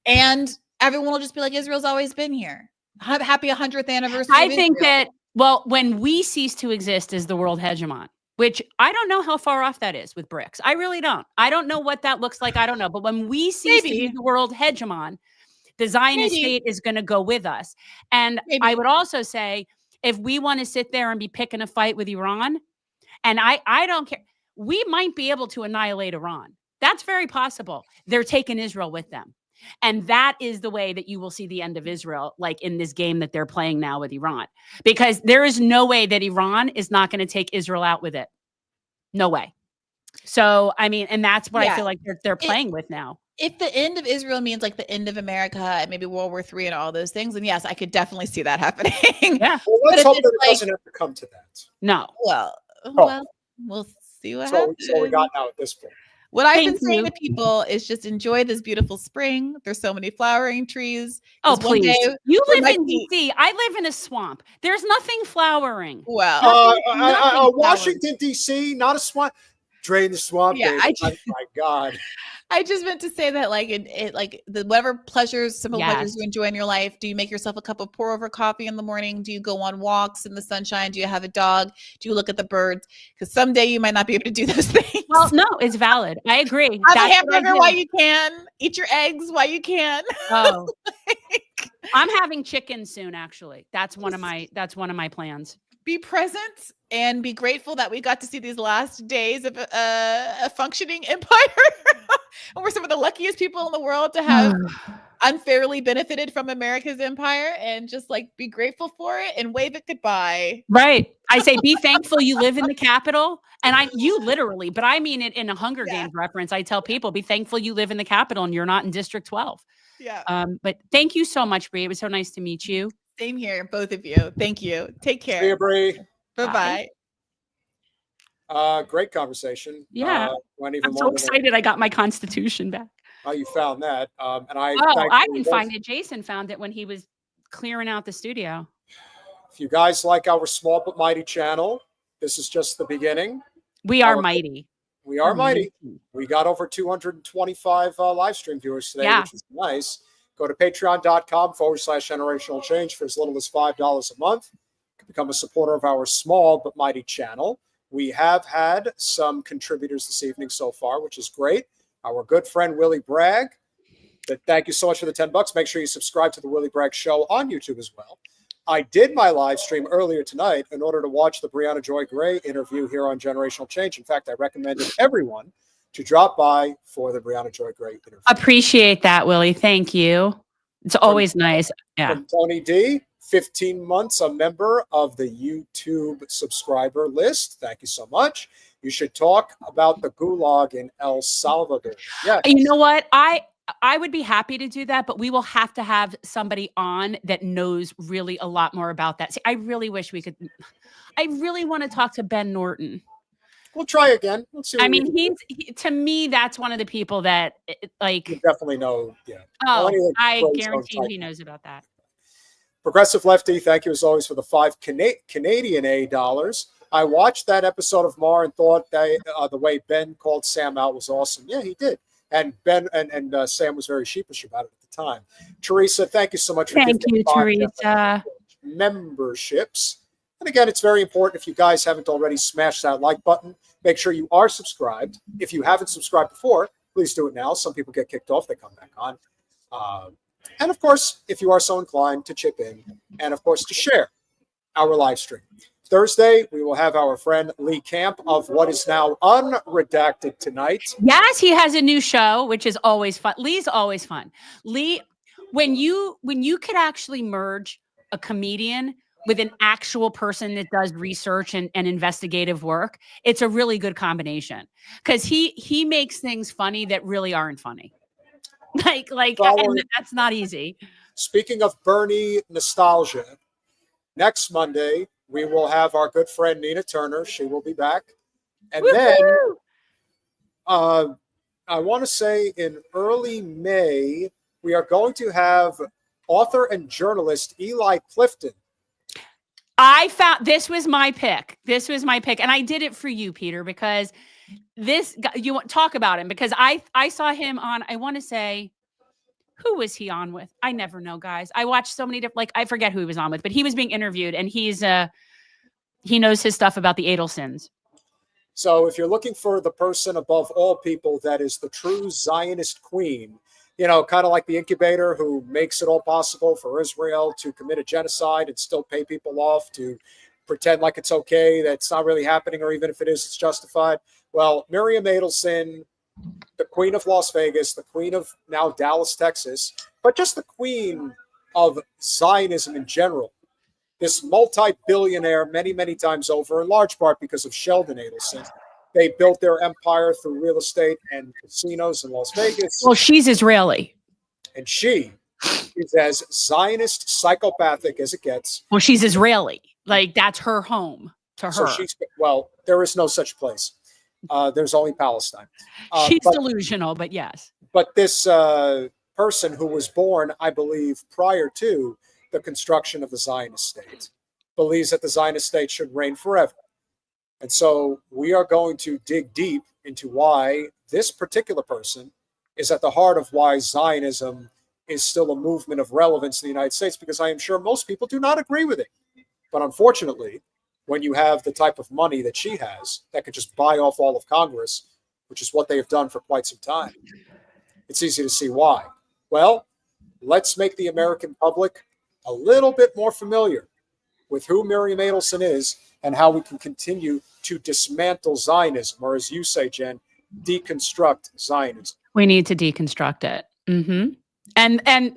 And everyone will just be like, Israel's always been here. Happy 100th anniversary. I think that, when we cease to exist as the world hegemon, which I don't know how far off that is with BRICS. I really don't. I don't know what that looks like. I don't know. But when we cease to be the world hegemon, the Zionist state is going to go with us. And I would also say, if we want to sit there and be picking a fight with Iran, and I don't care, we might be able to annihilate Iran. That's very possible. They're taking Israel with them. And that is the way that you will see the end of Israel, in this game that they're playing now with Iran. Because there is no way that Iran is not going to take Israel out with it. No way. So, I mean, and that's what I feel like they're playing with now. If the end of Israel means the end of America and maybe World War III and all those things, then yes, I could definitely see that happening. Yeah. Well, let's hope that it doesn't have to come to that. No. Well, we'll see what happens. That's what we got now at this point. What I've Thank been saying you. to people is just enjoy this beautiful spring. There's so many flowering trees. Oh, 'Cause one please. day You there live might in be- DC. I live in a swamp. There's nothing flowering. Well, Nothing Washington, D.C., not a swamp. Drain the swamp, Yeah, baby. Oh, my God. I just meant to say that, like, it like the whatever pleasures, simple pleasures Yes. you enjoy in your life. Do you make yourself a cup of pour over coffee in the morning? Do you go on walks in the sunshine? Do you have a dog? Do you look at the birds? Because someday you might not be able to do those things. Well, no, it's valid. I agree. Have a That's what I hamburger do. while you can. Eat your eggs while you can. Oh, I'm having chicken soon. Actually, that's one of my plans. Be present and be grateful that we got to see these last days of a functioning empire. And we're some of the luckiest people in the world to have unfairly benefited from America's empire, and just like be grateful for it and wave it goodbye. Right. I say, be thankful you live in the capital. And you literally, but I mean it in a Hunger Yeah. Games reference. I tell people, be thankful you live in the capital and you're not in District 12. Yeah. But thank you so much, Bri. It was so nice to meet you. Same here, both of you. Thank you. Take See you, care. Bree. Bye-bye. Great conversation. Yeah. Went even I'm so longer than excited I got my Constitution back. how you found that. And I I didn't find it. Jason found it when he was clearing out the studio. If you guys like our small but mighty channel, this is just the beginning. We are Our- mighty. We are mighty. We got over 225 live stream viewers today, Yeah. which is nice. Go to patreon.com/generational change for as little as $5 a month. You can become a supporter of our small but mighty channel. We have had some contributors this evening so far, which is great. Our good friend Willie Bragg. Thank you so much for the $10. Make sure you subscribe to the Willie Bragg Show on YouTube as well. I did my live stream earlier tonight in order to watch the Briahna Joy Gray interview here on Generational Change. In fact, I recommended everyone to drop by for the Briahna Joy Gray interview. Appreciate that, Willie. Thank you. It's always nice. Yeah. From Tony D, 15 months, a member of the YouTube subscriber list. Thank you so much. You should talk about the gulag in El Salvador. Yeah. You know what? I would be happy to do that, but we will have to have somebody on that knows really a lot more about that. See, I really wish we could. I really want to talk to Ben Norton. We'll try again. Let's see. I mean, to me, that's one of the people that like. You definitely know. Yeah. Oh, Well, I Gray's guarantee own he type. knows about that. Progressive Lefty, thank you as always for the 5 Canadian A dollars. I watched that episode of Mar and thought that the way Ben called Sam out was awesome. Yeah, he did. And Ben and Sam was very sheepish about it at the time. Teresa, thank you so much for Thank giving you, Teresa. memberships. And again, it's very important if you guys haven't already smashed that like button, make sure you are subscribed. If you haven't subscribed before, please do it now. Some people get kicked off, they come back on. And of course, if you are so inclined to chip in and of course to share our live stream. Thursday, we will have our friend Lee Camp of what is now Unredacted Tonight. Yes, he has a new show, which is always fun. Lee's always fun. Lee, when you could actually merge a comedian with an actual person that does research and investigative work, it's a really good combination because he makes things funny that really aren't funny. And that's not easy. Speaking of Bernie nostalgia, next Monday, we will have our good friend Nina Turner. She will be back. And then I want to say in early May, we are going to have author and journalist Eli Clifton. I found this was my pick. And I did it for you, Peter, because you want talk about him because I saw him on, I want to say, who was he on with? I never know, guys. I watched so many different, I forget who he was on with, but he was being interviewed and he knows his stuff about the Adelsons. So if you're looking for the person above all people that is the true Zionist queen, kind of like the incubator who makes it all possible for Israel to commit a genocide and still pay people off to pretend like it's okay, that it's not really happening, or even if it is, it's justified. Well, Miriam Adelson, the queen of Las Vegas, the queen of now Dallas, Texas, but just the queen of Zionism in general. This multi-billionaire many, many times over, in large part because of Sheldon Adelson. They built their empire through real estate and casinos in Las Vegas. Well, she's Israeli. And she is as Zionist psychopathic as it gets. Well, she's Israeli. Like, that's her home to her. So there is no such place. There's only Palestine. She's delusional, but yes. But this person who was born, I believe, prior to the construction of the Zionist state, believes that the Zionist state should reign forever. And so we are going to dig deep into why this particular person is at the heart of why Zionism is still a movement of relevance in the United States, because I am sure most people do not agree with it. But unfortunately, when you have the type of money that she has that could just buy off all of Congress, which is what they have done for quite some time, it's easy to see why. Well, let's make the American public a little bit more familiar with who Miriam Adelson is and how we can continue to dismantle Zionism, or as you say, Jen, deconstruct Zionism. We need to deconstruct it. Mm-hmm. And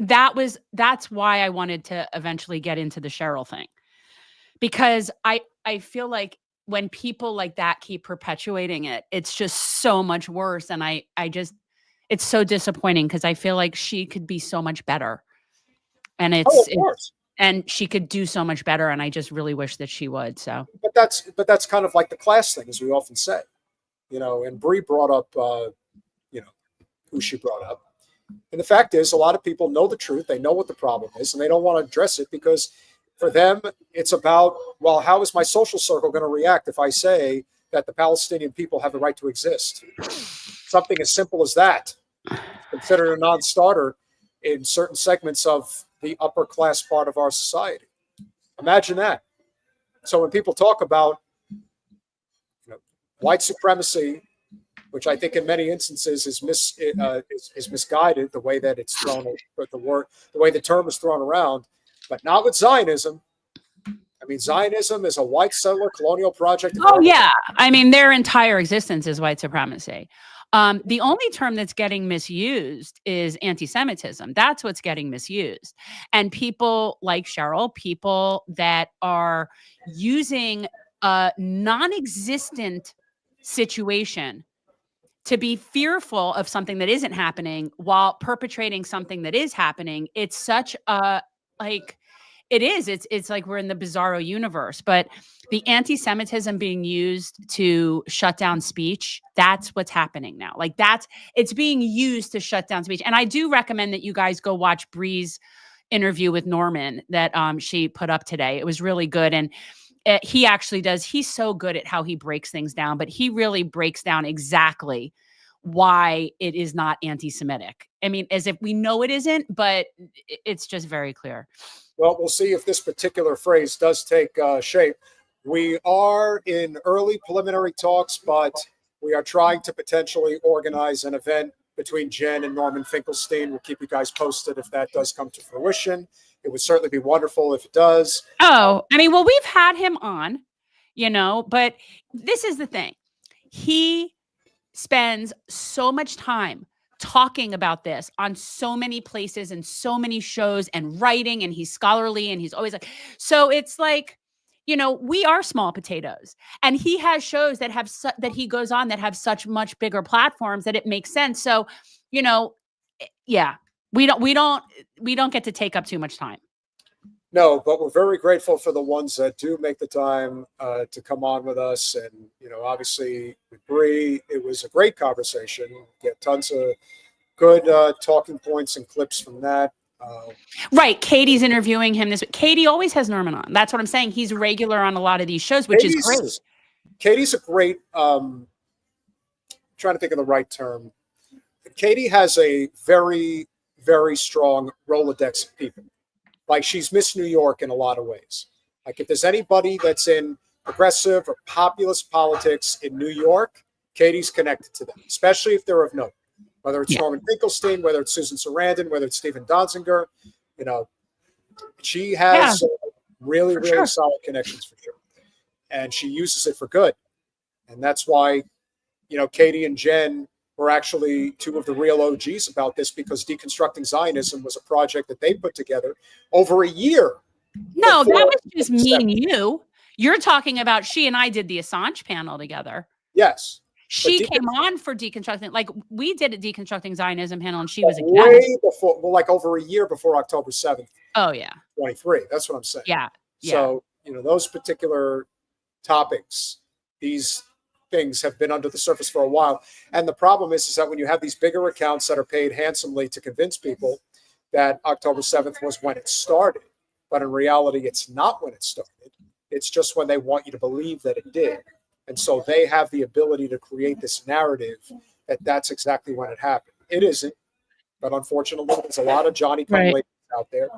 that's why I wanted to eventually get into the Sheryl thing, because I feel like when people like that keep perpetuating it, it's just so much worse. And it's so disappointing, because I feel like she could be so much better. And and she could do so much better. And I just really wish that she would. So, but that's kind of like the class thing, as we often say, and Bree brought up, who she brought up. And the fact is, a lot of people know the truth. They know what the problem is, and they don't want to address it, because for them, it's about, well, how is my social circle going to react if I say that the Palestinian people have the right to exist? Something as simple as that, considered a non-starter in certain segments of the upper class part of our society. Imagine that. So when people talk about white supremacy, which I think in many instances is misguided, the way that it's thrown, the way the term is thrown around, but not with Zionism. I mean, Zionism is a white settler colonial project. Oh yeah, I mean, their entire existence is white supremacy. The only term that's getting misused is anti-Semitism. That's what's getting misused. And people like Sheryl, people that are using a non-existent situation to be fearful of something that isn't happening while perpetrating something that is happening. It's such a, it's like we're in the bizarro universe. But the anti-Semitism being used to shut down speech, that's what's happening now. Like it's being used to shut down speech. And I do recommend that you guys go watch Bree's interview with Norman that she put up today. It was really good. And he actually he's so good at how he breaks things down, but he really breaks down exactly why it is not anti-Semitic. I mean, as if we know it isn't, but it's just very clear. Well, we'll see if this particular phrase does take shape. We are in early preliminary talks, but we are trying to potentially organize an event between Jen and Norman Finkelstein. We'll keep you guys posted if that does come to fruition. It would certainly be wonderful if it does. Oh, I mean, well, we've had him on, but this is the thing. He spends so much time talking about this on so many places and so many shows and writing, and he's scholarly, and he's always like, so it's like, we are small potatoes, and he has shows that have that he goes on that have such much bigger platforms that it makes sense. So, yeah, we don't get to take up too much time. No, but we're very grateful for the ones that do make the time to come on with us. And, obviously with Bree, it was a great conversation. Get tons of good talking points and clips from that. Right. Katie's interviewing him this week. Katie always has Norman on. That's what I'm saying. He's regular on a lot of these shows, which is great. Katie's a great, trying to think of the right term. Katie has a very, very strong Rolodex of people. Like, she's Miss New York in a lot of ways. Like, if there's anybody that's in progressive or populist politics in New York, Katie's connected to them, especially if they're of note. Whether it's Norman Finkelstein, whether it's Susan Sarandon, whether it's Stephen Donziger, she has really, really solid connections for sure. And she uses it for good. And that's why, Katie and Jen were actually two of the real OGs about this, because Deconstructing Zionism was a project that they put together over a year. No, that was just me and you. You're talking about she and I did the Assange panel together. Yes. She came on for Deconstructing, like we did a Deconstructing Zionism panel, and she was a way before, like over a year before October 7th. Oh, yeah. 23. That's what I'm saying. Yeah. So, those particular topics, these things have been under the surface for a while. And the problem is that when you have these bigger accounts that are paid handsomely to convince people that October 7th was when it started, but in reality, it's not when it started. It's just when they want you to believe that it did. And so they have the ability to create this narrative that that's exactly when it happened. It isn't. But unfortunately, there's a lot of Johnny-come-lately out there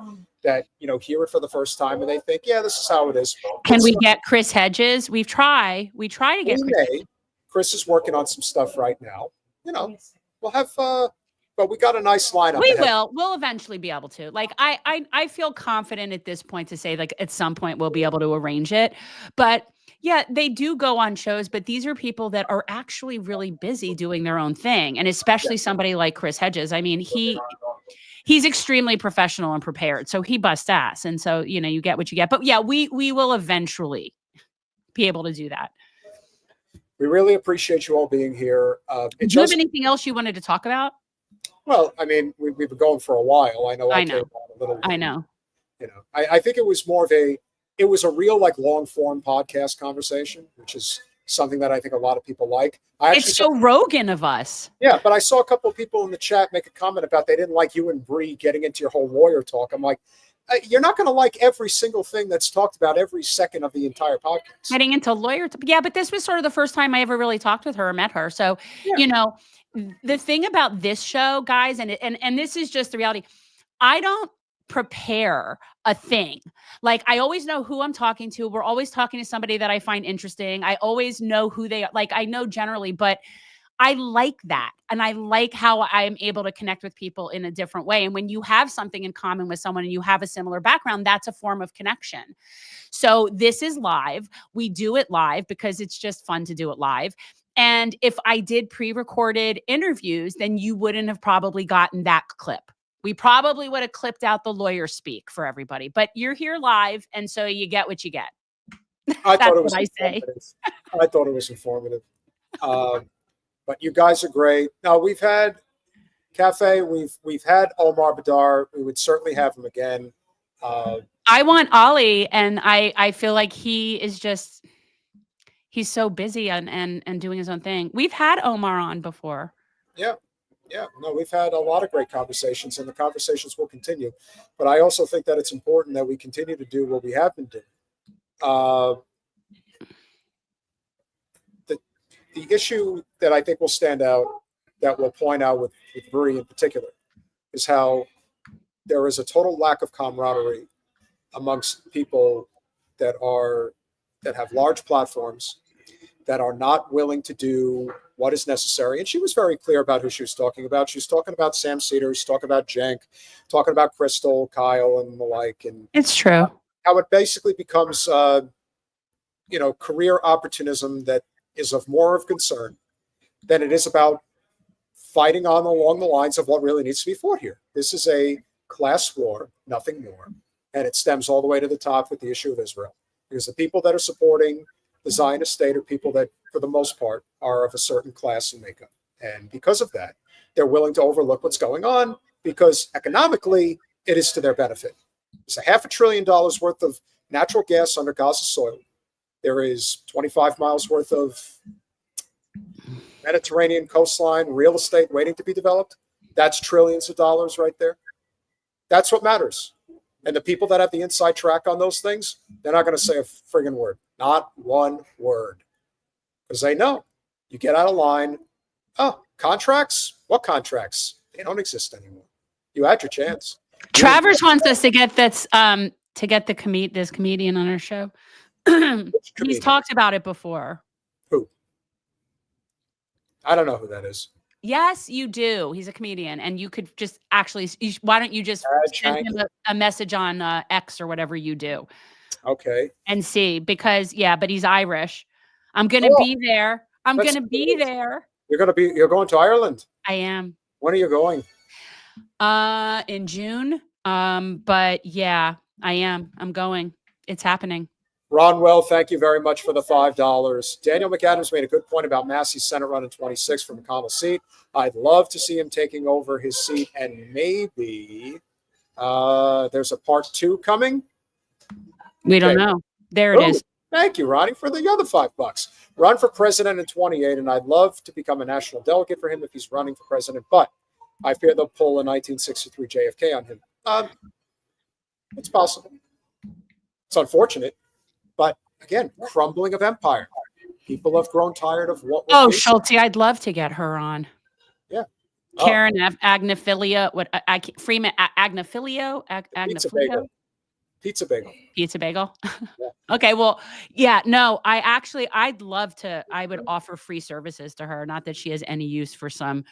that, hear it for the first time and they think, yeah, this is how it is. Can we get Chris Hedges? We try to get Chris. Chris is working on some stuff right now. We'll have, but we got a nice lineup. We'll eventually be able to. Like, I feel confident at this point to say, like, at some point we'll be able to arrange it. But yeah, they do go on shows, but these are people that are actually really busy doing their own thing. And especially somebody like Chris Hedges. I mean, he's extremely professional and prepared. So he busts ass. And so, you get what you get. But yeah, we will eventually be able to do that. We really appreciate you all being here. Do you have anything else you wanted to talk about? Well, I mean, we've been going for a while. I know. I know. I think it was more of it was a real long form podcast conversation, which is something that I think a lot of people like. It's so Rogan of us. Yeah, but I saw a couple of people in the chat make a comment about they didn't like you and Bree getting into your whole lawyer talk. I'm like, you're not going to like every single thing that's talked about every second of the entire podcast. Getting into lawyer. Yeah, but this was sort of the first time I ever really talked with her or met her. So, the thing about this show, guys, and this is just the reality, I don't prepare a thing. Like, I always know who I'm talking to. We're always talking to somebody that I find interesting. I always know who they are. Like, I know generally, but I like that. And I like how I'm able to connect with people in a different way. And when you have something in common with someone and you have a similar background, that's a form of connection. So this is live. We do it live because it's just fun to do it live. And if I did pre-recorded interviews, then you wouldn't have probably gotten that clip. We probably would have clipped out the lawyer speak for everybody, but you're here live. And so you get what you get. I thought it was informative. But you guys are great. Now we've had Cafe. We've had Omar Badar. We would certainly have him again. I want Ali, and I feel like he's so busy and doing his own thing. We've had Omar on before. Yeah. No, we've had a lot of great conversations, and the conversations will continue. But I also think that it's important that we continue to do what we have been doing. The issue that I think will stand out, that we'll point out with Bree in particular, is how there is a total lack of camaraderie amongst people that have large platforms, that are not willing to do what is necessary. And she was very clear about who she was talking about. She was talking about Sam Cedar, she's talking about Jenk, talking about Crystal, Kyle, and the like. And it's true. How it basically becomes, career opportunism that is of more of concern than it is about fighting on along the lines of what really needs to be fought here. This is a class war, nothing more. And it stems all the way to the top with the issue of Israel. Because the people that are supporting the Zionist state are people that, for the most part, are of a certain class and makeup. And because of that, they're willing to overlook what's going on because economically, it is to their benefit. There's $500 billion worth of natural gas under Gaza soil. There is 25 miles worth of Mediterranean coastline, real estate waiting to be developed. That's trillions of dollars right there. That's what matters. And the people that have the inside track on those things, they're not going to say a friggin' word. Not one word. Because they know. You get out of line. Oh, contracts? What contracts? They don't exist anymore. You had your chance. Travers wants us to get this this comedian on our show. He's talked about it before. Who? I don't know who that is. Yes, you do. He's a comedian, and you could just actually. Why don't you just send him a message on X or whatever you do? Okay. And see, because but he's Irish. I'm gonna be there. You're going to Ireland. I am. When are you going? In June. But yeah, I am. I'm going. It's happening. Ronwell, thank you very much for the $5. Daniel McAdams made a good point about Massey's Senate run in 26 from McConnell's seat. I'd love to see him taking over his seat, and maybe there's a part 2 coming. We don't know. There it is. Thank you, Ronnie, for the other $5. run for president in 28, and I'd love to become a national delegate for him if he's running for president, but I fear they'll pull a 1963 JFK on him. It's possible. It's unfortunate, but again, crumbling of empire. People have grown tired of what. Oh, Schultz, I'd love to get her on. Yeah. Karen Agnophilia, Freeman Agnophilia, Pizza bagel. Yeah. Okay. Well, yeah, no, I'd love to, I would offer free services to her. Not that she has any use for some,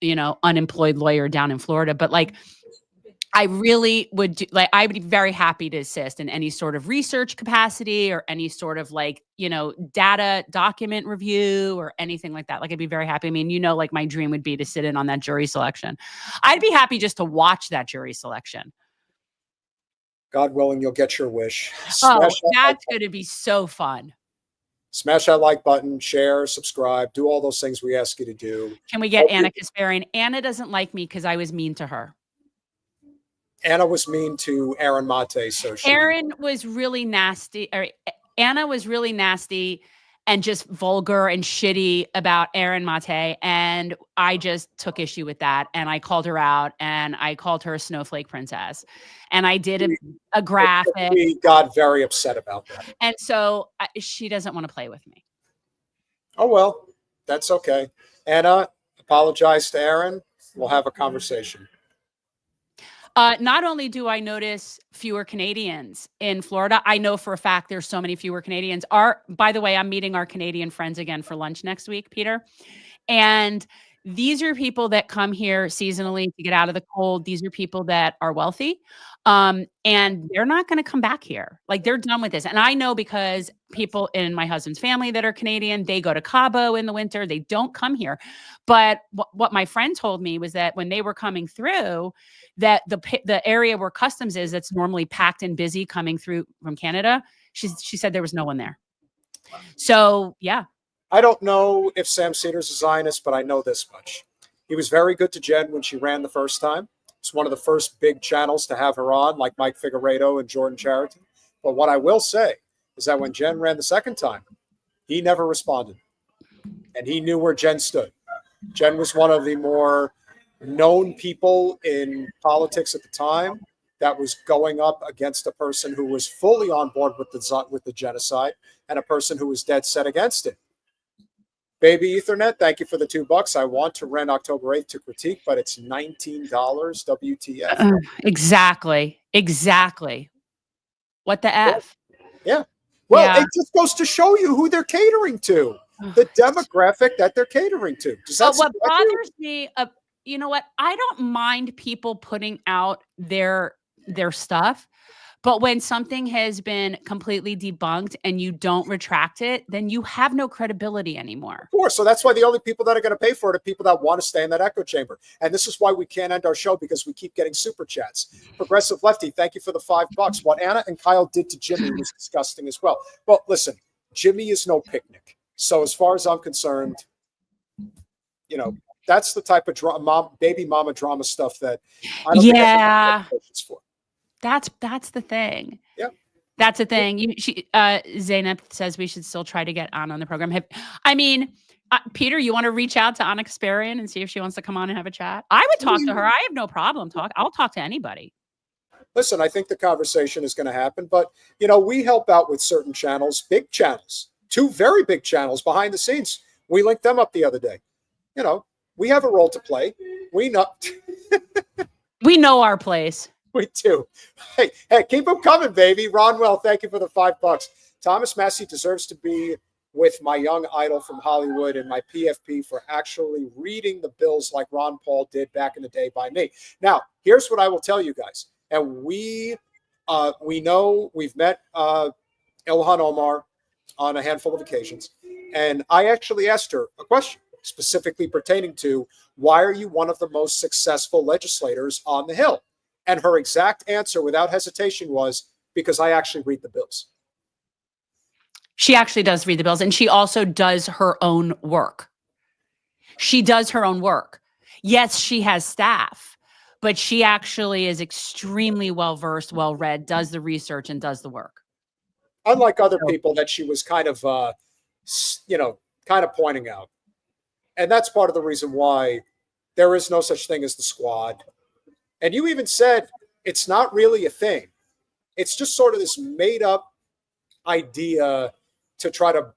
unemployed lawyer down in Florida, but like, I really would I would be very happy to assist in any sort of research capacity or any sort of data document review or anything like that. Like, I'd be very happy. I mean, like my dream would be to sit in on that jury selection. I'd be happy just to watch that jury selection. God willing, you'll get your wish. That's going to be so fun. Smash that like button, share, subscribe, do all those things we ask you to do. Can we get Anna Kasparian? Anna doesn't like me because I was mean to her. Anna was mean to Aaron Mate, so Aaron was really nasty. Or Anna was really nasty and just vulgar and shitty about Aaron Mate, and I just took issue with that, and I called her out, and I called her a snowflake princess, and I did a graphic. We got very upset about that, and so she doesn't want to play with me. Oh well, that's okay. Anna, apologize to Aaron. We'll have a conversation. Not only do I notice fewer Canadians in Florida, I know for a fact there's so many fewer Canadians. By the way, I'm meeting our Canadian friends again for lunch next week, Peter. And these are people that come here seasonally to get out of the cold. These are people that are wealthy. And they're not going to come back here. Like, they're done with this. And I know because people in my husband's family that are Canadian, they go to Cabo in the winter. They don't come here. But what my friend told me was that when they were coming through, that the area where customs is, that's normally packed and busy coming through from Canada, she said there was no one there. So, yeah. I don't know if Sam Cedars is a Zionist, but I know this much. He was very good to Jen when she ran the first time. It's one of the first big channels to have her on, like Mike Figueredo and Jordan Charity. But what I will say is that when Jen ran the second time, he never responded. And he knew where Jen stood. Jen was one of the more known people in politics at the time that was going up against a person who was fully on board with the genocide and a person who was dead set against it. Baby Ethernet, thank you for the $2. I want to rent October 8th to critique, but it's $19 WTF. Exactly. What the F? Yeah. Well, it just goes to show you who they're catering to, the demographic that they're catering to. But what bothers me, you know what? I don't mind people putting out their stuff. But when something has been completely debunked and you don't retract it, then you have no credibility anymore. Of course. So that's why the only people that are going to pay for it are people that want to stay in that echo chamber. And this is why we can't end our show, because we keep getting super chats. Progressive Lefty, thank you for the $5. What Anna and Kyle did to Jimmy was disgusting as well. Well, listen, Jimmy is no picnic. So as far as I'm concerned, that's the type of baby mama drama stuff that I don't think I have patience for. That's the thing. Yeah. That's the thing. Zainab says we should still try to get on the program. Peter, you want to reach out to Anna Kasparian and see if she wants to come on and have a chat? I would talk to her. I have no problem I'll talk to anybody. Listen, I think the conversation is going to happen, but we help out with certain channels, big channels, 2 very big channels behind the scenes. We linked them up the other day. We have a role to play. We know. We know our place. We do. Hey, keep them coming, baby. Ronwell, thank you for the $5. Thomas Massey deserves to be with my young idol from Hollywood and my PFP for actually reading the bills like Ron Paul did back in the day by me. Now, here's what I will tell you guys. And we know we've met Ilhan Omar on a handful of occasions. And I actually asked her a question specifically pertaining to, why are you one of the most successful legislators on the Hill? And her exact answer without hesitation was, because I actually read the bills. She actually does read the bills, and she also does her own work. Yes, she has staff, but she actually is extremely well-versed, well-read, does the research, and does the work. Unlike other people that she was kind of kind of pointing out. And that's part of the reason why there is no such thing as the squad. And you even said it's not really a thing. It's just sort of this made up idea to try to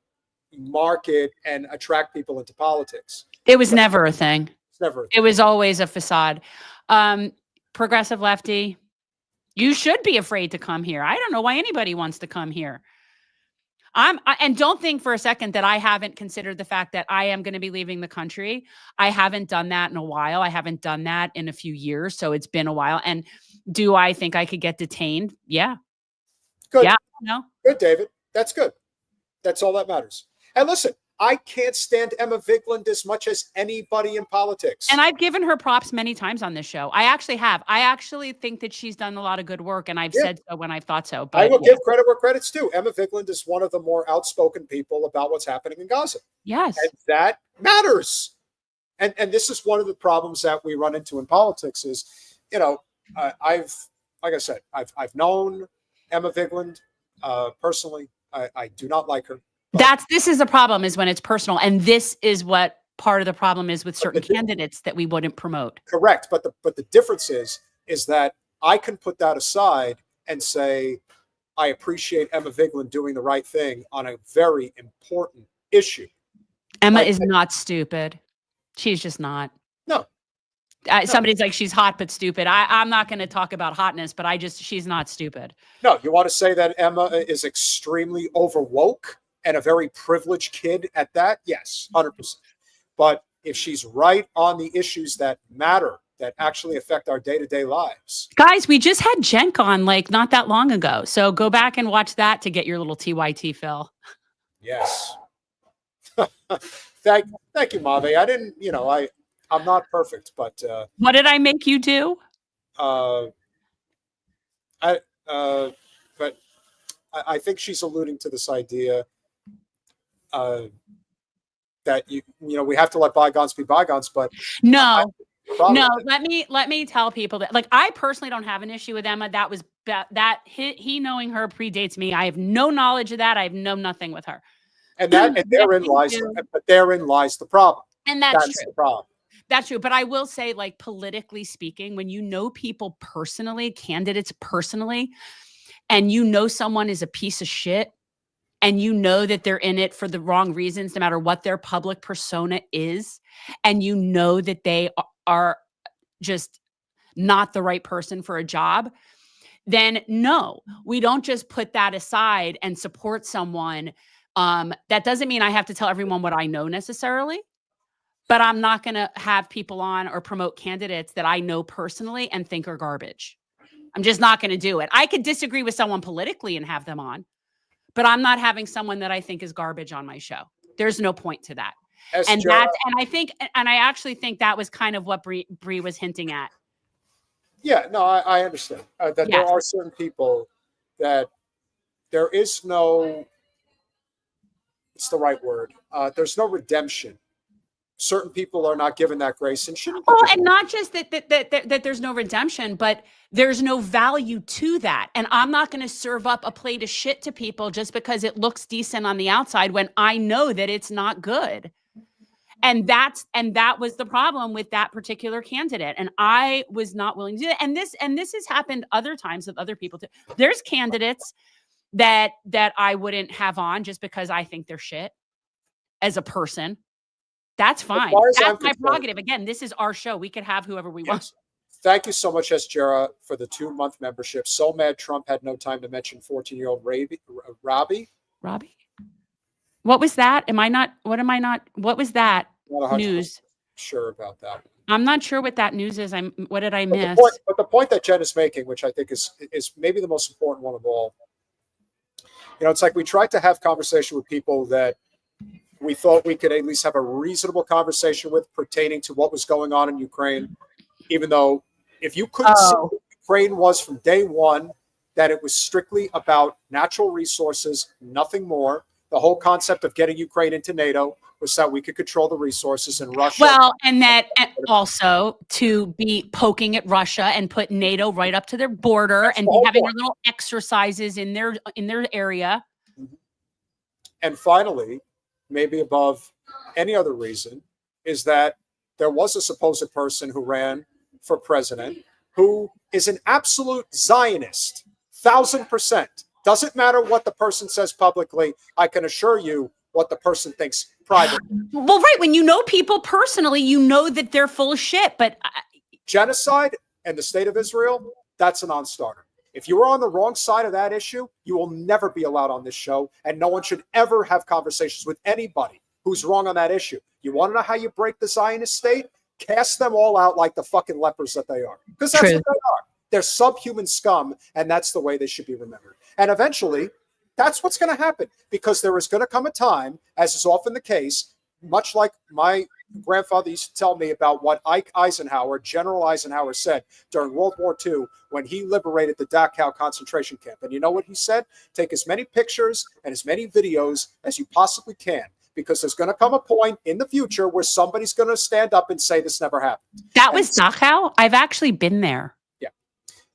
market and attract people into politics. It was never a thing. It's never. It was always a facade. Progressive lefty, you should be afraid to come here. I don't know why anybody wants to come here. And don't think for a second that I haven't considered the fact that I am going to be leaving the country. I haven't done that in a while. I haven't done that in a few years. So it's been a while. And do I think I could get detained? Yeah. Good. Yeah. No. Good, David. That's good. That's all that matters. And listen, I can't stand Emma Vigeland as much as anybody in politics. And I've given her props many times on this show. I actually have. I actually think that she's done a lot of good work, and I've said so when I've thought so. But I will give credit where credit's due. Emma Vigeland is one of the more outspoken people about what's happening in Gaza. Yes. And that matters. And this is one of the problems that we run into in politics is, I've known Emma Vigeland personally. I do not like her. This is the problem, is when it's personal. And this is what part of the problem is with certain candidates that we wouldn't promote. Correct. But the difference is that I can put that aside and say, I appreciate Emma Vigeland doing the right thing on a very important issue. Emma is not stupid. She's just not. No. Somebody's like, she's hot but stupid. I'm not going to talk about hotness, but she's not stupid. No, you want to say that Emma is extremely overwoke and a very privileged kid at that? Yes, 100%. But if she's right on the issues that matter, that actually affect our day-to-day lives. Guys, we just had Cenk on not that long ago. So go back and watch that to get your little TYT fill. Yes. Thank you, Mave. I didn't, I'm not perfect, but what did I make you do? But I think she's alluding to this idea that we have to let bygones be bygones. But no. Let me tell people that, I personally don't have an issue with Emma. That was that he knowing her predates me. I have no knowledge of that. I have nothing with her. And therein lies the problem. And that's true. The problem. That's true. But I will say, politically speaking, when you know people personally, candidates personally, and someone is a piece of shit, and that they're in it for the wrong reasons, no matter what their public persona is, and that they are just not the right person for a job, then no, we don't just put that aside and support someone. That doesn't mean I have to tell everyone what I know necessarily, but I'm not going to have people on or promote candidates that I know personally and think are garbage. I'm just not going to do it. I could disagree with someone politically and have them on, but I'm not having someone that I think is garbage on my show. There's no point to that. And I actually think that was kind of what Bree was hinting at. Yeah, no, I understand that there are certain people that there is no, it's the right word. There's no redemption. Certain people are not given that grace and shouldn't. And not just that there's no redemption, but there's no value to that. And I'm not going to serve up a plate of shit to people just because it looks decent on the outside when I know that it's not good. And that was the problem with that particular candidate. And I was not willing to do that. And this has happened other times with other people too. There's candidates that I wouldn't have on just because I think they're shit as a person. That's fine. That's my prerogative. Again, this is our show. We could have whoever we want. Thank you so much, Jera, for the 2-month membership. So mad Trump had no time to mention 14-year-old Robbie. Robbie? What was that? What was that news? Sure about that. I'm not sure what that news is. What did I miss? But the point that Jen is making, which I think is maybe the most important one of all, it's like we tried to have conversation with people that we thought we could at least have a reasonable conversation with pertaining to what was going on in Ukraine, even though if you couldn't see what Ukraine was from day one, that it was strictly about natural resources, nothing more. The whole concept of getting Ukraine into NATO was that we could control the resources in Russia. Well, and also to be poking at Russia and put NATO right up to their border and having their little exercises in their area. And finally, maybe above any other reason, is that there was a supposed person who ran for president who is an absolute Zionist, 1,000%. Doesn't matter what the person says publicly. I can assure you what the person thinks privately. Well, right. When you know people personally, you know that they're full of shit. But genocide and the state of Israel, that's a non-starter. If you are on the wrong side of that issue, you will never be allowed on this show, and no one should ever have conversations with anybody who's wrong on that issue. You want to know how you break the Zionist state? Cast them all out like the fucking lepers that they are. Because that's what they are. They're subhuman scum, and that's the way they should be remembered. And eventually, that's what's going to happen, because there is going to come a time, as is often the case, much like my grandfather used to tell me about what General Eisenhower said during World War II when he liberated the Dachau concentration camp. And you know what he said? Take as many pictures and as many videos as you possibly can, because there's going to come a point in the future where somebody's going to stand up and say this never happened. That was Dachau? I've actually been there. Yeah.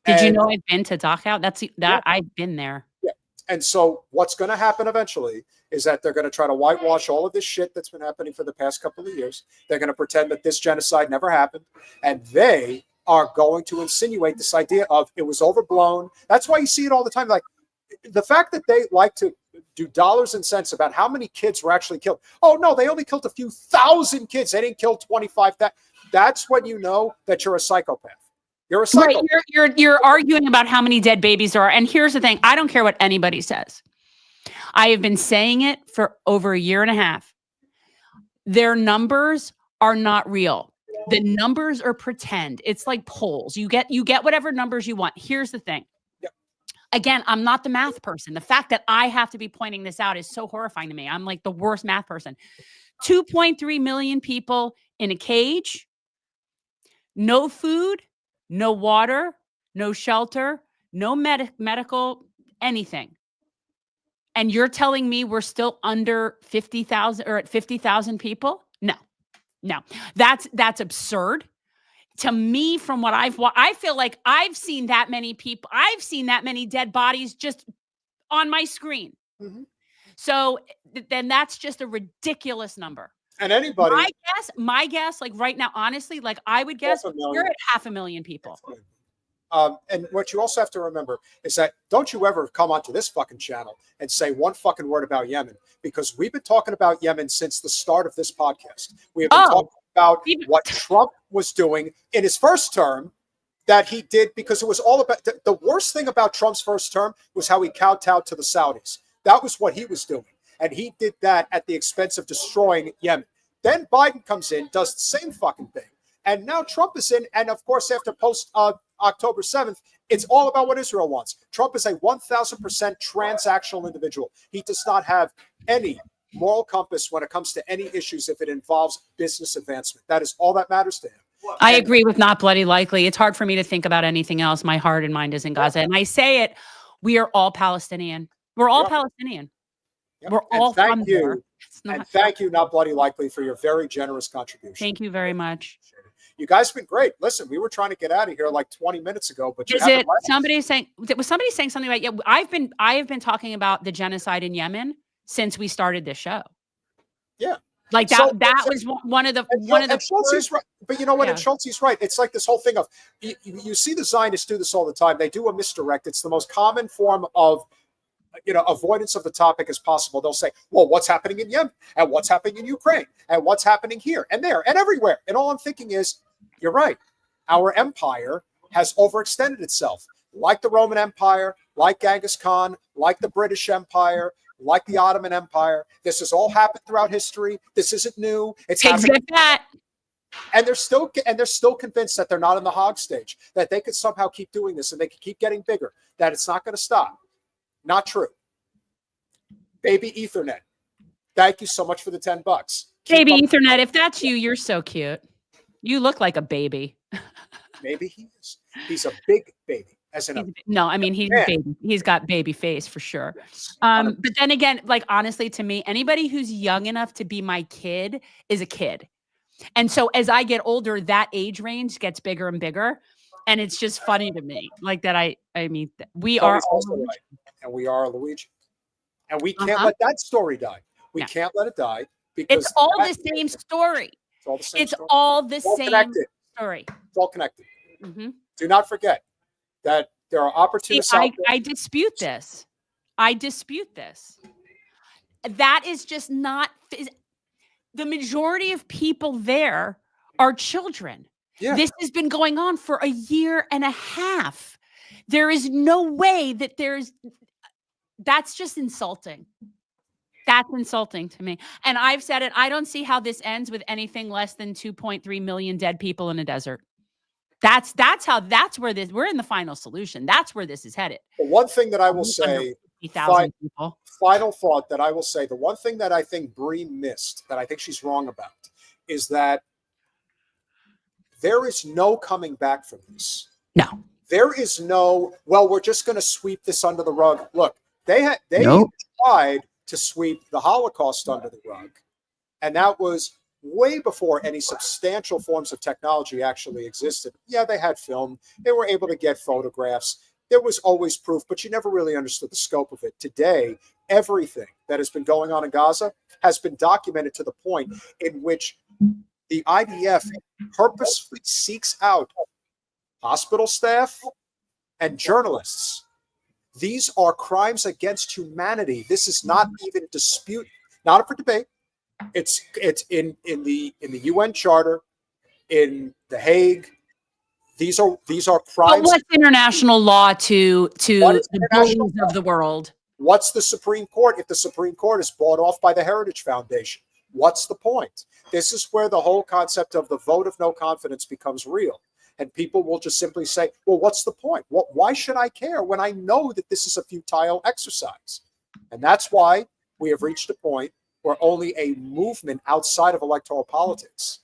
Did you know I've been to Dachau? Yeah. I've been there. Yeah. And so what's going to happen eventually is that they're going to try to whitewash all of this shit that's been happening for the past couple of years. They're going to pretend that this genocide never happened. And they are going to insinuate this idea of it was overblown. That's why you see it all the time. Like the fact that they like to do dollars and cents about how many kids were actually killed. Oh, no, they only killed a few thousand kids. They didn't kill 25,000. That's when you know that you're a psychopath. You're a psychopath. Right, you're arguing about how many dead babies there are. And here's the thing. I don't care what anybody says. I have been saying it for over a year and a half. Their numbers are not real. The numbers are pretend. It's like polls. You get whatever numbers you want. Here's the thing. Again, I'm not the math person. The fact that I have to be pointing this out is so horrifying to me. I'm like the worst math person. 2.3 million people in a cage, no food, no water, no shelter, no medical, anything. And you're telling me we're still under 50,000 or at 50,000 people? No, that's absurd. To me, from what I feel like I've seen that many people. I've seen that many dead bodies just on my screen. Mm-hmm. So then that's just a ridiculous number. And anybody, my guess, like right now, honestly, like I would guess we're at 500,000 people. And what you also have to remember is that don't you ever come onto this fucking channel and say one fucking word about Yemen, because we've been talking about Yemen since the start of this podcast. We have been talking about what Trump was doing in his first term that he did, because it was all about the worst thing about Trump's first term was how he kowtowed to the Saudis. That was what he was doing. And he did that at the expense of destroying Yemen. Then Biden comes in, does the same fucking thing. And now Trump is in. And of course, after October 7th, it's all about what Israel wants. Trump is a 1,000% transactional individual. He does not have any moral compass when it comes to any issues if it involves business advancement. That is all that matters to him. I agree with not bloody likely. It's hard for me to think about anything else. My heart and mind is in Gaza. And I say it, we are all Palestinian. We're all Palestinian. We're all from there. And thank you, Not Bloody Likely, for your very generous contribution. Thank you very much. You guys have been great. Listen, we were trying to get out of here like 20 minutes ago, but was somebody saying something about I have been talking about the genocide in Yemen since we started this show. Yeah. Like that was one of the Schultz right. But you know what? And Schultz is right. It's like this whole thing of you see the Zionists do this all the time. They do a misdirect. It's the most common form of avoidance of the topic as possible. They'll say, well, what's happening in Yemen and what's happening in Ukraine and what's happening here and there and everywhere. And all I'm thinking is, you're right. Our empire has overextended itself, like the Roman Empire, like Genghis Khan, like the British Empire, like the Ottoman Empire. This has all happened throughout history. This isn't new. It's exactly that. And they're still convinced that they're not in the hog stage, that they could somehow keep doing this and they could keep getting bigger, that it's not going to stop. Not true. Baby Ethernet. Thank you so much for the $10. Baby Ethernet. If that's you, you're so cute. You look like a baby. Maybe he is. He's a big baby. He's baby. He's got baby face for sure. But then again, like honestly, to me, anybody who's young enough to be my kid is a kid. And so as I get older, that age range gets bigger and bigger. And it's just funny to me, like that. We are also right, and we are Luigi, and we can't let that story die. We No. can't let it die because It's all that- the same story. It's all the same It's story. all the It's all same connected. story. It's all connected. hmm Do not forget that there are opportunists out there. I dispute this. I dispute this. That is just not the majority of people there are children. Yeah. This has been going on for a year and a half. There is no way that that's just insulting. That's insulting to me. And I've said it. I don't see how this ends with anything less than 2.3 million dead people in a desert. That's where we're in the final solution. That's where this is headed. The one thing that I will say, 50,000 people. final thought that I will say, the one thing that I think Bree missed, that I think she's wrong about, is that there is no coming back from this. No. There is no, well, we're just going to sweep this under the rug. Look, they Nope. tried to sweep the Holocaust under the rug, and that was way before any substantial forms of technology actually existed. Yeah, they had film. They were able to get photographs. There was always proof, but you never really understood the scope of it. Today, everything that has been going on in Gaza has been documented to the point in which the IDF purposefully seeks out hospital staff and journalists. These are crimes against humanity. This is not even dispute, not up for debate. It's in the UN Charter, in The Hague. These are But crimes. what's international law to What is the international bullies of the world? What's the Supreme Court if the Supreme Court is bought off by the Heritage Foundation? What's the point? This is where the whole concept of the vote of no confidence becomes real. And people will just simply say, well, what's the point? Why should I care when I know that this is a futile exercise? And that's why we have reached a point where only a movement outside of electoral politics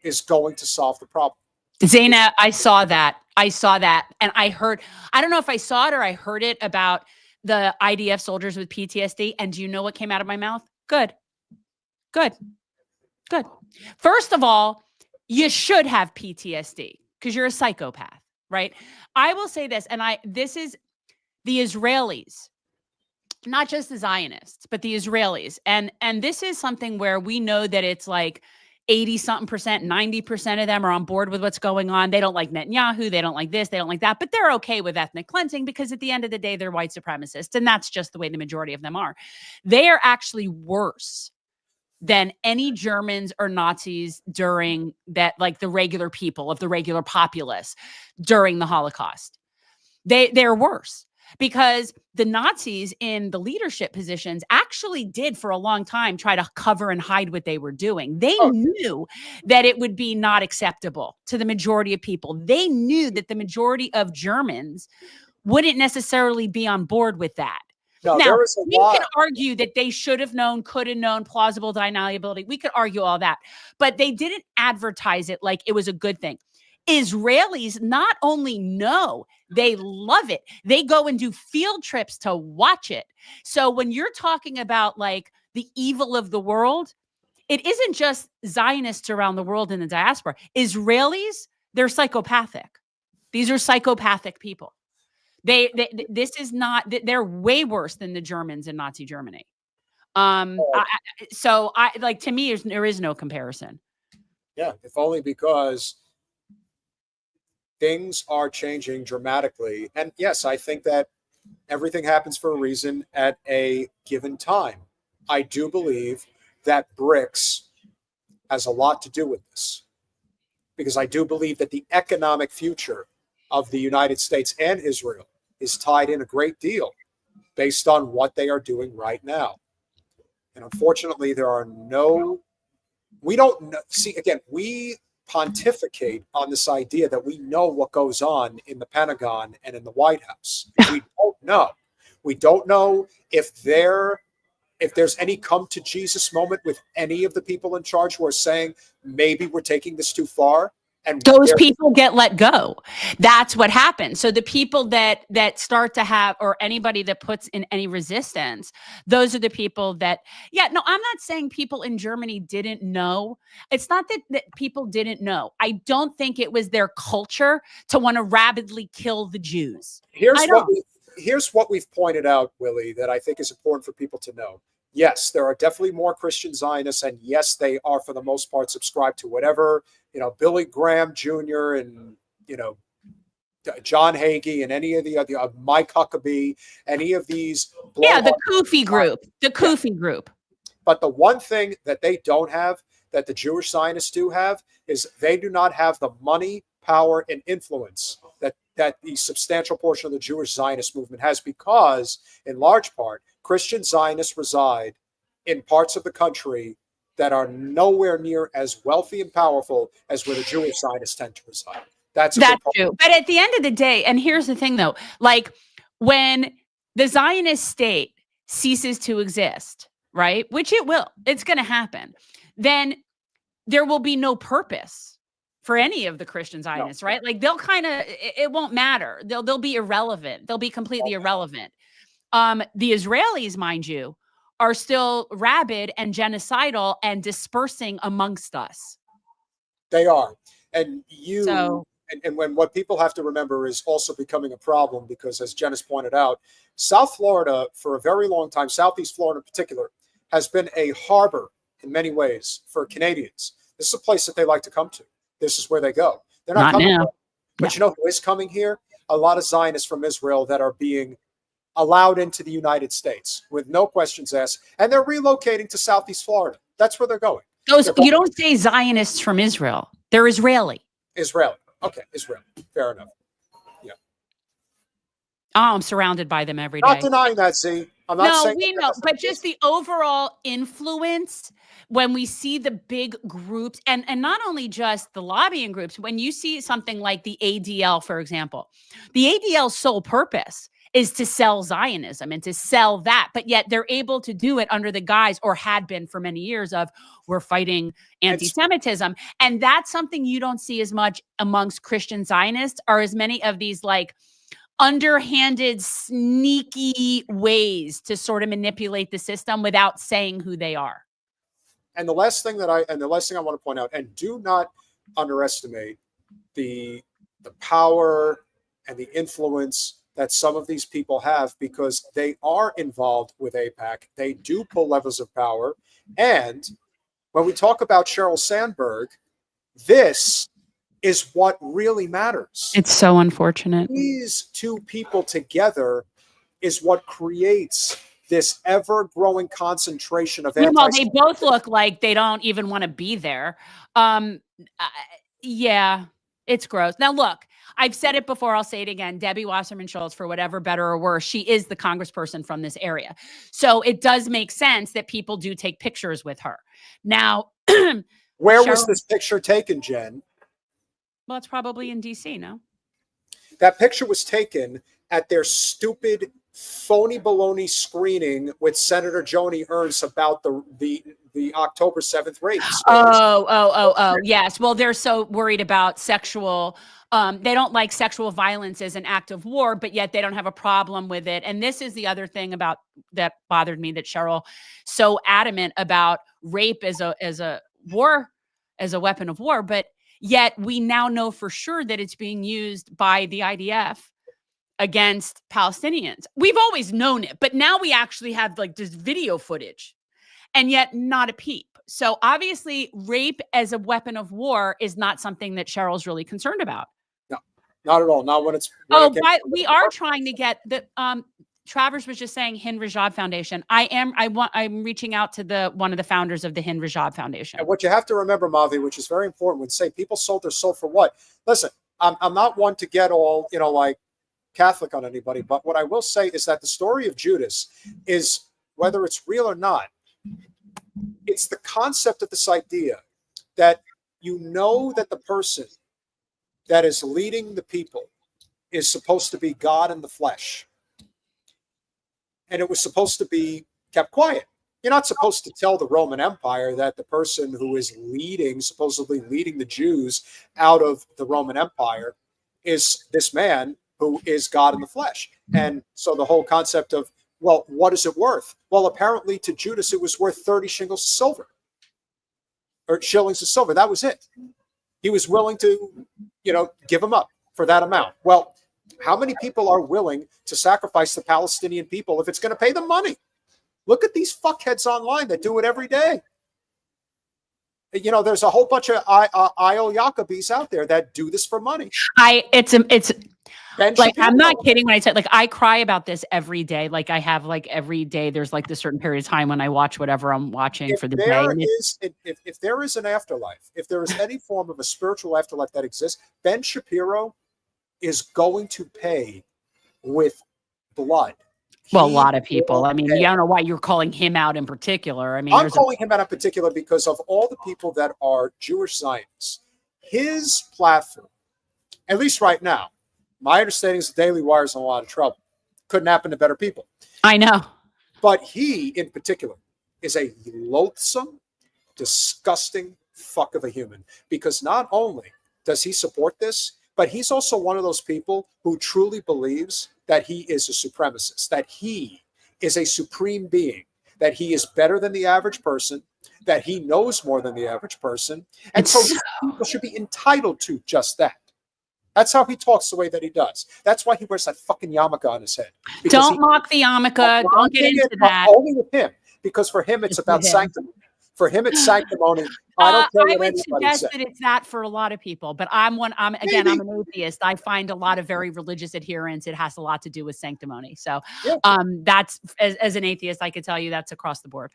is going to solve the problem. Zaina, I saw that. And I don't know if I saw it or I heard it about the IDF soldiers with PTSD. And do you know what came out of my mouth? Good. First of all, you should have PTSD because you're a psychopath, right? I will say this, and this is the Israelis, not just the Zionists, but the Israelis. And this is something where we know that it's like 80-something%, 90% of them are on board with what's going on. They don't like Netanyahu. They don't like this. They don't like that. But they're okay with ethnic cleansing because at the end of the day, they're white supremacists. And that's just the way the majority of them are. They are actually worse than any Germans or Nazis during that, like the regular people of the regular populace during the Holocaust. They're worse. Because the Nazis in the leadership positions actually did for a long time try to cover and hide what they were doing. They knew that it would be not acceptable to the majority of people. They knew that the majority of Germans wouldn't necessarily be on board with that. No, Now, there is a we lot. can argue that they should have known, could have known, plausible deniability. We could argue all that. But they didn't advertise it like it was a good thing. Israelis not only know, they love it. They go and do field trips to watch it. So when you're talking about like the evil of the world, it isn't just Zionists around the world in the diaspora. Israelis, they're psychopathic. These are psychopathic people. This is not, they're way worse than the Germans in Nazi Germany. So to me, there is no comparison. Yeah, if only because things are changing dramatically. And yes, I think that everything happens for a reason at a given time. I do believe that BRICS has a lot to do with this, because I do believe that the economic future of the United States and Israel is tied in a great deal based on what they are doing right now. And unfortunately, we don't know. See, again, we pontificate on this idea that we know what goes on in the Pentagon and in the White House. We don't know. We don't know if there's any come to Jesus moment with any of the people in charge who are saying, maybe we're taking this too far. And those people get let go. That's what happens. So the people that start to have, or anybody that puts in any resistance, those are the people that, I'm not saying people in Germany didn't know. It's not that people didn't know. I don't think it was their culture to want to rapidly kill the Jews. Here's what we've pointed out, Willie, that I think is important for people to know. yes, there are definitely more Christian Zionists, and yes, they are for the most part subscribed to whatever, Billy Graham Jr. and, John Hagee and any of the other, Mike Huckabee, any of these. Yeah, the Kufi group, group. But the one thing that they don't have, that the Jewish Zionists do have, is they do not have the money, power, and influence that the substantial portion of the Jewish Zionist movement has, because, in large part, Christian Zionists reside in parts of the country that are nowhere near as wealthy and powerful as where the Jewish Zionists tend to reside. That's true. But at the end of the day, and here's the thing though, like when the Zionist state ceases to exist, right? Which it will, it's going to happen. Then there will be no purpose for any of the Christian Zionists, right? Like they'll it won't matter. They'll be irrelevant. They'll be completely irrelevant. The Israelis, mind you, are still rabid and genocidal and dispersing amongst us. They are. And And when what people have to remember is also becoming a problem, because as Jen has pointed out, South Florida for a very long time, Southeast Florida in particular, has been a harbor in many ways for Canadians. This is a place that they like to come to. This is where they go. They're not coming now. here. But you know who is coming here? A lot of Zionists from Israel that are being allowed into the United States with no questions asked. And they're relocating to Southeast Florida. That's where they're going. You don't say Zionists from Israel. They're Israeli. Israeli. Okay, Israel. Fair enough. Yeah. Oh, I'm surrounded by them every day. Not denying that, Z. I'm not saying we know, but just the overall influence when we see the big groups, and not only just the lobbying groups, when you see something like the ADL, for example, the ADL's sole purpose is to sell Zionism and to sell that, but yet they're able to do it under the guise, or had been for many years, of we're fighting anti-Semitism. And that's something you don't see as much amongst Christian Zionists, or as many of these like underhanded, sneaky ways to sort of manipulate the system without saying who they are. And the last thing I want to point out, and do not underestimate the power and the influence that some of these people have, because they are involved with AIPAC. They do pull levers of power. And when we talk about Sheryl Sandberg, this is what really matters. It's so unfortunate. These two people together is what creates this ever-growing concentration of well, they both look like they don't even want to be there. Yeah, it's gross. Now, look, I've said it before, I'll say it again. Debbie Wasserman Schultz, for whatever better or worse, she is the congressperson from this area. So it does make sense that people do take pictures with her. Now, where was this picture taken, Jen? Well, it's probably in DC, no? That picture was taken at their stupid, phony baloney screening with Senator Joni Ernst about the October 7th raid. Oh, yes. Well, they're so worried about sexual. They don't like sexual violence as an act of war, but yet they don't have a problem with it. And this is the other thing about that bothered me, that Sheryl so adamant about rape as a weapon of war, but yet we now know for sure that it's being used by the IDF against Palestinians. We've always known it, but now we actually have like this video footage, and yet not a peep. So obviously rape as a weapon of war is not something that Cheryl's really concerned about. No, not at all. Not when it's. We are trying to get the, Travers was just saying Hind Rajab Foundation. I'm reaching out to one of the founders of the Hind Rajab Foundation. And what you have to remember, Mavi, which is very important, when say people sold their soul for what? Listen, I'm not one to get all, like Catholic on anybody, but what I will say is that the story of Judas is, whether it's real or not, it's the concept of this idea that that the person that is leading the people is supposed to be God in the flesh. And it was supposed to be kept quiet. You're not supposed to tell the Roman Empire that the person who is supposedly leading the Jews out of the Roman Empire is this man who is God in the flesh. And so the whole concept of, well, what is it worth? Well, apparently to Judas, it was worth 30 shillings of silver. That was it. He was willing to, give them up for that amount. Well, how many people are willing to sacrifice the Palestinian people if it's going to pay them money? Look at these fuckheads online that do it every day. You know, there's a whole bunch of IO Yakubis out there that do this for money. It's Ben like, Shapiro. I'm not kidding when I said, like, I cry about this every day. Like, I have, like, every day there's like this certain period of time when I watch whatever I'm watching for the day. If there is an afterlife, if there is any form of a spiritual afterlife that exists, Ben Shapiro is going to pay with blood. Well, a lot of people. I mean, I don't know why you're calling him out in particular. I mean, I'm calling him out in particular because of all the people that are Jewish Zionists. His platform, at least right now, my understanding is the Daily Wire is in a lot of trouble. Couldn't happen to better people. I know. But he, in particular, is a loathsome, disgusting fuck of a human. Because not only does he support this, but he's also one of those people who truly believes that he is a supremacist, that he is a supreme being, that he is better than the average person, that he knows more than the average person. And so people should be entitled to just that. That's how he talks the way that he does. That's why he wears that fucking yarmulke on his head. Don't mock the yarmulke. Don't get into that. Only with him, because for him, it's about sanctimony. For him, it's sanctimony. I don't care I what would suggest that it's that for a lot of people, but I'm an atheist. I find a lot of very religious adherents. It has a lot to do with sanctimony. So that's, as an atheist, I could tell you that's across the board.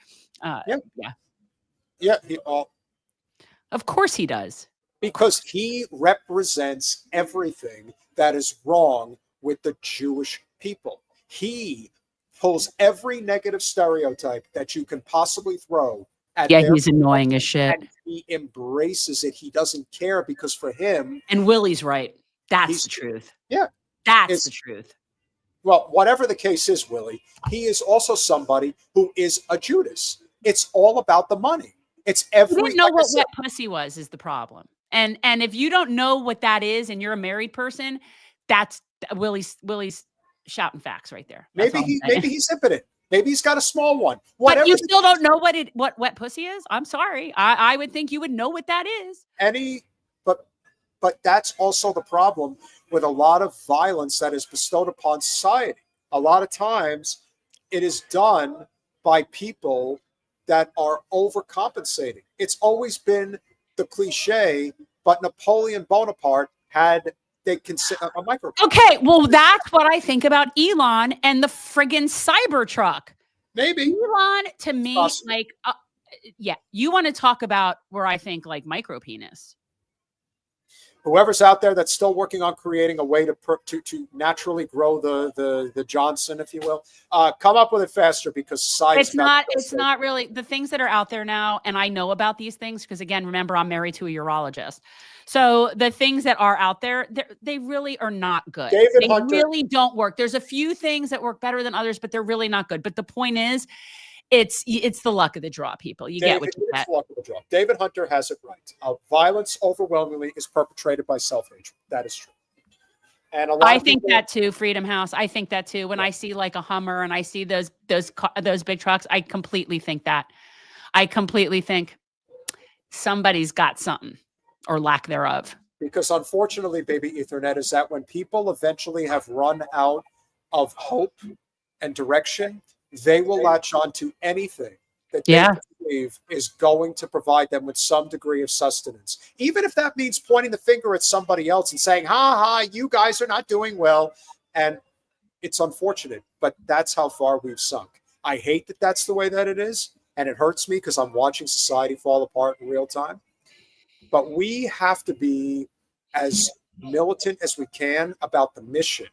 Of course he does. Because he represents everything that is wrong with the Jewish people. He pulls every negative stereotype that you can possibly throw at he's annoying as shit. And he embraces it. He doesn't care because for him... And Willie's right. That's the truth. Yeah. That's the truth. Well, whatever the case is, Willie, he is also somebody who is a Judas. It's all about the money. It's every... You didn't know what wet pussy was is the problem. And if you don't know what that is and you're a married person, that's Willie's shouting facts right there. Maybe he's impotent. Maybe he's got a small one. But you still don't know what wet pussy is? I'm sorry. I would think you would know what that is. But that's also the problem with a lot of violence that is bestowed upon society. A lot of times it is done by people that are overcompensating. It's always been the cliche, but Napoleon Bonaparte had a micro. Okay, well, that's what I think about Elon and the friggin' Cybertruck. Maybe Elon, to me, like, you want to talk about where I think like micro penis. Whoever's out there that's still working on creating a way to naturally grow the Johnson, if you will, come up with it faster because it's not really the things that are out there now. And I know about these things because, again, remember, I'm married to a urologist. So the things that are out there, they really are not good. They really don't work. There's a few things that work better than others, but they're really not good. But the point is, it's the luck of the draw, people. You get what you get. Luck of the draw. David Hunter has it right. Violence overwhelmingly is perpetrated by self-hatred. That is true. And I think that too, Freedom House. I think that too. When I see like a Hummer and I see those big trucks, I completely think that. I completely think somebody's got something or lack thereof. Because unfortunately, baby Ethernet, is that when people eventually have run out of hope and direction, they will latch on to anything that they believe is going to provide them with some degree of sustenance. Even if that means pointing the finger at somebody else and saying, ha, you guys are not doing well. And it's unfortunate, but that's how far we've sunk. I hate that that's the way that it is. And it hurts me because I'm watching society fall apart in real time. But we have to be as militant as we can about the mission.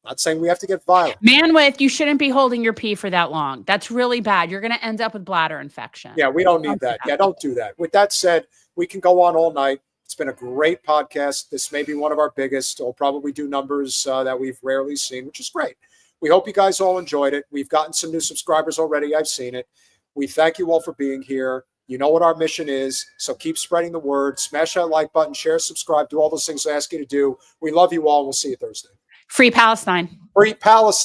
Not saying we have to get violent. Manwith, you shouldn't be holding your pee for that long. That's really bad. You're going to end up with bladder infection. Yeah, we don't need that. Yeah, don't do that. With that said, we can go on all night. It's been a great podcast. This may be one of our biggest. We'll probably do numbers that we've rarely seen, which is great. We hope you guys all enjoyed it. We've gotten some new subscribers already. I've seen it. We thank you all for being here. You know what our mission is, so keep spreading the word. Smash that like button, share, subscribe, do all those things I ask you to do. We love you all, and we'll see you Thursday. Free Palestine. Free Palestine.